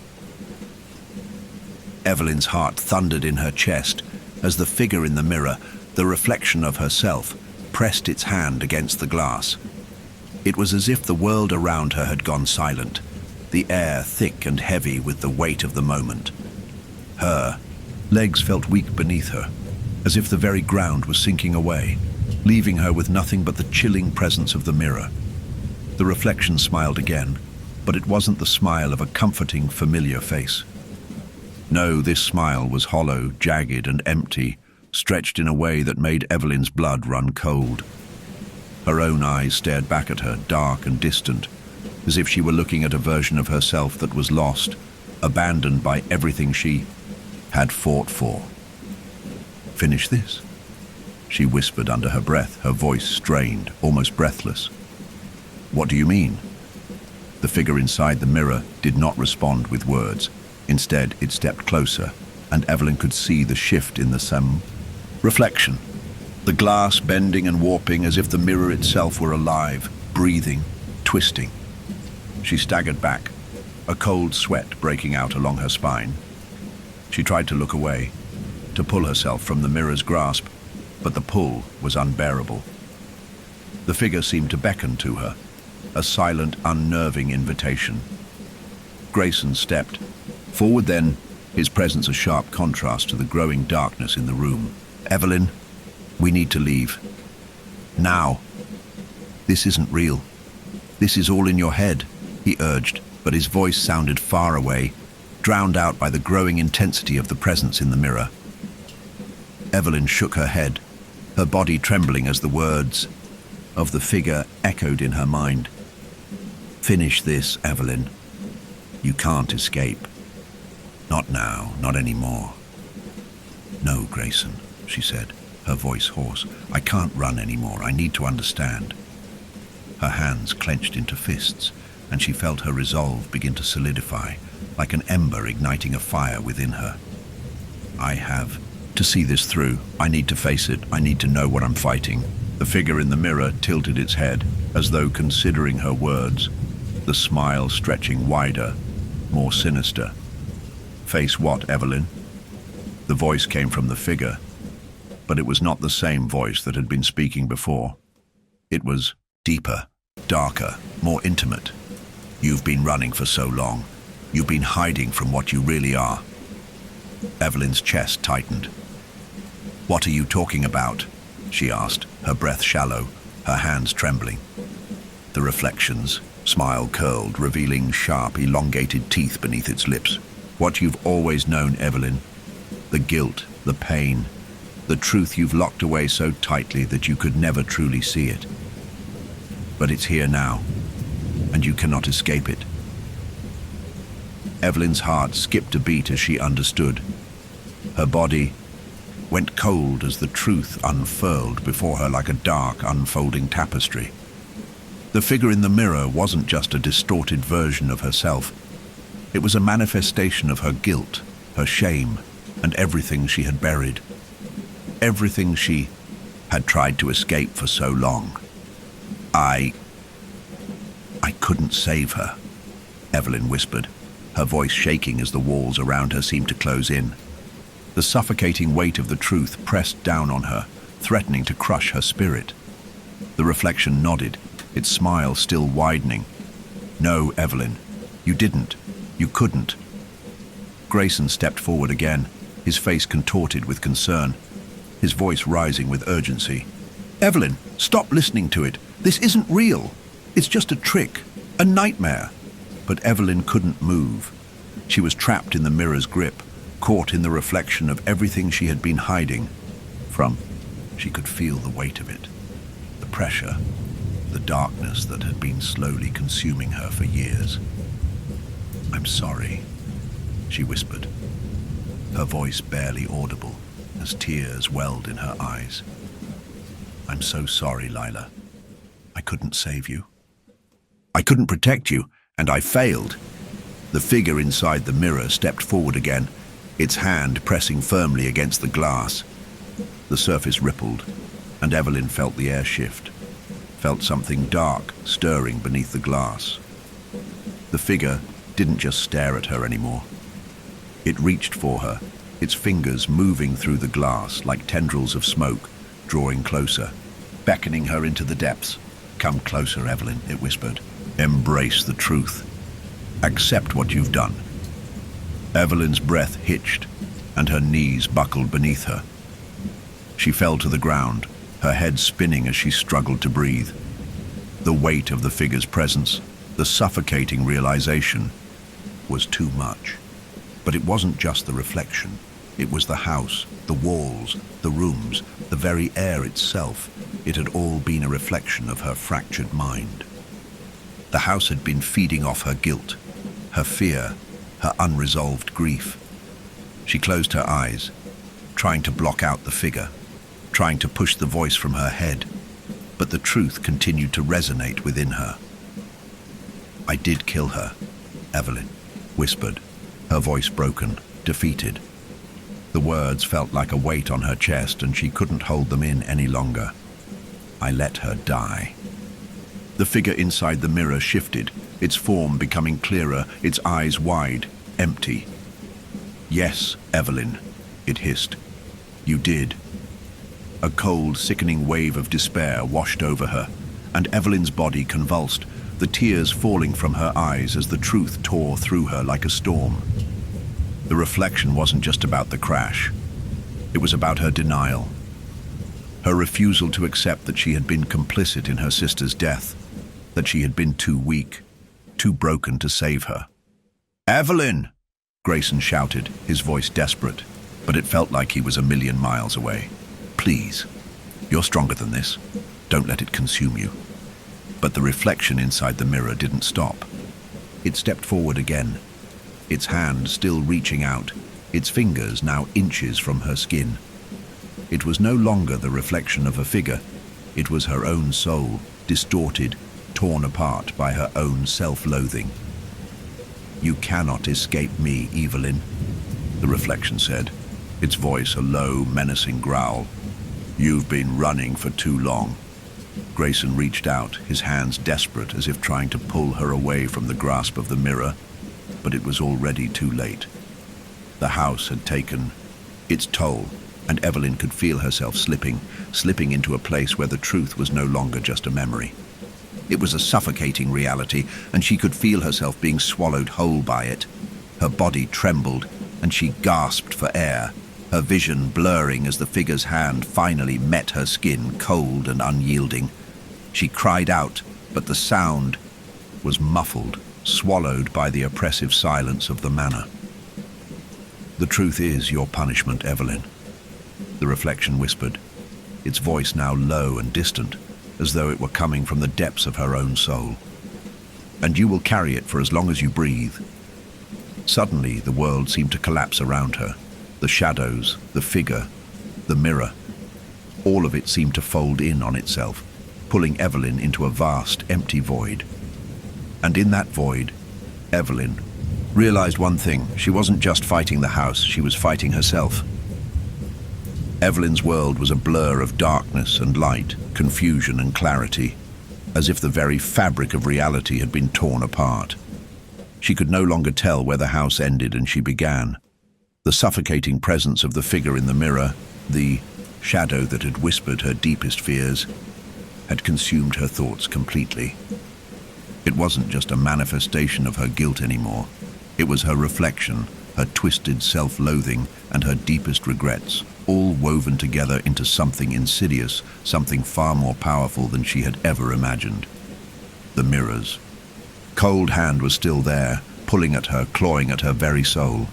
Evelyn's heart thundered in her chest as the figure in the mirror, the reflection of herself, pressed its hand against the glass. It was as if the world around her had gone silent, the air thick and heavy with the weight of the moment. Her legs felt weak beneath her, as if the very ground was sinking away, leaving her with nothing but the chilling presence of the mirror. The reflection smiled again, but it wasn't the smile of a comforting, familiar face. No, this smile was hollow, jagged and empty, stretched in a way that made Evelyn's blood run cold. Her own eyes stared back at her, dark and distant, as if she were looking at a version of herself that was lost, abandoned by everything she had fought for. "Finish this," she whispered under her breath, her voice strained, almost breathless. "What do you mean?" The figure inside the mirror did not respond with words. Instead, it stepped closer, and Evelyn could see the shift in the same reflection. The glass bending and warping as if the mirror itself were alive, breathing, twisting. She staggered back, a cold sweat breaking out along her spine. She tried to look away, to pull herself from the mirror's grasp, but the pull was unbearable. The figure seemed to beckon to her, a silent, unnerving invitation. Grayson stepped forward then, his presence a sharp contrast to the growing darkness in the room. "Evelyn, we need to leave. Now. This isn't real. This is all in your head," he urged, but his voice sounded far away, drowned out by the growing intensity of the presence in the mirror. Evelyn shook her head, her body trembling as the words of the figure echoed in her mind. "Finish this, Evelyn. You can't escape. Not now, not anymore." "No, Grayson," she said, her voice hoarse. "I can't run anymore. I need to understand." Her hands clenched into fists, and she felt her resolve begin to solidify, like an ember igniting a fire within her. "I have to see this through. I need to face it. I need to know what I'm fighting." The figure in the mirror tilted its head, as though considering her words, the smile stretching wider, more sinister. "Face what, Evelyn?" The voice came from the figure, but it was not the same voice that had been speaking before. It was deeper, darker, more intimate. "You've been running for so long. You've been hiding from what you really are." Evelyn's chest tightened. "What are you talking about?" she asked, her breath shallow, her hands trembling. The reflection's smile curled, revealing sharp, elongated teeth beneath its lips. "What you've always known, Evelyn. The guilt, the pain, the truth you've locked away so tightly that you could never truly see it. But it's here now, and you cannot escape it." Evelyn's heart skipped a beat as she understood. Her body went cold as the truth unfurled before her like a dark, unfolding tapestry. The figure in the mirror wasn't just a distorted version of herself. It was a manifestation of her guilt, her shame, and everything she had buried. Everything she had tried to escape for so long. I couldn't save her, Evelyn whispered, her voice shaking as the walls around her seemed to close in. The suffocating weight of the truth pressed down on her, threatening to crush her spirit. The reflection nodded, its smile still widening. No, Evelyn, you didn't. You couldn't. Grayson stepped forward again, his face contorted with concern, his voice rising with urgency. Evelyn, stop listening to it. This isn't real. It's just a trick, a nightmare. But Evelyn couldn't move. She was trapped in the mirror's grip, caught in the reflection of everything she had been hiding from. She could feel the weight of it, the pressure, the darkness that had been slowly consuming her for years. I'm sorry, she whispered, her voice barely audible as tears welled in her eyes. I'm so sorry, Lila. I couldn't save you. I couldn't protect you, and I failed. The figure inside the mirror stepped forward again, its hand pressing firmly against the glass. The surface rippled, and Evelyn felt the air shift, felt something dark stirring beneath the glass. The figure didn't just stare at her anymore. It reached for her, its fingers moving through the glass like tendrils of smoke, drawing closer, beckoning her into the depths. Come closer, Evelyn, it whispered. Embrace the truth. Accept what you've done. Evelyn's breath hitched, and her knees buckled beneath her. She fell to the ground, her head spinning as she struggled to breathe. The weight of the figure's presence, the suffocating realization, was too much. But it wasn't just the reflection. It was the house, the walls, the rooms, the very air itself. It had all been a reflection of her fractured mind. The house had been feeding off her guilt, her fear, her unresolved grief. She closed her eyes, trying to block out the figure, trying to push the voice from her head, but the truth continued to resonate within her. I did kill her, Evelyn whispered, her voice broken, defeated. The words felt like a weight on her chest, and she couldn't hold them in any longer. I let her die. The figure inside the mirror shifted, its form becoming clearer, its eyes wide, empty. Yes, Evelyn, it hissed. You did. A cold, sickening wave of despair washed over her, and Evelyn's body convulsed, the tears falling from her eyes as the truth tore through her like a storm. The reflection wasn't just about the crash. It was about her denial, her refusal to accept that she had been complicit in her sister's death, that she had been too weak, too broken to save her. Evelyn! Grayson shouted, his voice desperate, but it felt like he was a million miles away. Please, you're stronger than this. Don't let it consume you. But the reflection inside the mirror didn't stop. It stepped forward again, its hand still reaching out, its fingers now inches from her skin. It was no longer the reflection of a figure. It was her own soul, distorted, torn apart by her own self-loathing. You cannot escape me, Evelyn, the reflection said, its voice a low, menacing growl. You've been running for too long. Grayson reached out, his hands desperate, as if trying to pull her away from the grasp of the mirror, but it was already too late. The house had taken its toll, and Evelyn could feel herself slipping into a place where the truth was no longer just a memory. It was a suffocating reality, and she could feel herself being swallowed whole by it. Her body trembled, and she gasped for air, her vision blurring as the figure's hand finally met her skin, cold and unyielding. She cried out, but the sound was muffled, swallowed by the oppressive silence of the manor. The truth is your punishment, Evelyn, the reflection whispered, its voice now low and distant, as though it were coming from the depths of her own soul. And you will carry it for as long as you breathe. Suddenly, the world seemed to collapse around her. The shadows, the figure, the mirror. All of it seemed to fold in on itself, pulling Evelyn into a vast, empty void. And in that void, Evelyn realized one thing. She wasn't just fighting the house, she was fighting herself. Evelyn's world was a blur of darkness and light, confusion and clarity. as if the very fabric of reality had been torn apart. She could no longer tell where the house ended and she began. The suffocating presence of the figure in the mirror, the shadow that had whispered her deepest fears, had consumed her thoughts completely. It wasn't just a manifestation of her guilt anymore. It was her reflection, her twisted self-loathing, and her deepest regrets, all woven together into something insidious, something far more powerful than she had ever imagined. The mirrors. Cold hand was still there, pulling at her, clawing at her very soul.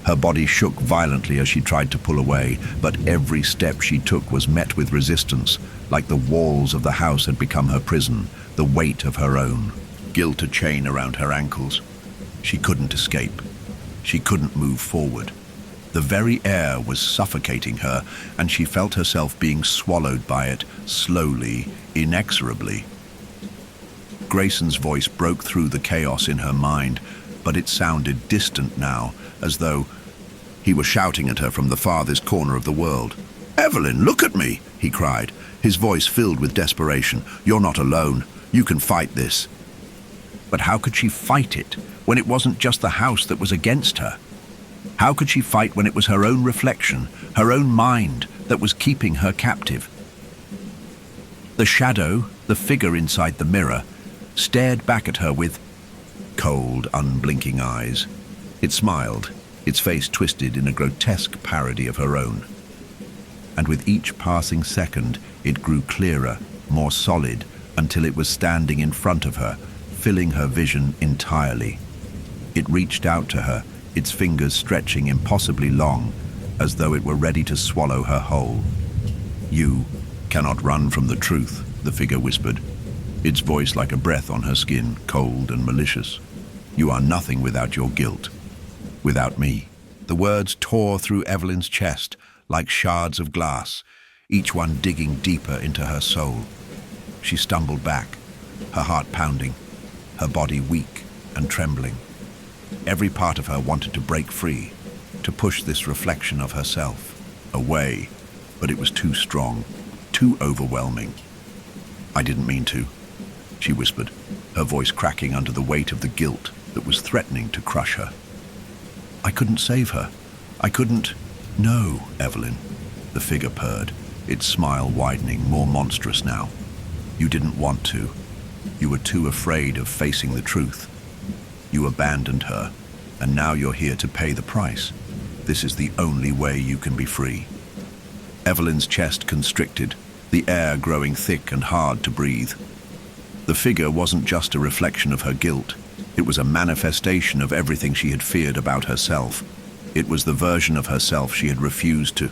Her body shook violently as she tried to pull away, but every step she took was met with resistance, like the walls of the house had become her prison, the weight of her own. Guilt a chain around her ankles. She couldn't escape. She couldn't move forward. The very air was suffocating her, and she felt herself being swallowed by it, slowly, inexorably. Grayson's voice broke through the chaos in her mind, but it sounded distant now, as though he was shouting at her from the farthest corner of the world. "Evelyn, look at me!" he cried, his voice filled with desperation. "You're not alone. You can fight this." But how could she fight it when it wasn't just the house that was against her? How could she fight when it was her own reflection, her own mind, that was keeping her captive? The shadow, the figure inside the mirror, stared back at her with cold, unblinking eyes. It smiled, its face twisted in a grotesque parody of her own. And with each passing second, it grew clearer, more solid, until it was standing in front of her, filling her vision entirely. It reached out to her, its fingers stretching impossibly long, as though it were ready to swallow her whole. "You cannot run from the truth," the figure whispered, its voice like a breath on her skin, cold and malicious. "You are nothing without your guilt. Without me." The words tore through Evelyn's chest like shards of glass, each one digging deeper into her soul. She stumbled back, her heart pounding, her body weak and trembling. Every part of her wanted to break free, to push this reflection of herself away, but it was too strong, too overwhelming. "I didn't mean to," she whispered, her voice cracking under the weight of the guilt that was threatening to crush her. "I couldn't save her. I couldn't." "No, Evelyn," the figure purred, its smile widening, more monstrous now. "You didn't want to. You were too afraid of facing the truth. You abandoned her, and now you're here to pay the price. This is the only way you can be free." Evelyn's chest constricted, the air growing thick and hard to breathe. The figure wasn't just a reflection of her guilt. It was a manifestation of everything she had feared about herself. It was the version of herself she had refused to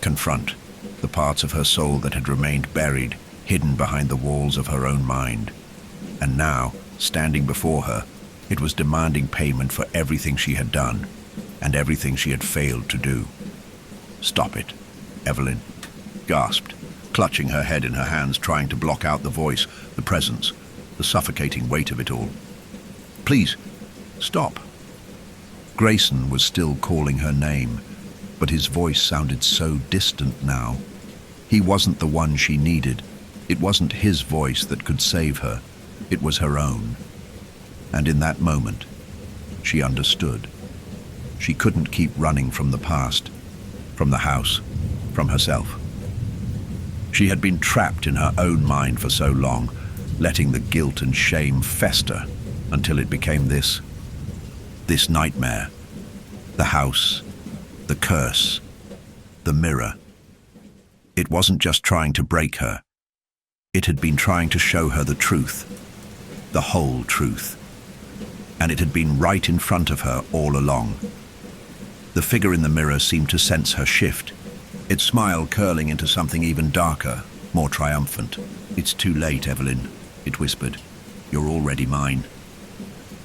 confront, the parts of her soul that had remained buried, hidden behind the walls of her own mind. And now, standing before her, it was demanding payment for everything she had done, and everything she had failed to do. "Stop it," Evelyn gasped, clutching her head in her hands, trying to block out the voice, the presence, the suffocating weight of it all. "Please, stop." Grayson was still calling her name, but his voice sounded so distant now. He wasn't the one she needed. It wasn't his voice that could save her. It was her own. And in that moment, she understood. She couldn't keep running from the past, from the house, from herself. She had been trapped in her own mind for so long, letting the guilt and shame fester until it became this nightmare. The house, the curse, the mirror. It wasn't just trying to break her. It had been trying to show her the truth, the whole truth. And it had been right in front of her all along. The figure in the mirror seemed to sense her shift, its smile curling into something even darker, more triumphant. "It's too late, Evelyn," it whispered. "You're already mine."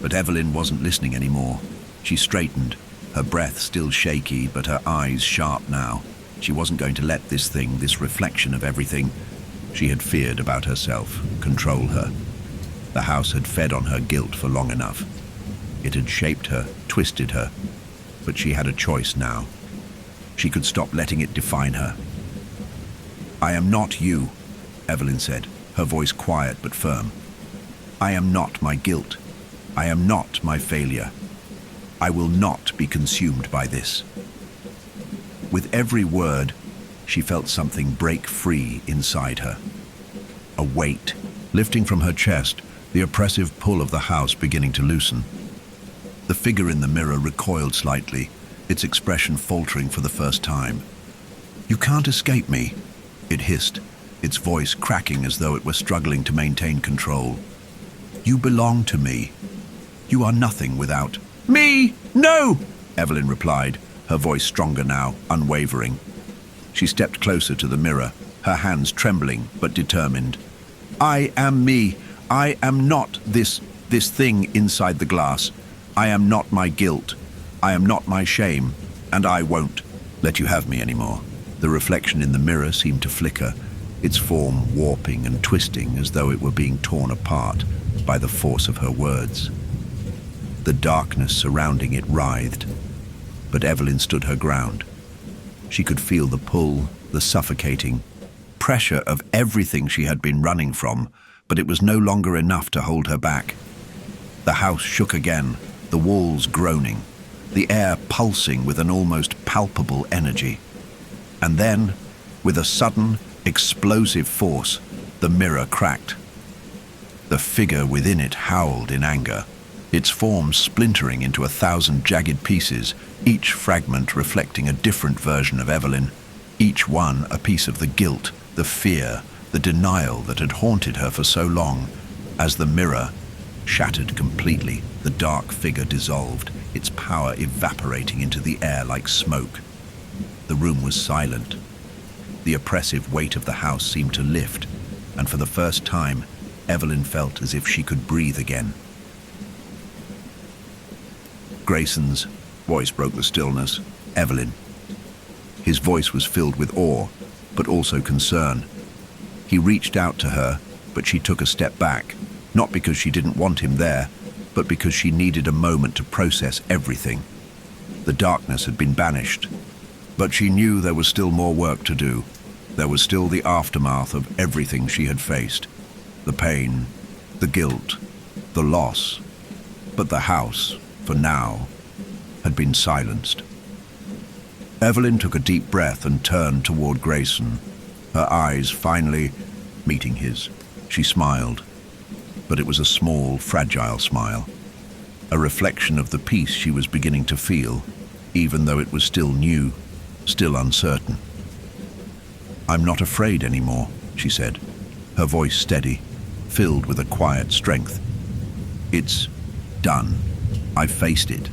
But Evelyn wasn't listening anymore. She straightened, her breath still shaky, but her eyes sharp now. She wasn't going to let this thing, this reflection of everything she had feared about herself, control her. The house had fed on her guilt for long enough. It had shaped her, twisted her, but she had a choice now. She could stop letting it define her. "I am not you," Evelyn said, her voice quiet but firm. "I am not my guilt. I am not my failure. I will not be consumed by this." With every word, she felt something break free inside her. A weight, lifting from her chest, the oppressive pull of the house beginning to loosen. The figure in the mirror recoiled slightly, its expression faltering for the first time. "You can't escape me," it hissed, its voice cracking as though it were struggling to maintain control. "You belong to me. You are nothing without me." "No!" Evelyn replied, her voice stronger now, unwavering. She stepped closer to the mirror, her hands trembling but determined. "I am me. I am not this thing inside the glass. I am not my guilt. I am not my shame, and I won't let you have me anymore." The reflection in the mirror seemed to flicker, its form warping and twisting as though it were being torn apart by the force of her words. The darkness surrounding it writhed, but Evelyn stood her ground. She could feel the pull, the suffocating pressure of everything she had been running from, but it was no longer enough to hold her back. The house shook again, the walls groaning, the air pulsing with an almost palpable energy. And then, with a sudden, explosive force, the mirror cracked. The figure within it howled in anger, its form splintering into 1,000 jagged pieces, each fragment reflecting a different version of Evelyn, each one a piece of the guilt, the fear, the denial that had haunted her for so long. As the mirror shattered completely, the dark figure dissolved, its power evaporating into the air like smoke. The room was silent. The oppressive weight of the house seemed to lift, and for the first time, Evelyn felt as if she could breathe again. Grayson's voice broke the stillness. "Evelyn." His voice was filled with awe, but also concern. He reached out to her, but she took a step back, not because she didn't want him there, but because she needed a moment to process everything. The darkness had been banished, but she knew there was still more work to do. There was still the aftermath of everything she had faced. The pain, the guilt, the loss. But the house, for now, had been silenced. Evelyn took a deep breath and turned toward Grayson, her eyes finally meeting his. She smiled, but it was a small, fragile smile, a reflection of the peace she was beginning to feel, even though it was still new, still uncertain. "I'm not afraid anymore," she said, her voice steady, filled with a quiet strength. "It's done. I faced it."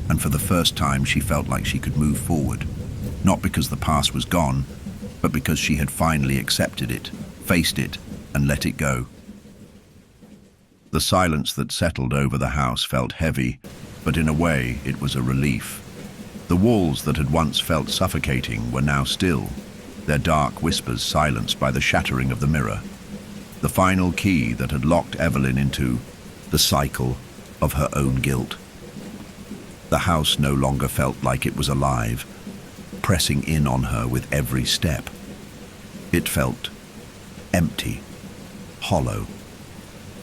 And for the first time she felt like she could move forward, not because the past was gone, but because she had finally accepted it, faced it, and let it go. The silence that settled over the house felt heavy, but in a way it was a relief. The walls that had once felt suffocating were now still, their dark whispers silenced by the shattering of the mirror, the final key that had locked Evelyn into the cycle of her own guilt. The house no longer felt like it was alive, pressing in on her with every step. It felt empty, hollow,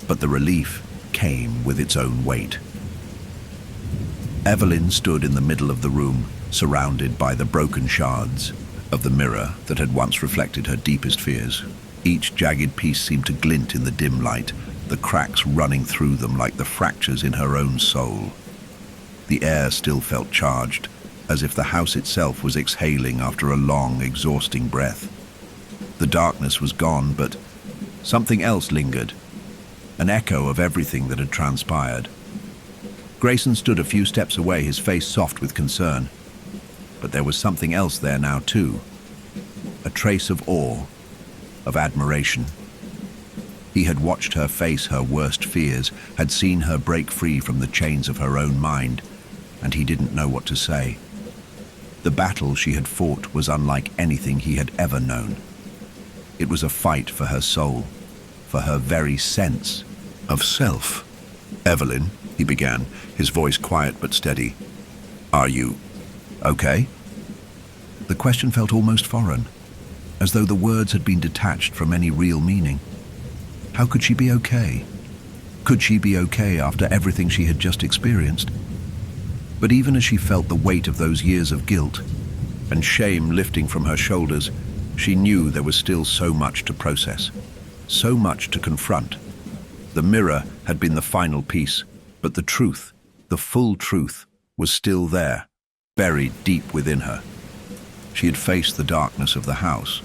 but the relief came with its own weight. Evelyn stood in the middle of the room, surrounded by the broken shards of the mirror that had once reflected her deepest fears. Each jagged piece seemed to glint in the dim light, the cracks running through them like the fractures in her own soul. The air still felt charged, as if the house itself was exhaling after a long, exhausting breath. The darkness was gone, but something else lingered, an echo of everything that had transpired. Grayson stood a few steps away, his face soft with concern. But there was something else there now too, a trace of awe, of admiration. He had watched her face her worst fears, had seen her break free from the chains of her own mind, and he didn't know what to say. The battle she had fought was unlike anything he had ever known. It was a fight for her soul, for her very sense of self. "Evelyn," he began, his voice quiet but steady, "are you okay?" The question felt almost foreign, as though the words had been detached from any real meaning. How could she be okay? Could she be okay after everything she had just experienced? But even as she felt the weight of those years of guilt and shame lifting from her shoulders, she knew there was still so much to process, so much to confront. The mirror had been the final piece, but the truth, the full truth, was still there, buried deep within her. She had faced the darkness of the house,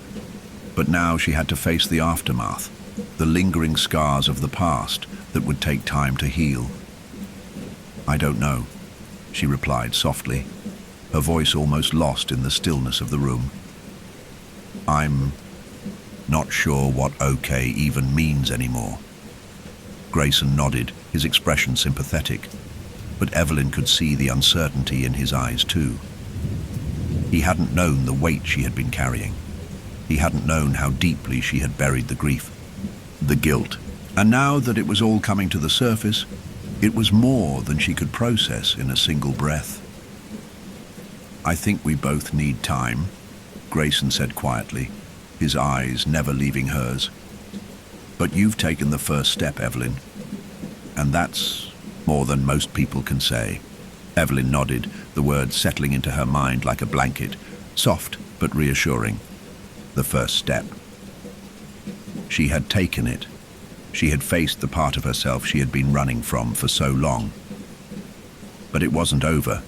but now she had to face the aftermath, the lingering scars of the past that would take time to heal. "I don't know," she replied softly, her voice almost lost in the stillness of the room. "I'm not sure what okay even means anymore." Grayson nodded, his expression sympathetic, but Evelyn could see the uncertainty in his eyes too. He hadn't known the weight she had been carrying. He hadn't known how deeply she had buried the grief, the guilt. And now that it was all coming to the surface, it was more than she could process in a single breath. "I think we both need time," Grayson said quietly, his eyes never leaving hers. "But you've taken the first step, Evelyn, and that's more than most people can say." Evelyn nodded, the words settling into her mind like a blanket, soft but reassuring. The first step. She had taken it. She had faced the part of herself she had been running from for so long. But it wasn't over.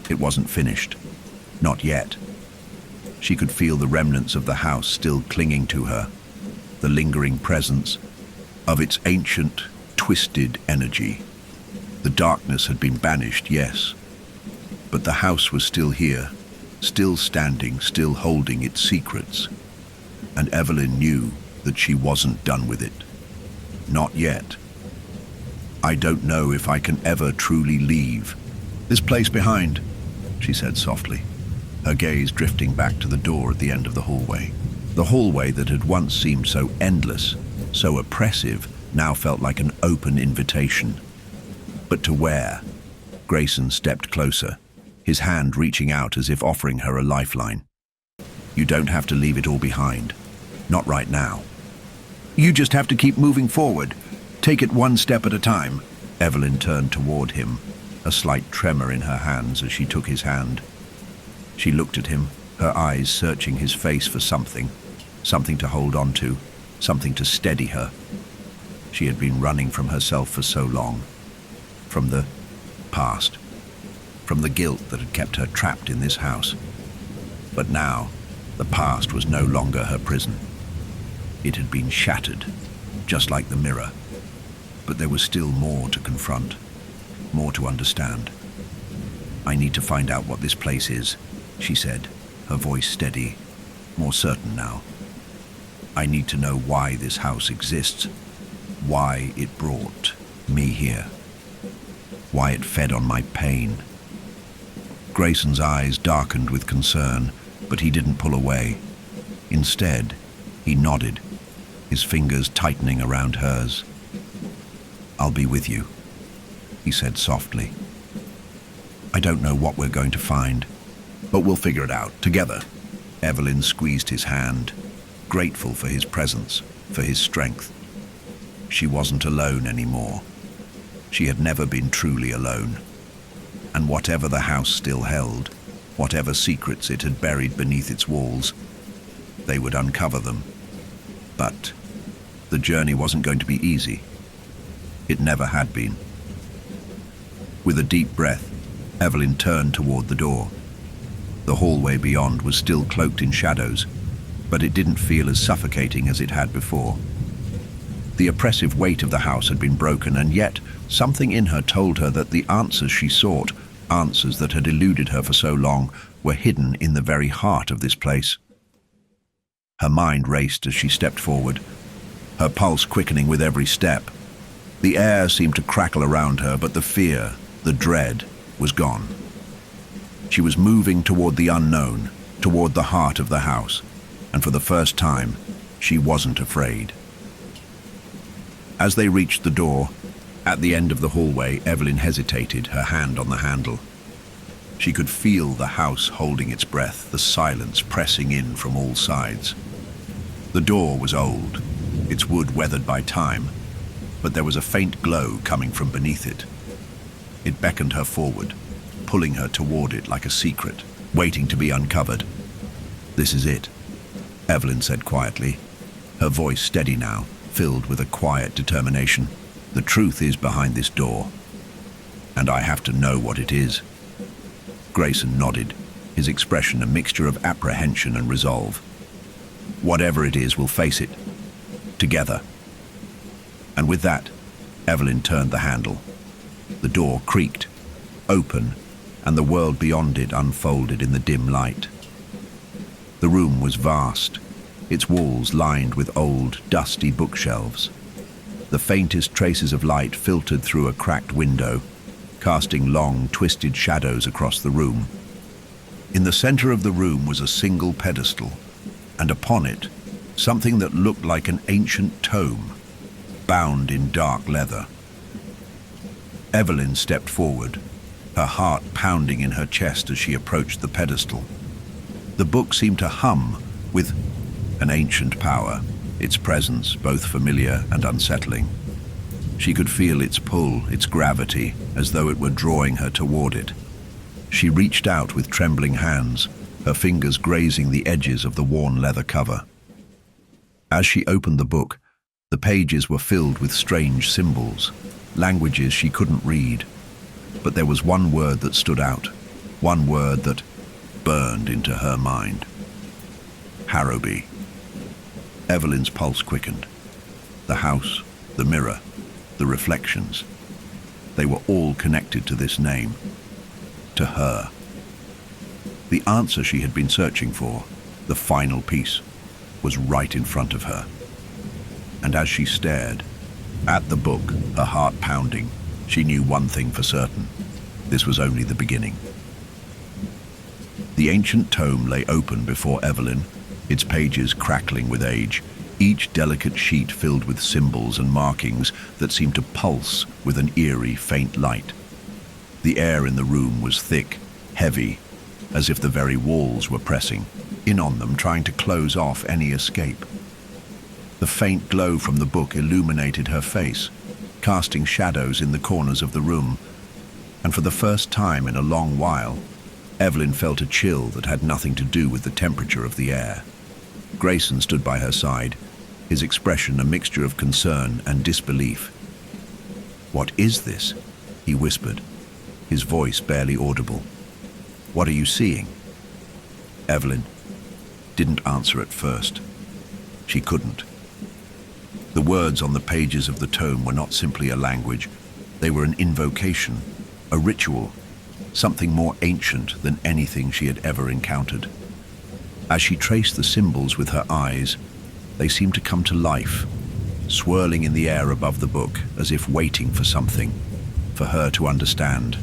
It wasn't finished. Not yet. She could feel the remnants of the house still clinging to her, the lingering presence of its ancient, twisted energy. The darkness had been banished, yes, but the house was still here, still standing, still holding its secrets. And Evelyn knew that she wasn't done with it. Not yet. "I don't know if I can ever truly leave this place behind," she said softly, her gaze drifting back to the door at the end of the hallway. The hallway that had once seemed so endless, so oppressive, now felt like an open invitation. But to where? Grayson stepped closer, his hand reaching out as if offering her a lifeline. "You don't have to leave it all behind. Not right now. You just have to keep moving forward. Take it one step at a time." Evelyn turned toward him, a slight tremor in her hands as she took his hand. She looked at him, her eyes searching his face for something to hold on to, something to steady her. She had been running from herself for so long, from the past, from the guilt that had kept her trapped in this house. But now, the past was no longer her prison. It had been shattered, just like the mirror. But there was still more to confront, more to understand. "I need to find out what this place is," she said, her voice steady, more certain now. "I need to know why this house exists, why it brought me here, why it fed on my pain." Grayson's eyes darkened with concern, but he didn't pull away. Instead, he nodded, his fingers tightening around hers. "I'll be with you," he said softly. "I don't know what we're going to find, but we'll figure it out together." Evelyn squeezed his hand, grateful for his presence, for his strength. She wasn't alone anymore. She had never been truly alone. And whatever the house still held, whatever secrets it had buried beneath its walls, they would uncover them. But the journey wasn't going to be easy. It never had been. With a deep breath, Evelyn turned toward the door. The hallway beyond was still cloaked in shadows, but it didn't feel as suffocating as it had before. The oppressive weight of the house had been broken, and yet something in her told her that the answers she sought, answers that had eluded her for so long, were hidden in the very heart of this place. Her mind raced as she stepped forward, her pulse quickening with every step. The air seemed to crackle around her, but the fear, the dread, was gone. She was moving toward the unknown, toward the heart of the house, and for the first time, she wasn't afraid. As they reached the door, at the end of the hallway, Evelyn hesitated, her hand on the handle. She could feel the house holding its breath, the silence pressing in from all sides. The door was old, its wood weathered by time, but there was a faint glow coming from beneath it. It beckoned her forward, pulling her toward it like a secret, waiting to be uncovered. "This is it," Evelyn said quietly, her voice steady now, filled with a quiet determination. "The truth is behind this door, and I have to know what it is." Grayson nodded, his expression a mixture of apprehension and resolve. "Whatever it is, we'll face it. Together." And with that, Evelyn turned the handle. The door creaked, open, and the world beyond it unfolded in the dim light. The room was vast, its walls lined with old, dusty bookshelves. The faintest traces of light filtered through a cracked window, casting long, twisted shadows across the room. In the center of the room was a single pedestal, and upon it, something that looked like an ancient tome, bound in dark leather. Evelyn stepped forward, her heart pounding in her chest as she approached the pedestal. The book seemed to hum with an ancient power, its presence both familiar and unsettling. She could feel its pull, its gravity, as though it were drawing her toward it. She reached out with trembling hands, her fingers grazing the edges of the worn leather cover. As she opened the book, the pages were filled with strange symbols, languages she couldn't read. But there was one word that stood out, one word that burned into her mind. Harrowby. Evelyn's pulse quickened. The house, the mirror, the reflections. They were all connected to this name. To her. The answer she had been searching for, the final piece, was right in front of her. And as she stared at the book, her heart pounding, she knew one thing for certain. This was only the beginning. The ancient tome lay open before Evelyn, its pages crackling with age, each delicate sheet filled with symbols and markings that seemed to pulse with an eerie, faint light. The air in the room was thick, heavy, as if the very walls were pressing in on them, trying to close off any escape. The faint glow from the book illuminated her face, casting shadows in the corners of the room, and for the first time in a long while, Evelyn felt a chill that had nothing to do with the temperature of the air. Grayson stood by her side, his expression a mixture of concern and disbelief. "What is this?" he whispered, his voice barely audible. "What are you seeing?" Evelyn didn't answer at first. She couldn't. The words on the pages of the tome were not simply a language. They were an invocation, a ritual, something more ancient than anything she had ever encountered. As she traced the symbols with her eyes, they seemed to come to life, swirling in the air above the book, as if waiting for something, for her to understand.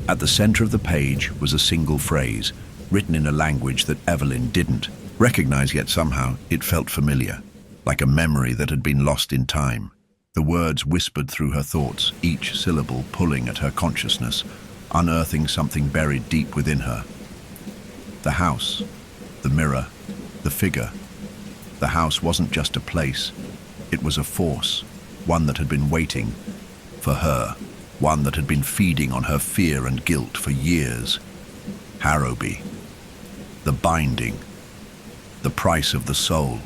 At the center of the page was a single phrase, written in a language that Evelyn didn't recognize, yet somehow it felt familiar, like a memory that had been lost in time. The words whispered through her thoughts, each syllable pulling at her consciousness, unearthing something buried deep within her. The house, the mirror, the figure. The house wasn't just a place, it was a force, one that had been waiting for her, one that had been feeding on her fear and guilt for years. Harrowby. The binding. The price of the soul.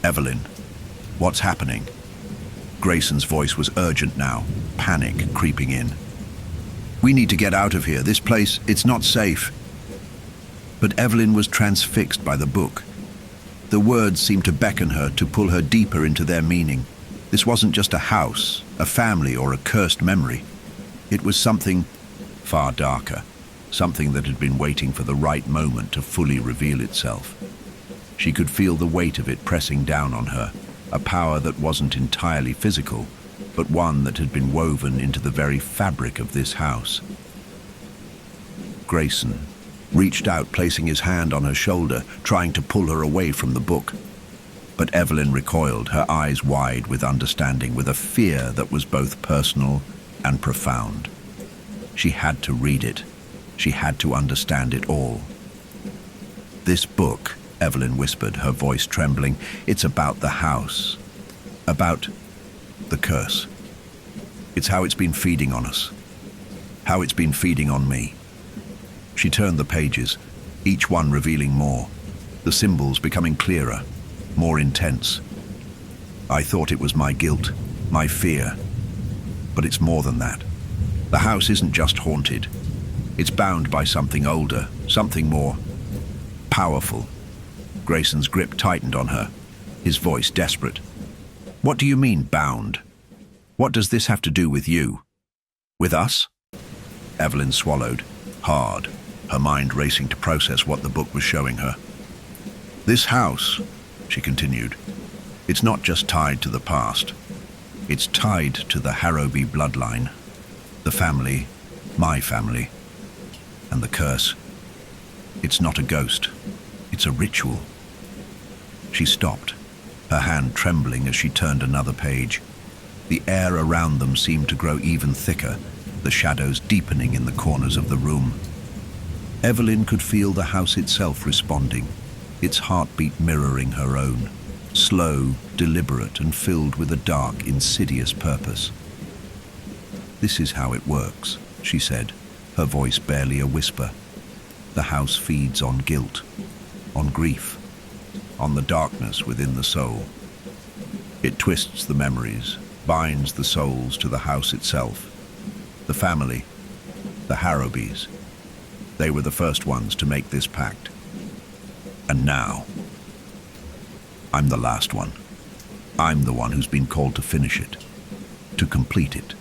"Evelyn, what's happening?" Grayson's voice was urgent now, panic creeping in. "We need to get out of here. This place, it's not safe." But Evelyn was transfixed by the book. The words seemed to beckon her, to pull her deeper into their meaning. This wasn't just a house, a family, or a cursed memory. It was something far darker, something that had been waiting for the right moment to fully reveal itself. She could feel the weight of it pressing down on her, a power that wasn't entirely physical, but one that had been woven into the very fabric of this house. Grayson reached out, placing his hand on her shoulder, trying to pull her away from the book. But Evelyn recoiled, her eyes wide with understanding, with a fear that was both personal and profound. She had to read it. She had to understand it all. This book, Evelyn whispered, her voice trembling. It's about the house. About the curse. It's how it's been feeding on us. How it's been feeding on me. She turned the pages, each one revealing more. The symbols becoming clearer, more intense. I thought it was my guilt, my fear. But it's more than that. The house isn't just haunted. It's bound by something older, something more powerful. Grayson's grip tightened on her, his voice desperate. What do you mean, bound? What does this have to do with you? With us? Evelyn swallowed, hard, her mind racing to process what the book was showing her. This house, she continued, it's not just tied to the past. It's tied to the Harrowby bloodline, the family, my family, and the curse. It's not a ghost. It's a ritual. She stopped, her hand trembling as she turned another page. The air around them seemed to grow even thicker, the shadows deepening in the corners of the room. Evelyn could feel the house itself responding, its heartbeat mirroring her own, slow, deliberate, and filled with a dark, insidious purpose. This is how it works, she said, her voice barely a whisper. The house feeds on guilt, on grief, on the darkness within the soul. It twists the memories, binds the souls to the house itself. The family, the Harrowbys, they were the first ones to make this pact. And now, I'm the last one. I'm the one who's been called to finish it, to complete it.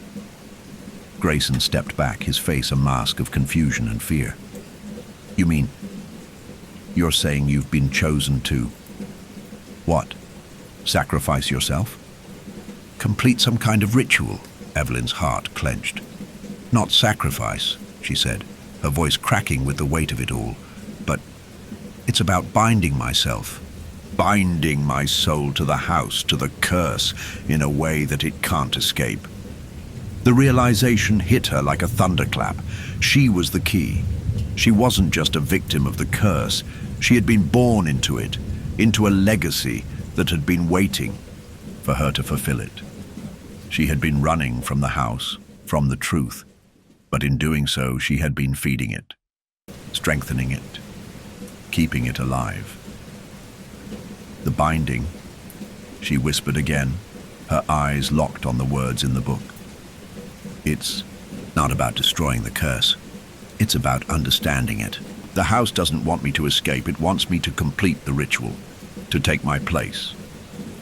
Grayson stepped back, his face a mask of confusion and fear. You mean, you're saying you've been chosen to, what, sacrifice yourself? Complete some kind of ritual? Evelyn's heart clenched. Not sacrifice, she said, her voice cracking with the weight of it all, but it's about binding myself, binding my soul to the house, to the curse, in a way that it can't escape. The realization hit her like a thunderclap. She was the key. She wasn't just a victim of the curse. She had been born into it, into a legacy that had been waiting for her to fulfill it. She had been running from the house, from the truth, but in doing so, she had been feeding it, strengthening it, keeping it alive. The binding, she whispered again, her eyes locked on the words in the book. It's not about destroying the curse. It's about understanding it. The house doesn't want me to escape. It wants me to complete the ritual, to take my place.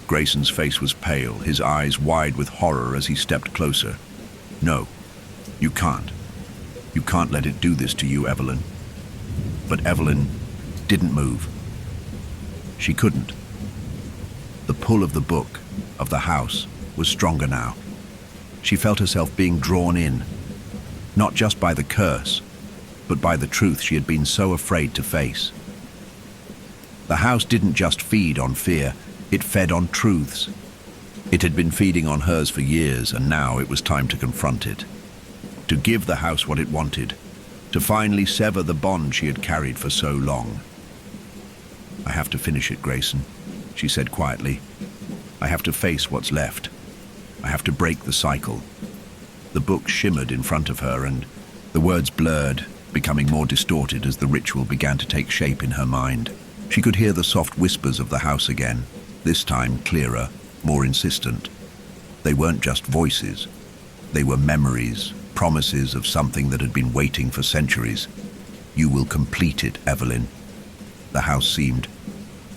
Grayson's face was pale, his eyes wide with horror as he stepped closer. No, you can't. You can't let it do this to you, Evelyn. But Evelyn didn't move. She couldn't. The pull of the book, of the house, was stronger now. She felt herself being drawn in, not just by the curse, but by the truth she had been so afraid to face. The house didn't just feed on fear, it fed on truths. It had been feeding on hers for years, and now it was time to confront it. To give the house what it wanted, to finally sever the bond she had carried for so long. I have to finish it, Grayson, she said quietly. I have to face what's left. I have to break the cycle. The book shimmered in front of her, and the words blurred, becoming more distorted as the ritual began to take shape in her mind. She could hear the soft whispers of the house again, this time clearer, more insistent. They weren't just voices. They were memories, promises of something that had been waiting for centuries. You will complete it, Evelyn. The house seemed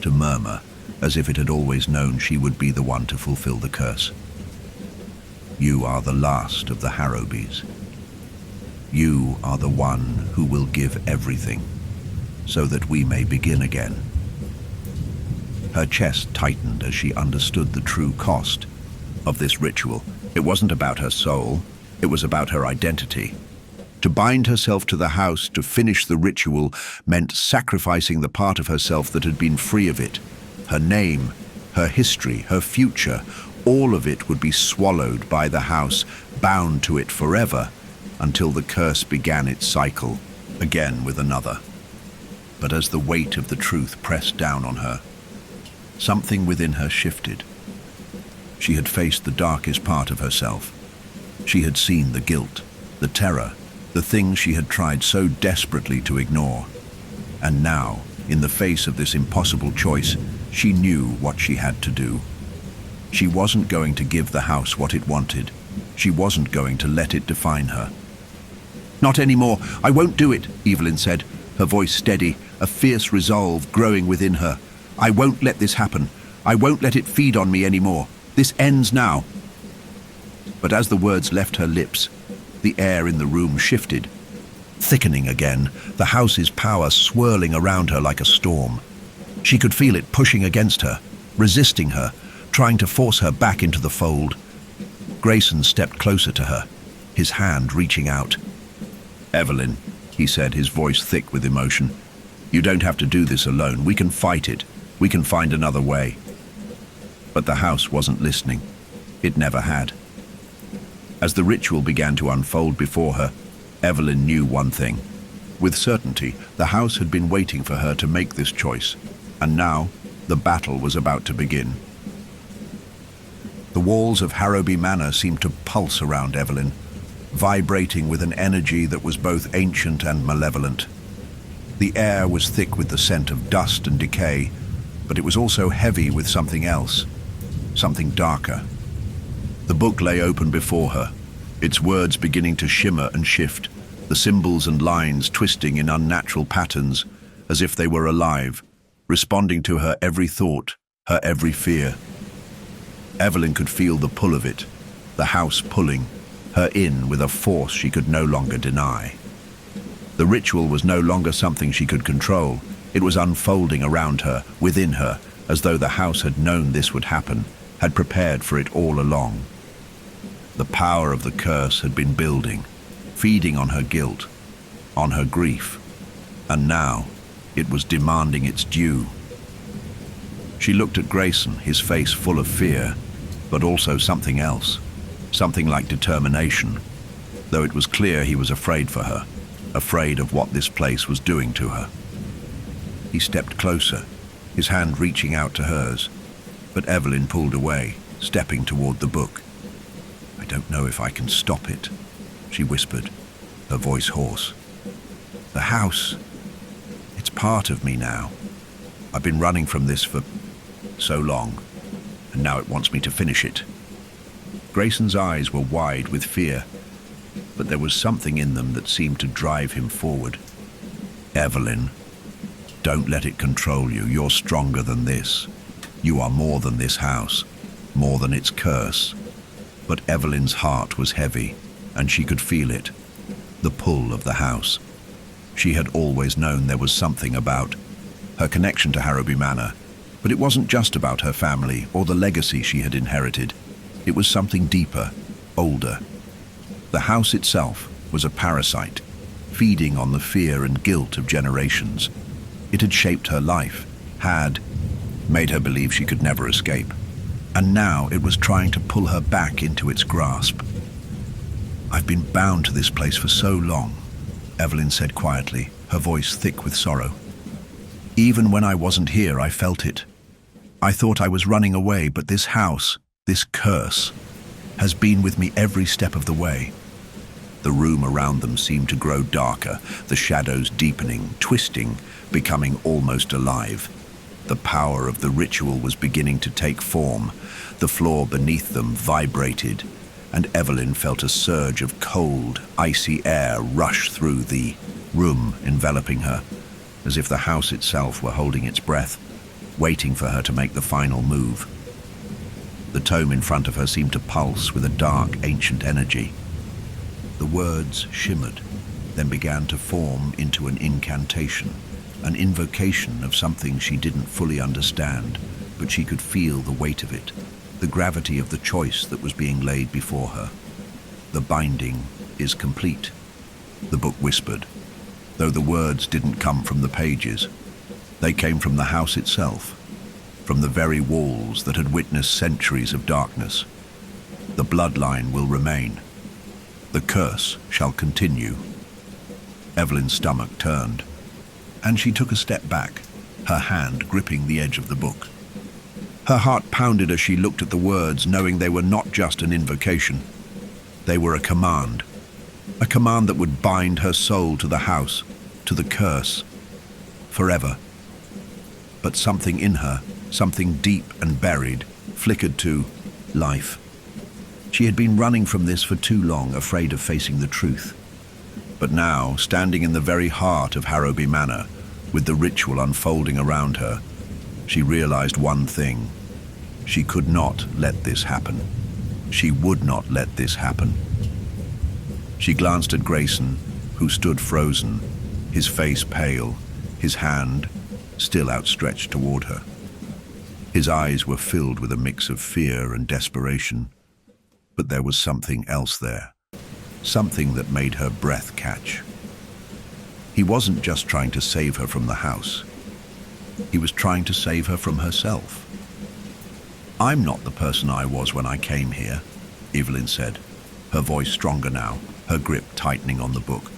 to murmur, as if it had always known she would be the one to fulfill the curse. You are the last of the Harrowbys. You are the one who will give everything, so that we may begin again. Her chest tightened as she understood the true cost of this ritual. It wasn't about her soul, it was about her identity. To bind herself to the house, to finish the ritual, meant sacrificing the part of herself that had been free of it. Her name, her history, her future, all of it would be swallowed by the house, bound to it forever, until the curse began its cycle, again with another. But as the weight of the truth pressed down on her, something within her shifted. She had faced the darkest part of herself. She had seen the guilt, the terror, the things she had tried so desperately to ignore. And now, in the face of this impossible choice, she knew what she had to do. She wasn't going to give the house what it wanted. She wasn't going to let it define her. "Not anymore. I won't do it," Evelyn said, her voice steady, a fierce resolve growing within her. "I won't let this happen. I won't let it feed on me anymore. This ends now." But as the words left her lips, the air in the room shifted, thickening again, the house's power swirling around her like a storm. She could feel it pushing against her, resisting her, trying to force her back into the fold. Grayson stepped closer to her, his hand reaching out. "Evelyn," he said, his voice thick with emotion, "you don't have to do this alone. We can fight it. We can find another way." But the house wasn't listening. It never had. As the ritual began to unfold before her, Evelyn knew one thing. With certainty, the house had been waiting for her to make this choice, and now the battle was about to begin. The walls of Harrowby Manor seemed to pulse around Evelyn, vibrating with an energy that was both ancient and malevolent. The air was thick with the scent of dust and decay, but it was also heavy with something else, something darker. The book lay open before her, its words beginning to shimmer and shift, the symbols and lines twisting in unnatural patterns, as if they were alive, responding to her every thought, her every fear. Evelyn could feel the pull of it, the house pulling her in with a force she could no longer deny. The ritual was no longer something she could control. It was unfolding around her, within her, as though the house had known this would happen, had prepared for it all along. The power of the curse had been building, feeding on her guilt, on her grief, and now it was demanding its due. She looked at Grayson, his face full of fear, but also something else, something like determination, though it was clear he was afraid for her, afraid of what this place was doing to her. He stepped closer, his hand reaching out to hers, but Evelyn pulled away, stepping toward the book. "I don't know if I can stop it," she whispered, her voice hoarse. "The house, it's part of me now. I've been running from this for so long, and now it wants me to finish it." Grayson's eyes were wide with fear, but there was something in them that seemed to drive him forward. "Evelyn, don't let it control you. You're stronger than this. You are more than this house, more than its curse." But Evelyn's heart was heavy, and she could feel it, the pull of the house. She had always known there was something about her connection to Harrowby Manor, but it wasn't just about her family or the legacy she had inherited. It was something deeper, older. The house itself was a parasite, feeding on the fear and guilt of generations. It had shaped her life, had made her believe she could never escape. And now it was trying to pull her back into its grasp. "I've been bound to this place for so long," Evelyn said quietly, her voice thick with sorrow. "Even when I wasn't here, I felt it. I thought I was running away, but this house, this curse, has been with me every step of the way." The room around them seemed to grow darker, the shadows deepening, twisting, becoming almost alive. The power of the ritual was beginning to take form. The floor beneath them vibrated, and Evelyn felt a surge of cold, icy air rush through the room enveloping her, as if the house itself were holding its breath, waiting for her to make the final move. The tome in front of her seemed to pulse with a dark, ancient energy. The words shimmered, then began to form into an incantation, an invocation of something she didn't fully understand, but she could feel the weight of it, the gravity of the choice that was being laid before her. "The binding is complete," the book whispered, though the words didn't come from the pages. They came from the house itself, from the very walls that had witnessed centuries of darkness. "The bloodline will remain. The curse shall continue." Evelyn's stomach turned, and she took a step back, her hand gripping the edge of the book. Her heart pounded as she looked at the words, knowing they were not just an invocation. They were a command that would bind her soul to the house, to the curse, forever. But something in her, something deep and buried, flickered to life. She had been running from this for too long, afraid of facing the truth. But now, standing in the very heart of Harrowby Manor, with the ritual unfolding around her, she realized one thing. She could not let this happen. She would not let this happen. She glanced at Grayson, who stood frozen, his face pale, his hand still outstretched toward her. His eyes were filled with a mix of fear and desperation. But there was something else there, something that made her breath catch. He wasn't just trying to save her from the house. He was trying to save her from herself. "I'm not the person I was when I came here," Evelyn said, her voice stronger now, her grip tightening on the book.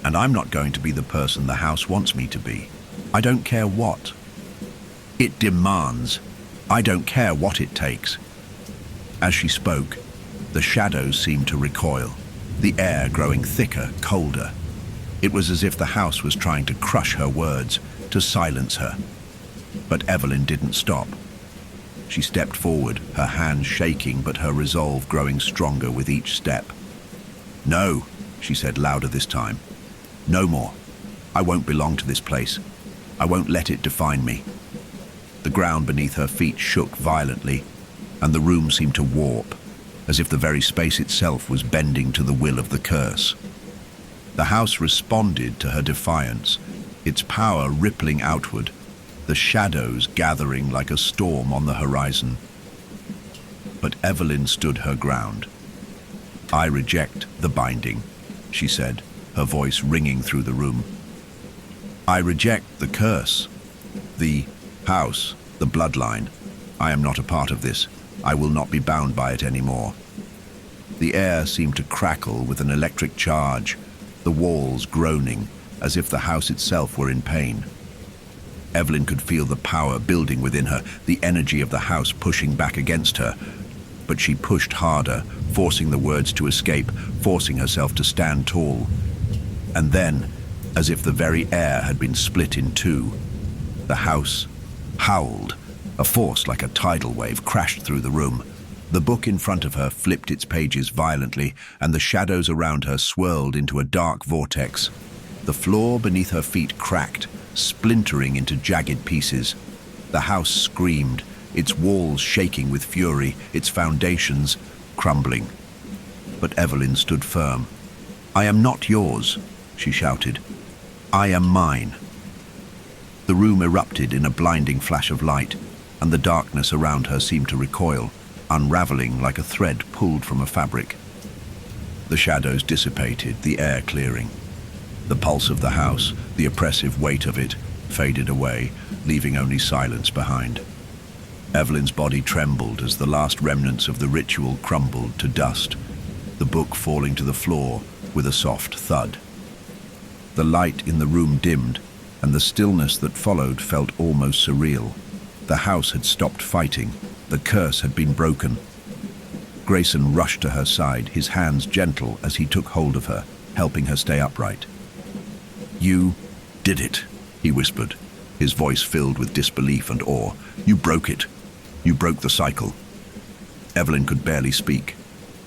"And I'm not going to be the person the house wants me to be. I don't care what it demands. I don't care what it takes." As she spoke, the shadows seemed to recoil, the air growing thicker, colder. It was as if the house was trying to crush her words, to silence her. But Evelyn didn't stop. She stepped forward, her hands shaking but her resolve growing stronger with each step. "No," she said louder this time. "No more. I won't belong to this place. I won't let it define me." The ground beneath her feet shook violently, and the room seemed to warp, as if the very space itself was bending to the will of the curse. The house responded to her defiance, its power rippling outward, the shadows gathering like a storm on the horizon. But Evelyn stood her ground. "I reject the binding," she said, her voice ringing through the room. "I reject the curse, the house, the bloodline. I am not a part of this. I will not be bound by it anymore." The air seemed to crackle with an electric charge, the walls groaning, as if the house itself were in pain. Evelyn could feel the power building within her, the energy of the house pushing back against her. But she pushed harder, forcing the words to escape, forcing herself to stand tall. And then, as if the very air had been split in two, the house howled. A force like a tidal wave crashed through the room. The book in front of her flipped its pages violently, and the shadows around her swirled into a dark vortex. The floor beneath her feet cracked, splintering into jagged pieces. The house screamed, its walls shaking with fury, its foundations crumbling. But Evelyn stood firm. "I am not yours," she shouted. "I am mine." The room erupted in a blinding flash of light, and the darkness around her seemed to recoil, unraveling like a thread pulled from a fabric. The shadows dissipated, the air clearing. The pulse of the house, the oppressive weight of it, faded away, leaving only silence behind. Evelyn's body trembled as the last remnants of the ritual crumbled to dust, the book falling to the floor with a soft thud. The light in the room dimmed, and the stillness that followed felt almost surreal. The house had stopped fighting. The curse had been broken. Grayson rushed to her side, his hands gentle as he took hold of her, helping her stay upright. "You did it," he whispered, his voice filled with disbelief and awe. "You broke it. You broke the cycle." Evelyn could barely speak,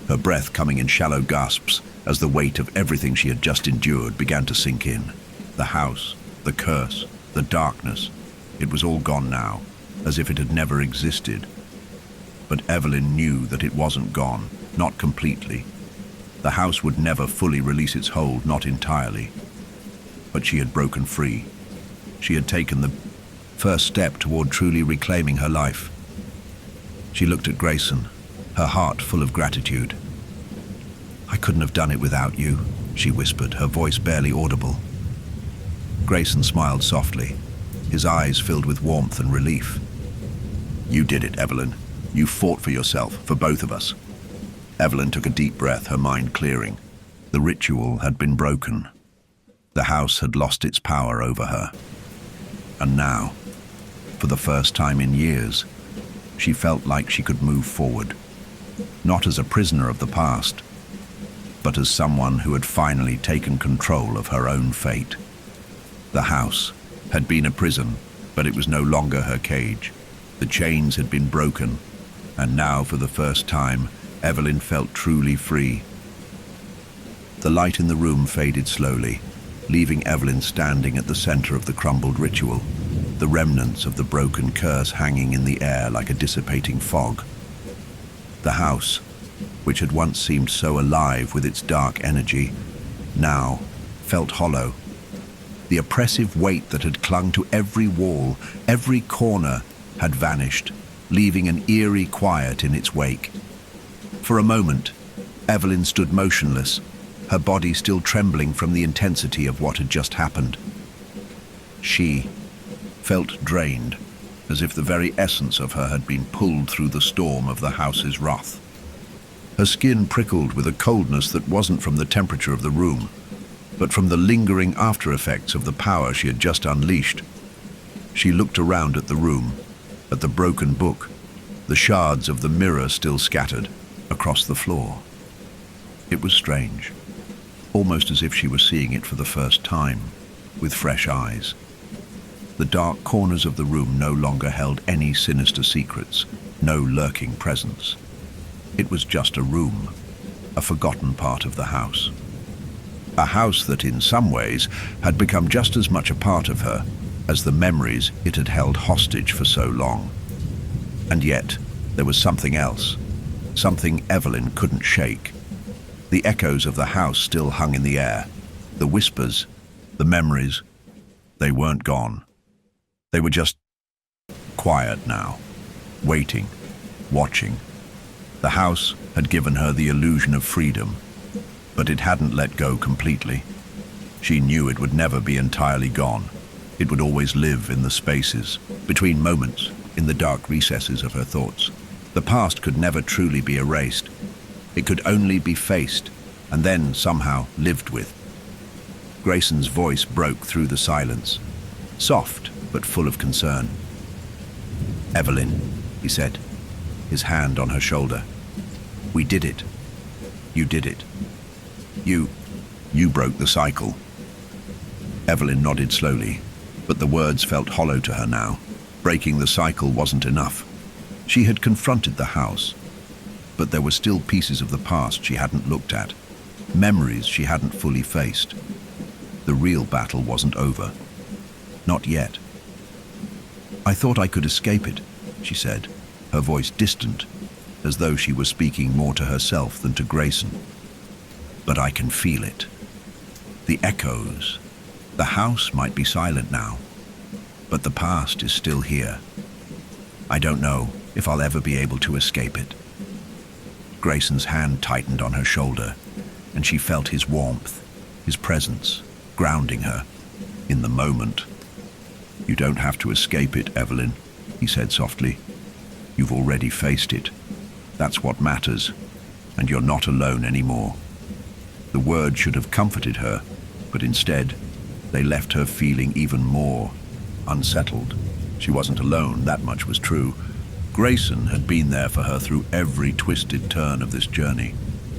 her breath coming in shallow gasps as the weight of everything she had just endured began to sink in. The house, the curse, the darkness, it was all gone now, as if it had never existed. But Evelyn knew that it wasn't gone, not completely. The house would never fully release its hold, not entirely. But she had broken free. She had taken the first step toward truly reclaiming her life. She looked at Grayson, her heart full of gratitude. "I couldn't have done it without you," she whispered, her voice barely audible. Grayson smiled softly, his eyes filled with warmth and relief. "You did it, Evelyn. You fought for yourself, for both of us." Evelyn took a deep breath, her mind clearing. The ritual had been broken. The house had lost its power over her. And now, for the first time in years, she felt like she could move forward, not as a prisoner of the past, but as someone who had finally taken control of her own fate. The house had been a prison, but it was no longer her cage. The chains had been broken, and now, for the first time, Evelyn felt truly free. The light in the room faded slowly, leaving Evelyn standing at the center of the crumbled ritual, the remnants of the broken curse hanging in the air like a dissipating fog. The house, which had once seemed so alive with its dark energy, now felt hollow. The oppressive weight that had clung to every wall, every corner, had vanished, leaving an eerie quiet in its wake. For a moment, Evelyn stood motionless, her body still trembling from the intensity of what had just happened. She felt drained, as if the very essence of her had been pulled through the storm of the house's wrath. Her skin prickled with a coldness that wasn't from the temperature of the room, but from the lingering after-effects of the power she had just unleashed. She looked around at the room, at the broken book, the shards of the mirror still scattered across the floor. It was strange, almost as if she was seeing it for the first time, with fresh eyes. The dark corners of the room no longer held any sinister secrets, no lurking presence. It was just a room, a forgotten part of the house. A house that in some ways had become just as much a part of her as the memories it had held hostage for so long. And yet, there was something else, something Evelyn couldn't shake. The echoes of the house still hung in the air. The whispers, the memories, they weren't gone. They were just quiet now, waiting, watching. The house had given her the illusion of freedom, but it hadn't let go completely. She knew it would never be entirely gone. It would always live in the spaces, between moments, in the dark recesses of her thoughts. The past could never truly be erased. It could only be faced, and then somehow lived with. Grayson's voice broke through the silence, soft but full of concern. "Evelyn," he said, his hand on her shoulder. "We did it. You did it. You broke the cycle." Evelyn nodded slowly, but the words felt hollow to her now. Breaking the cycle wasn't enough. She had confronted the house, but there were still pieces of the past she hadn't looked at, memories she hadn't fully faced. The real battle wasn't over. Not yet. "I thought I could escape it," she said, her voice distant, as though she were speaking more to herself than to Grayson. "But I can feel it. The echoes. The house might be silent now, but the past is still here. I don't know if I'll ever be able to escape it." Grayson's hand tightened on her shoulder, and she felt his warmth, his presence, grounding her in the moment. "You don't have to escape it, Evelyn," he said softly. "You've already faced it. That's what matters, and you're not alone anymore." The words should have comforted her, but instead, they left her feeling even more unsettled. She wasn't alone, that much was true. Grayson had been there for her through every twisted turn of this journey,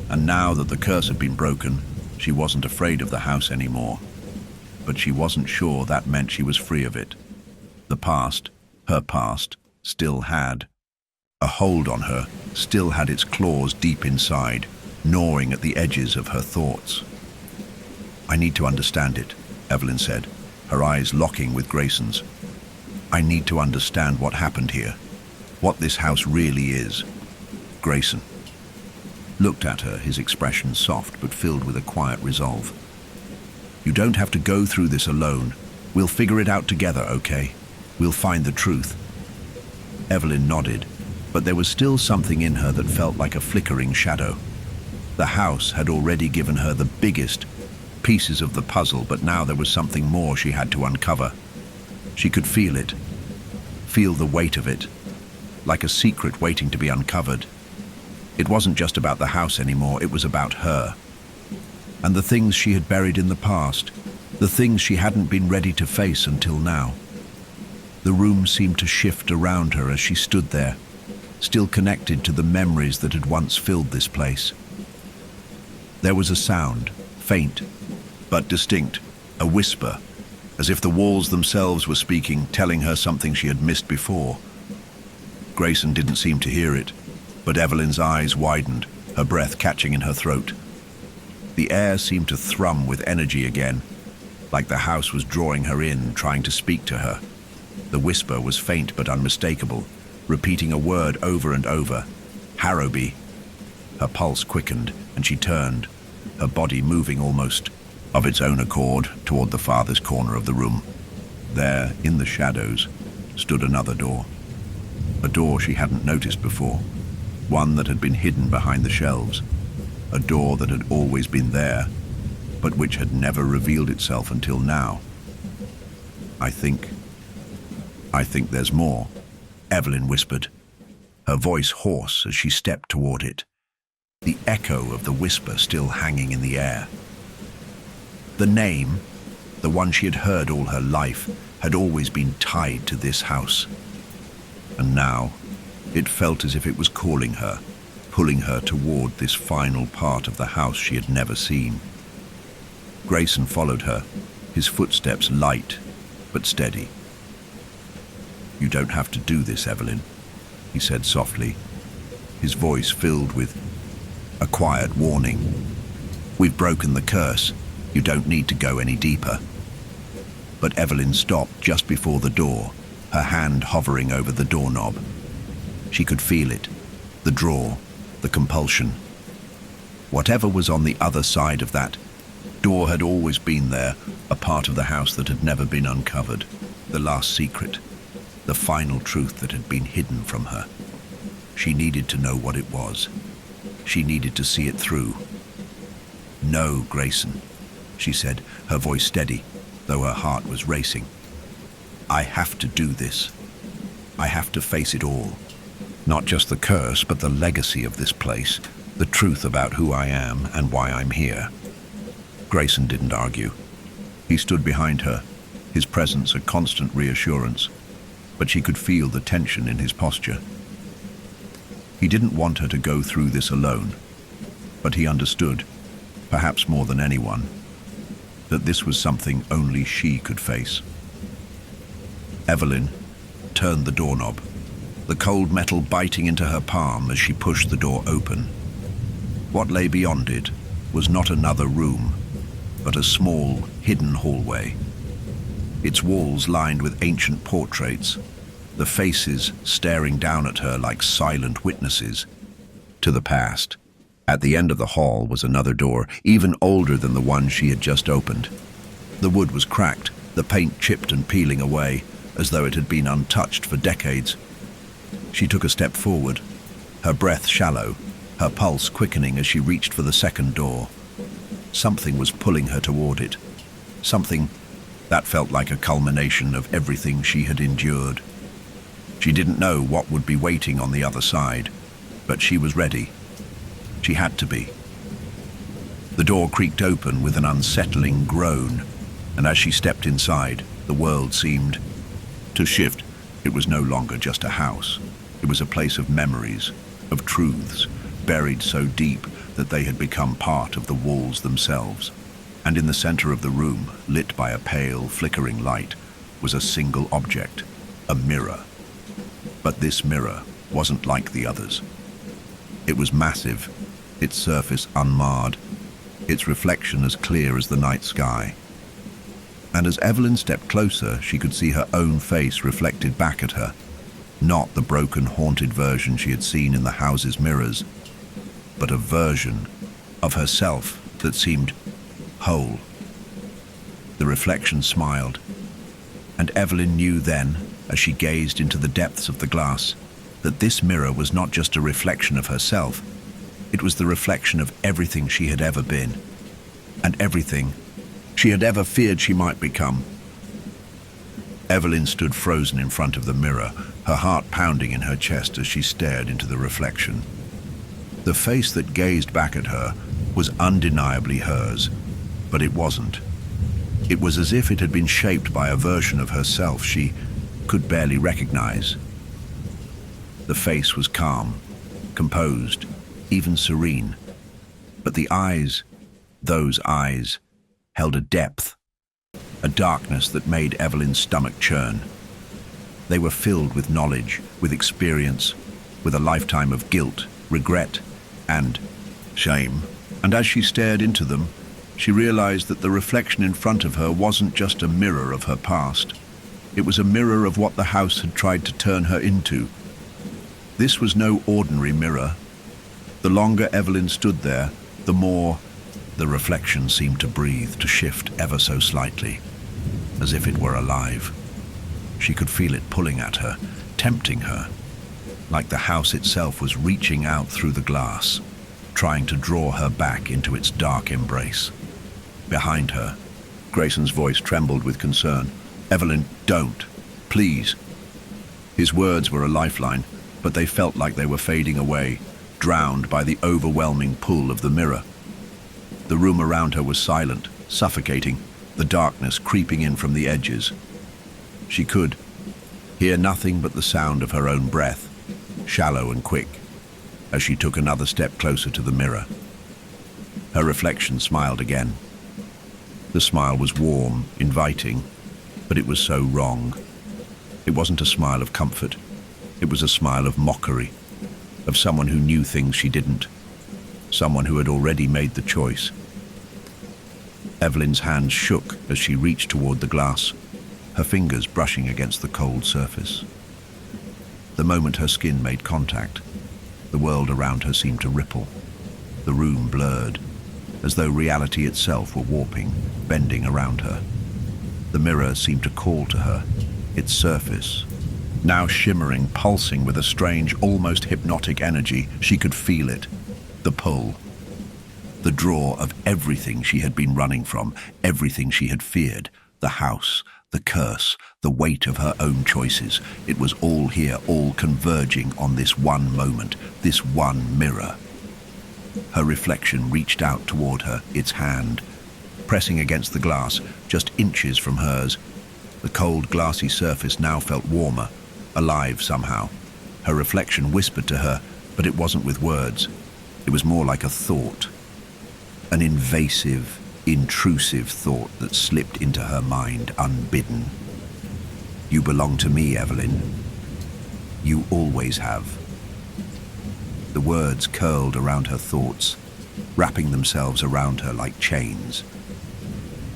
and now that the curse had been broken, she wasn't afraid of the house anymore. But she wasn't sure that meant she was free of it. The past, her past, still had a hold on her, still had its claws deep inside, gnawing at the edges of her thoughts. "I need to understand it," Evelyn said, her eyes locking with Grayson's. "I need to understand what happened here, what this house really is." Grayson looked at her, his expression soft but filled with a quiet resolve. "You don't have to go through this alone. We'll figure it out together, okay? We'll find the truth." Evelyn nodded, but there was still something in her that felt like a flickering shadow. The house had already given her the biggest pieces of the puzzle, but now there was something more she had to uncover. She could feel it, feel the weight of it, like a secret waiting to be uncovered. It wasn't just about the house anymore, it was about her. And the things she had buried in the past, the things she hadn't been ready to face until now. The room seemed to shift around her as she stood there, still connected to the memories that had once filled this place. There was a sound, faint but distinct, a whisper, as if the walls themselves were speaking, telling her something she had missed before. Grayson didn't seem to hear it, but Evelyn's eyes widened, her breath catching in her throat. The air seemed to thrum with energy again, like the house was drawing her in, trying to speak to her. The whisper was faint but unmistakable, repeating a word over and over, Harrowby. Her pulse quickened, and she turned, her body moving almost of its own accord toward the farthest corner of the room. There, in the shadows, stood another door. A door she hadn't noticed before, one that had been hidden behind the shelves, a door that had always been there, but which had never revealed itself until now. I think there's more," Evelyn whispered, her voice hoarse as she stepped toward it, the echo of the whisper still hanging in the air. The name, the one she had heard all her life, had always been tied to this house. And now, it felt as if it was calling her, pulling her toward this final part of the house she had never seen. Grayson followed her, his footsteps light but steady. "You don't have to do this, Evelyn," he said softly, his voice filled with a quiet warning. "We've broken the curse. You don't need to go any deeper." But Evelyn stopped just before the door, her hand hovering over the doorknob. She could feel it, the draw, the compulsion. Whatever was on the other side of that door had always been there, a part of the house that had never been uncovered, the last secret, the final truth that had been hidden from her. She needed to know what it was. She needed to see it through. "No, Grayson," she said, her voice steady, though her heart was racing. "I have to do this. I have to face it all. Not just the curse, but the legacy of this place, the truth about who I am and why I'm here." Grayson didn't argue. He stood behind her, his presence a constant reassurance, but she could feel the tension in his posture. He didn't want her to go through this alone, but he understood, perhaps more than anyone, that this was something only she could face. Evelyn turned the doorknob, the cold metal biting into her palm as she pushed the door open. What lay beyond it was not another room, but a small, hidden hallway. Its walls lined with ancient portraits, the faces staring down at her like silent witnesses to the past. At the end of the hall was another door, even older than the one she had just opened. The wood was cracked, the paint chipped and peeling away, as though it had been untouched for decades. She took a step forward, her breath shallow, her pulse quickening as she reached for the second door. Something was pulling her toward it, something that felt like a culmination of everything she had endured. She didn't know what would be waiting on the other side, but she was ready. She had to be. The door creaked open with an unsettling groan, and as she stepped inside, the world seemed to shift. It was no longer just a house. It was a place of memories, of truths, buried so deep that they had become part of the walls themselves. And in the center of the room, lit by a pale, flickering light, was a single object, a mirror. But this mirror wasn't like the others. It was massive, its surface unmarred, its reflection as clear as the night sky. And as Evelyn stepped closer, she could see her own face reflected back at her, not the broken, haunted version she had seen in the house's mirrors, but a version of herself that seemed whole. The reflection smiled, and Evelyn knew then, as she gazed into the depths of the glass, that this mirror was not just a reflection of herself. It was the reflection of everything she had ever been, and everything she had ever feared she might become. Evelyn stood frozen in front of the mirror, her heart pounding in her chest as she stared into the reflection. The face that gazed back at her was undeniably hers, but it wasn't. It was as if it had been shaped by a version of herself she could barely recognize. The face was calm, composed, even serene. But the eyes, those eyes, held a depth, a darkness that made Evelyn's stomach churn. They were filled with knowledge, with experience, with a lifetime of guilt, regret, and shame. And as she stared into them, she realized that the reflection in front of her wasn't just a mirror of her past. It was a mirror of what the house had tried to turn her into. This was no ordinary mirror. The longer Evelyn stood there, the more the reflection seemed to breathe, to shift ever so slightly, as if it were alive. She could feel it pulling at her, tempting her, like the house itself was reaching out through the glass, trying to draw her back into its dark embrace. Behind her, Grayson's voice trembled with concern. "Evelyn, don't. Please." His words were a lifeline, but they felt like they were fading away, drowned by the overwhelming pull of the mirror. The room around her was silent, suffocating, the darkness creeping in from the edges. She could hear nothing but the sound of her own breath, shallow and quick, as she took another step closer to the mirror. Her reflection smiled again. The smile was warm, inviting, but it was so wrong. It wasn't a smile of comfort. It was a smile of mockery, of someone who knew things she didn't, someone who had already made the choice. Evelyn's hands shook as she reached toward the glass, her fingers brushing against the cold surface. The moment her skin made contact, the world around her seemed to ripple. The room blurred, as though reality itself were warping, bending around her. The mirror seemed to call to her, its surface, now shimmering, pulsing with a strange, almost hypnotic energy. She could feel it, the pull, the draw of everything she had been running from, everything she had feared, the house, the curse, the weight of her own choices. It was all here, all converging on this one moment, this one mirror. Her reflection reached out toward her, its hand, pressing against the glass, just inches from hers. The cold, glassy surface now felt warmer, alive somehow. Her reflection whispered to her, but it wasn't with words. It was more like a thought, an invasive, intrusive thought that slipped into her mind unbidden. "You belong to me, Evelyn. You always have." The words curled around her thoughts, wrapping themselves around her like chains.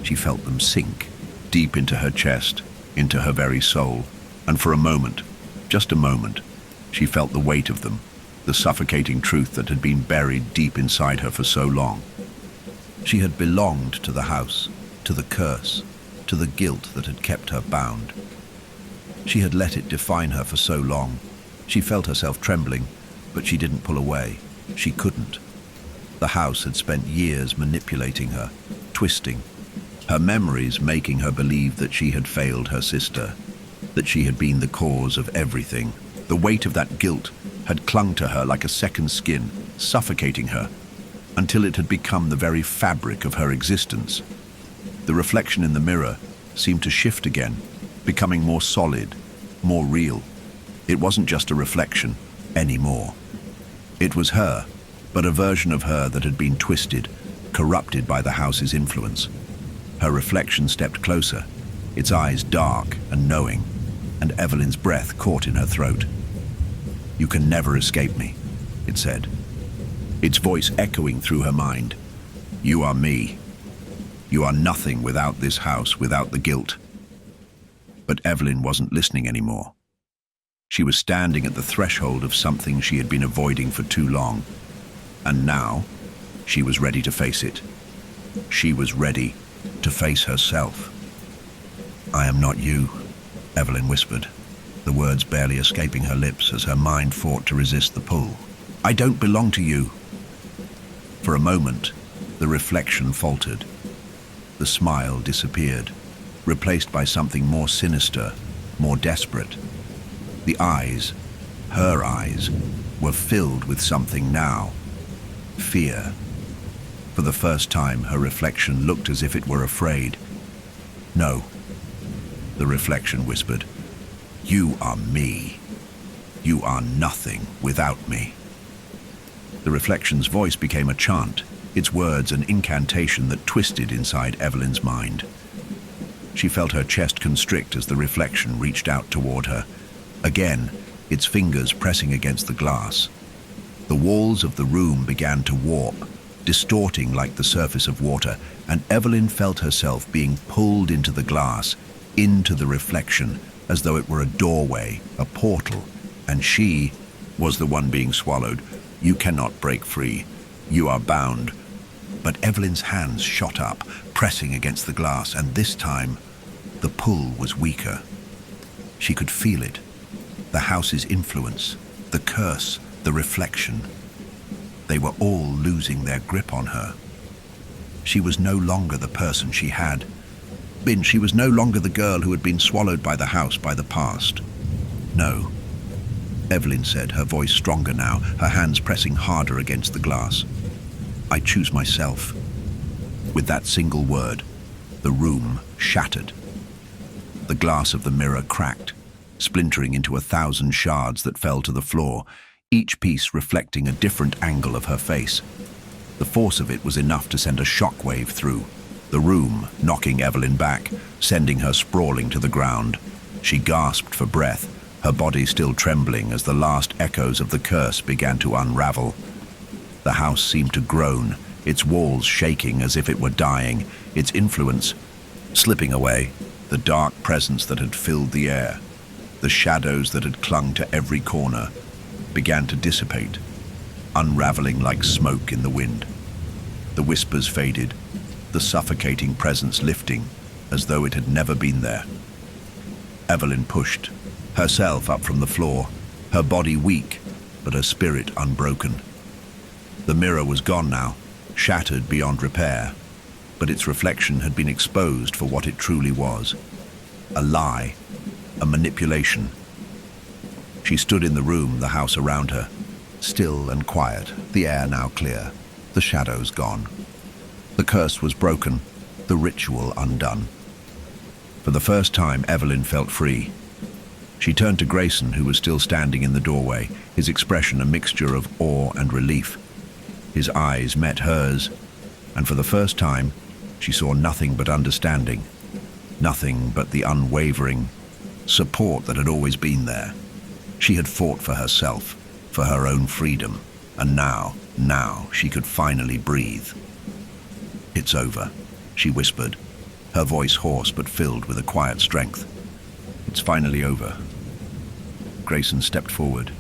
She felt them sink deep into her chest, into her very soul, and for a moment, just a moment, she felt the weight of them, the suffocating truth that had been buried deep inside her for so long. She had belonged to the house, to the curse, to the guilt that had kept her bound. She had let it define her for so long. She felt herself trembling, but she didn't pull away. She couldn't. The house had spent years manipulating her, twisting, her memories making her believe that she had failed her sister, that she had been the cause of everything. The weight of that guilt had clung to her like a second skin, suffocating her, until it had become the very fabric of her existence. The reflection in the mirror seemed to shift again, becoming more solid, more real. It wasn't just a reflection anymore. It was her, but a version of her that had been twisted, corrupted by the house's influence. Her reflection stepped closer, its eyes dark and knowing, and Evelyn's breath caught in her throat. "You can never escape me," it said, its voice echoing through her mind. "You are me. You are nothing without this house, without the guilt." But Evelyn wasn't listening anymore. She was standing at the threshold of something she had been avoiding for too long, and now she was ready to face it. She was ready to face herself. "I am not you," Evelyn whispered, the words barely escaping her lips as her mind fought to resist the pull. "I don't belong to you." For a moment, the reflection faltered. The smile disappeared, replaced by something more sinister, more desperate. The eyes, her eyes, were filled with something now. Fear. For the first time, her reflection looked as if it were afraid. No, the reflection whispered. You are me. You are nothing without me. The reflection's voice became a chant, its words an incantation that twisted inside Evelyn's mind. She felt her chest constrict as the reflection reached out toward her, again, its fingers pressing against the glass. The walls of the room began to warp, distorting like the surface of water, and Evelyn felt herself being pulled into the glass, into the reflection, as though it were a doorway, a portal, and she was the one being swallowed. You cannot break free. You are bound. But Evelyn's hands shot up, pressing against the glass, and this time, the pull was weaker. She could feel it. The house's influence, the curse, the reflection. They were all losing their grip on her. She was no longer the person she had been. She was no longer the girl who had been swallowed by the house, by the past. No, Evelyn said, her voice stronger now, her hands pressing harder against the glass. I choose myself. With that single word, the room shattered. The glass of the mirror cracked, splintering into 1,000 shards that fell to the floor, each piece reflecting a different angle of her face. The force of it was enough to send a shockwave through the room, knocking Evelyn back, sending her sprawling to the ground. She gasped for breath, her body still trembling as the last echoes of the curse began to unravel. The house seemed to groan, its walls shaking as if it were dying, its influence slipping away, the dark presence that had filled the air, the shadows that had clung to every corner, began to dissipate, unraveling like smoke in the wind. The whispers faded, the suffocating presence lifting as though it had never been there. Evelyn pushed herself up from the floor, her body weak, but her spirit unbroken. The mirror was gone now, shattered beyond repair, but its reflection had been exposed for what it truly was. A lie, a manipulation. She stood in the room, the house around her, still and quiet, the air now clear, the shadows gone. The curse was broken, the ritual undone. For the first time, Evelyn felt free. She turned to Grayson, who was still standing in the doorway, his expression a mixture of awe and relief. His eyes met hers, and for the first time, she saw nothing but understanding, nothing but the unwavering support that had always been there. She had fought for herself, for her own freedom, and now she could finally breathe. It's over, she whispered, her voice hoarse but filled with a quiet strength. It's finally over. Grayson stepped forward,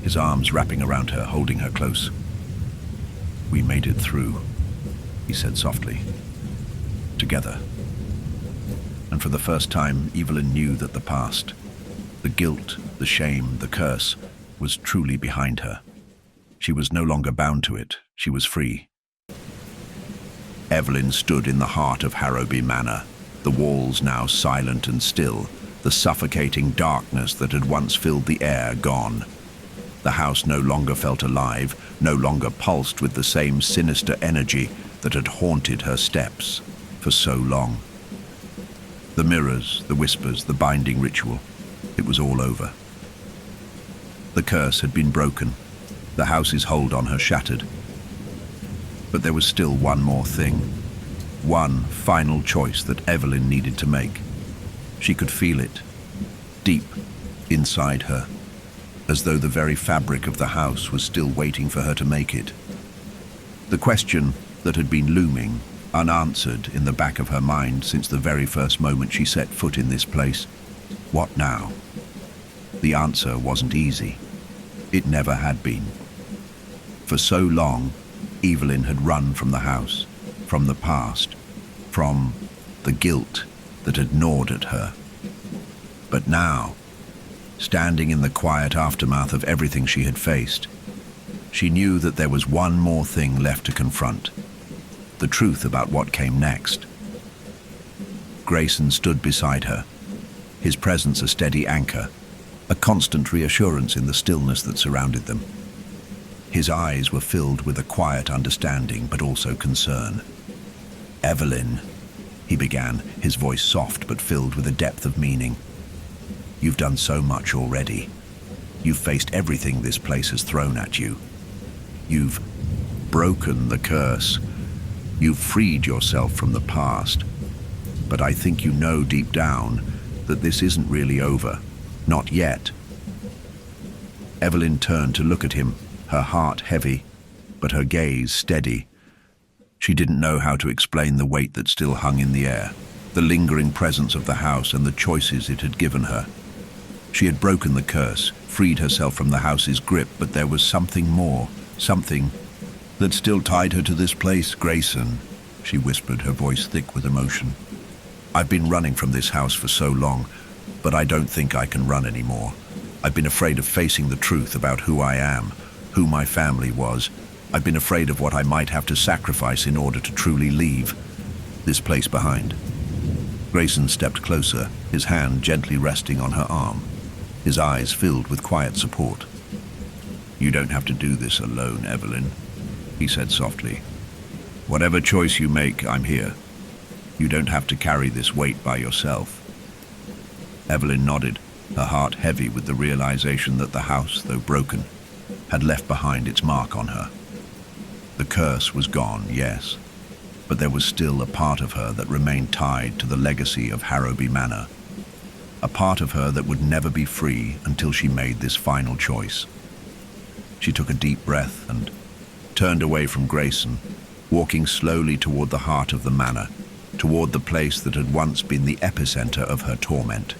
his arms wrapping around her, holding her close. We made it through, he said softly. Together. And for the first time, Evelyn knew that the past, the guilt, the shame, the curse, was truly behind her. She was no longer bound to it. She was free. Evelyn stood in the heart of Harrowby Manor, the walls now silent and still, the suffocating darkness that had once filled the air gone. The house no longer felt alive, no longer pulsed with the same sinister energy that had haunted her steps for so long. The mirrors, the whispers, the binding ritual, it was all over. The curse had been broken, the house's hold on her shattered. But there was still one more thing, one final choice that Evelyn needed to make. She could feel it, deep inside her, as though the very fabric of the house was still waiting for her to make it. The question that had been looming, unanswered in the back of her mind since the very first moment she set foot in this place. What now? The answer wasn't easy. It never had been. For so long, Evelyn had run from the house, from the past, from the guilt that had gnawed at her. But now, standing in the quiet aftermath of everything she had faced, she knew that there was one more thing left to confront, the truth about what came next. Grayson stood beside her, his presence a steady anchor, a constant reassurance in the stillness that surrounded them. His eyes were filled with a quiet understanding, but also concern. Evelyn, he began, his voice soft but filled with a depth of meaning. You've done so much already. You've faced everything this place has thrown at you. You've broken the curse. You've freed yourself from the past. But I think you know deep down that this isn't really over. Not yet. Evelyn turned to look at him, her heart heavy, but her gaze steady. She didn't know how to explain the weight that still hung in the air, the lingering presence of the house and the choices it had given her. She had broken the curse, freed herself from the house's grip, but there was something more, something that still tied her to this place. Grayson, she whispered, her voice thick with emotion. I've been running from this house for so long, but I don't think I can run anymore. I've been afraid of facing the truth about who I am, who my family was. I've been afraid of what I might have to sacrifice in order to truly leave this place behind. Grayson stepped closer, his hand gently resting on her arm, his eyes filled with quiet support. You don't have to do this alone, Evelyn, he said softly. Whatever choice you make, I'm here. You don't have to carry this weight by yourself. Evelyn nodded, her heart heavy with the realization that the house, though broken, had left behind its mark on her. The curse was gone, yes, but there was still a part of her that remained tied to the legacy of Harrowby Manor, a part of her that would never be free until she made this final choice. She took a deep breath and turned away from Grayson, walking slowly toward the heart of the manor, toward the place that had once been the epicenter of her torment.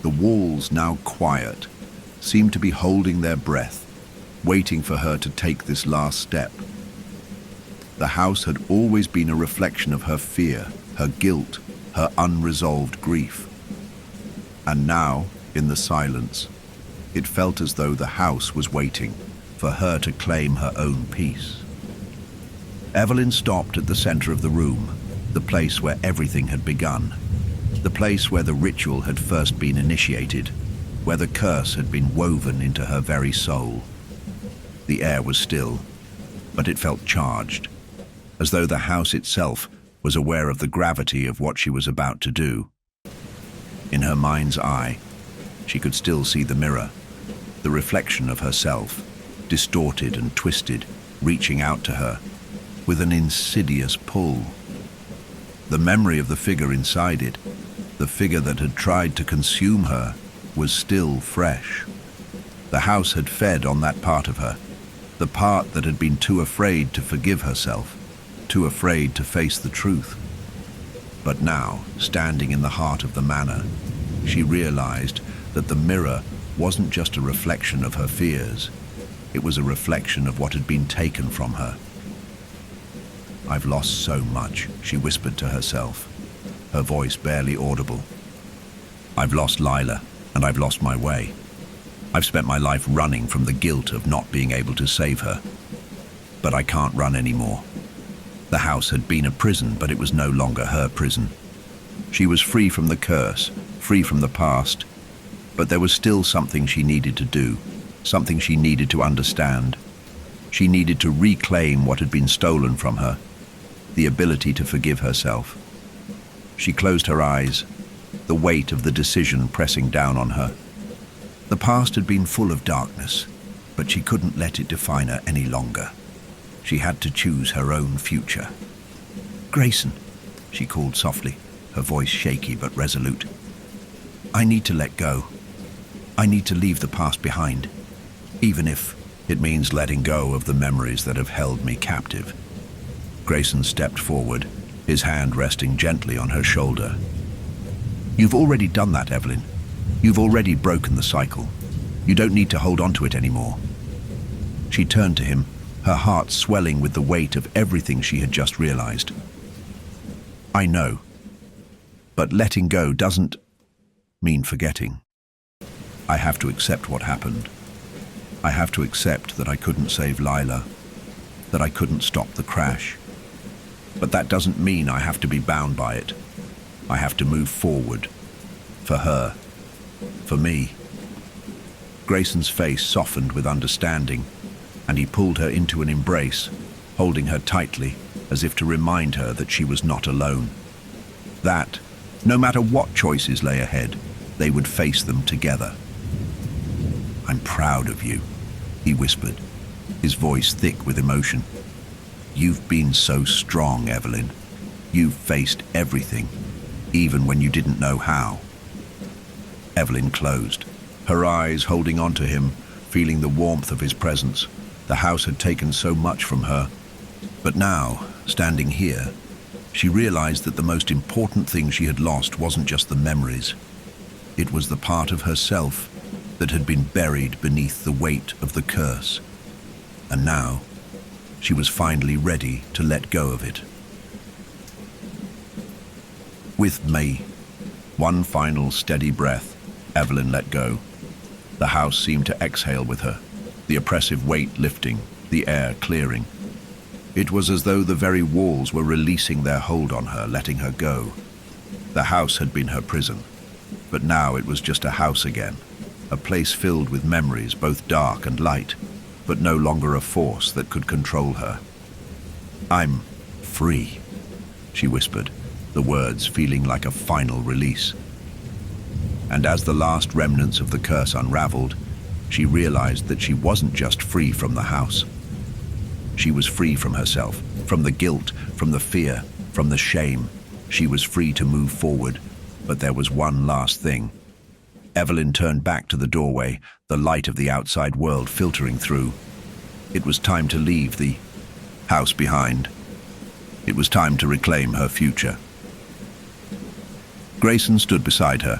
The walls, now quiet, seemed to be holding their breath, waiting for her to take this last step. The house had always been a reflection of her fear, her guilt, her unresolved grief. And now, in the silence, it felt as though the house was waiting for her to claim her own peace. Evelyn stopped at the center of the room, the place where everything had begun, the place where the ritual had first been initiated, where the curse had been woven into her very soul. The air was still, but it felt charged, as though the house itself was aware of the gravity of what she was about to do. In her mind's eye, she could still see the mirror, the reflection of herself, distorted and twisted, reaching out to her with an insidious pull. The memory of the figure inside it, the figure that had tried to consume her, was still fresh. The house had fed on that part of her, the part that had been too afraid to forgive herself, too afraid to face the truth. But now, standing in the heart of the manor, she realized that the mirror wasn't just a reflection of her fears. It was a reflection of what had been taken from her. I've lost so much, she whispered to herself, her voice barely audible. I've lost Lila, and I've lost my way. I've spent my life running from the guilt of not being able to save her. But I can't run anymore. The house had been a prison, but it was no longer her prison. She was free from the curse, free from the past, but there was still something she needed to do, something she needed to understand. She needed to reclaim what had been stolen from her, the ability to forgive herself. She closed her eyes, the weight of the decision pressing down on her. The past had been full of darkness, but she couldn't let it define her any longer. She had to choose her own future. Grayson, she called softly, her voice shaky but resolute. I need to let go. I need to leave the past behind, even if it means letting go of the memories that have held me captive. Grayson stepped forward, his hand resting gently on her shoulder. You've already done that, Evelyn. You've already broken the cycle. You don't need to hold on to it anymore. She turned to him, her heart swelling with the weight of everything she had just realized. I know, but letting go doesn't mean forgetting. I have to accept what happened. I have to accept that I couldn't save Lila, that I couldn't stop the crash. But that doesn't mean I have to be bound by it. I have to move forward. For her. For me. Grayson's face softened with understanding, and he pulled her into an embrace, holding her tightly, as if to remind her that she was not alone. That, no matter what choices lay ahead, they would face them together. "I'm proud of you," he whispered, his voice thick with emotion. "You've been so strong, Evelyn. You've faced everything, even when you didn't know how." Evelyn closed, her eyes holding on to him, feeling the warmth of his presence. The house had taken so much from her. But now, standing here, she realized that the most important thing she had lost wasn't just the memories. It was the part of herself that had been buried beneath the weight of the curse. And now, she was finally ready to let go of it. With me, one final steady breath, Evelyn let go. The house seemed to exhale with her, the oppressive weight lifting, the air clearing. It was as though the very walls were releasing their hold on her, letting her go. The house had been her prison, but now it was just a house again, a place filled with memories, both dark and light, but no longer a force that could control her. "I'm free," she whispered, the words feeling like a final release. And as the last remnants of the curse unraveled, she realized that she wasn't just free from the house. She was free from herself, from the guilt, from the fear, from the shame. She was free to move forward, but there was one last thing. Evelyn turned back to the doorway, the light of the outside world filtering through. It was time to leave the house behind. It was time to reclaim her future. Grayson stood beside her,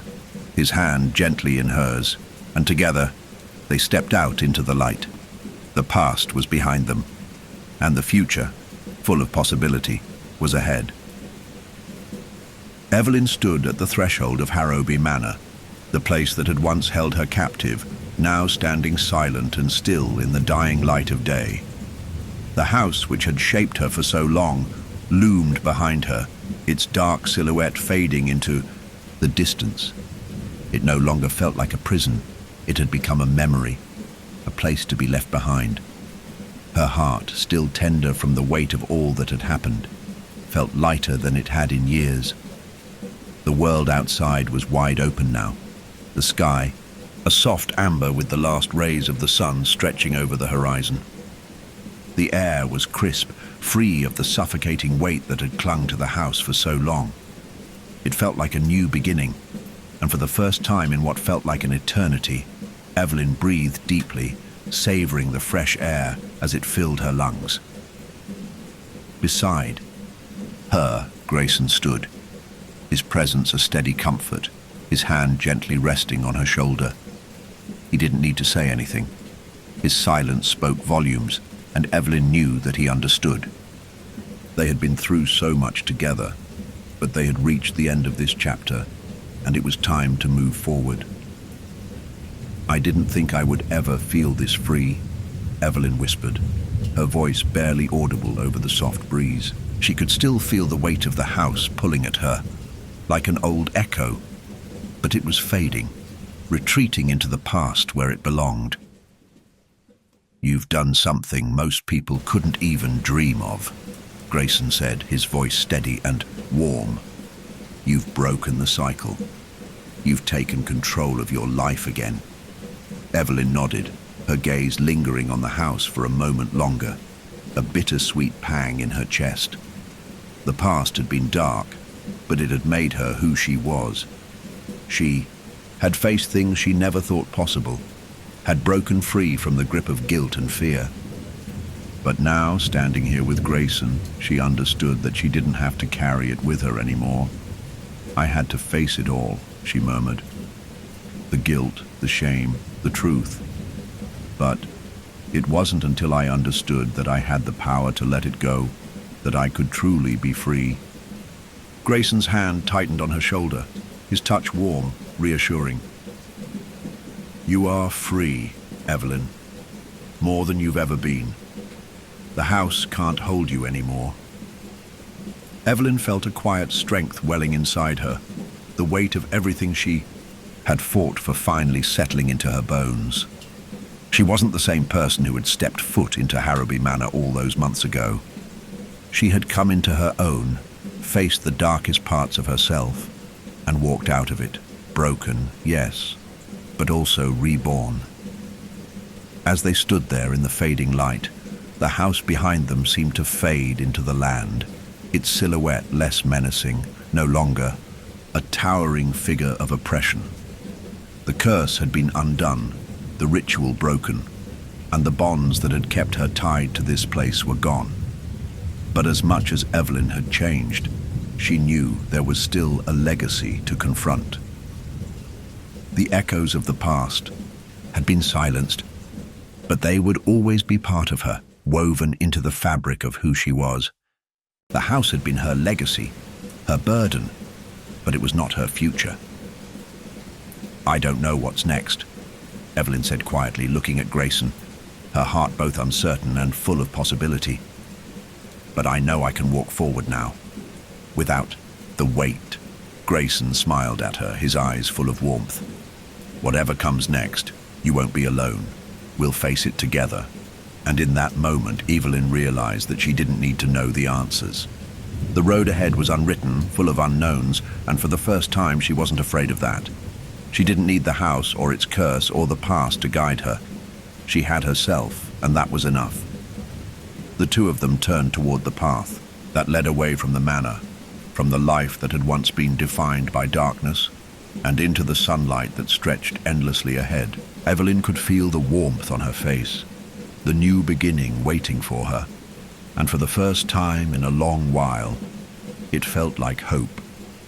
his hand gently in hers, and together they stepped out into the light. The past was behind them, and the future, full of possibility, was ahead. Evelyn stood at the threshold of Harrowby Manor, the place that had once held her captive, now standing silent and still in the dying light of day. The house which had shaped her for so long loomed behind her, its dark silhouette fading into the distance. It no longer felt like a prison. It had become a memory, a place to be left behind. Her heart, still tender from the weight of all that had happened, felt lighter than it had in years. The world outside was wide open now. The sky, a soft amber with the last rays of the sun stretching over the horizon. The air was crisp, free of the suffocating weight that had clung to the house for so long. It felt like a new beginning, and for the first time in what felt like an eternity, Evelyn breathed deeply, savoring the fresh air as it filled her lungs. Beside her, Grayson stood, his presence a steady comfort, his hand gently resting on her shoulder. He didn't need to say anything. His silence spoke volumes, and Evelyn knew that he understood. They had been through so much together, but they had reached the end of this chapter, and it was time to move forward. "I didn't think I would ever feel this free," Evelyn whispered, her voice barely audible over the soft breeze. She could still feel the weight of the house pulling at her, like an old echo, but it was fading, retreating into the past where it belonged. "You've done something most people couldn't even dream of," Grayson said, his voice steady and warm. "You've broken the cycle. You've taken control of your life again." Evelyn nodded, her gaze lingering on the house for a moment longer, a bittersweet pang in her chest. The past had been dark, but it had made her who she was. She had faced things she never thought possible, had broken free from the grip of guilt and fear. But now, standing here with Grayson, she understood that she didn't have to carry it with her anymore. "I had to face it all," she murmured. "The guilt, the shame, the truth. But it wasn't until I understood that I had the power to let it go, that I could truly be free." Grayson's hand tightened on her shoulder, his touch warm, reassuring. "You are free, Evelyn, more than you've ever been. The house can't hold you anymore." Evelyn felt a quiet strength welling inside her, the weight of everything she had fought for finally settling into her bones. She wasn't the same person who had stepped foot into Harrowby Manor all those months ago. She had come into her own, faced the darkest parts of herself, and walked out of it, broken, yes, but also reborn. As they stood there in the fading light, the house behind them seemed to fade into the land, its silhouette less menacing, no longer a towering figure of oppression. The curse had been undone, the ritual broken, and the bonds that had kept her tied to this place were gone. But as much as Evelyn had changed, she knew there was still a legacy to confront. The echoes of the past had been silenced, but they would always be part of her, woven into the fabric of who she was. The house had been her legacy, her burden, but it was not her future. "I don't know what's next," Evelyn said quietly, looking at Grayson, her heart both uncertain and full of possibility. "But I know I can walk forward now, without the weight." Grayson smiled at her, his eyes full of warmth. "Whatever comes next, you won't be alone. We'll face it together." And in that moment, Evelyn realized that she didn't need to know the answers. The road ahead was unwritten, full of unknowns, and for the first time she wasn't afraid of that. She didn't need the house or its curse or the past to guide her. She had herself, and that was enough. The two of them turned toward the path that led away from the manor, from the life that had once been defined by darkness, and into the sunlight that stretched endlessly ahead. Evelyn could feel the warmth on her face, the new beginning waiting for her, and for the first time in a long while, it felt like hope,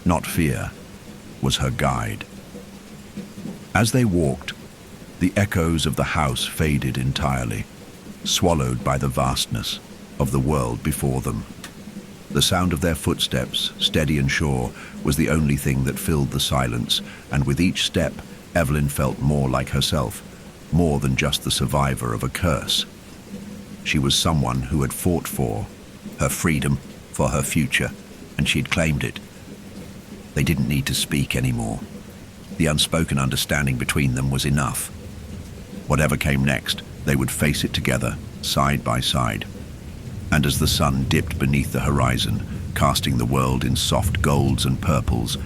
not fear, was her guide. As they walked, the echoes of the house faded entirely, swallowed by the vastness of the world before them. The sound of their footsteps, steady and sure, was the only thing that filled the silence, and with each step, Evelyn felt more like herself, more than just the survivor of a curse. She was someone who had fought for her freedom, for her future, and she'd claimed it. They didn't need to speak anymore. The unspoken understanding between them was enough. Whatever came next, they would face it together, side by side. And as the sun dipped beneath the horizon, casting the world in soft golds and purples,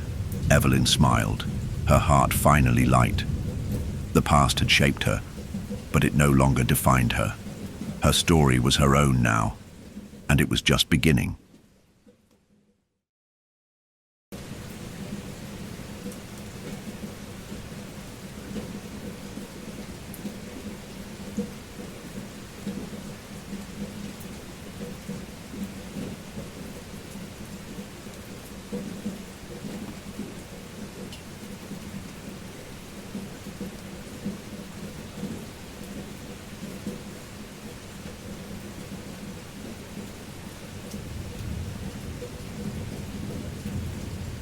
Evelyn smiled, her heart finally light. The past had shaped her, but it no longer defined her. Her story was her own now, and it was just beginning.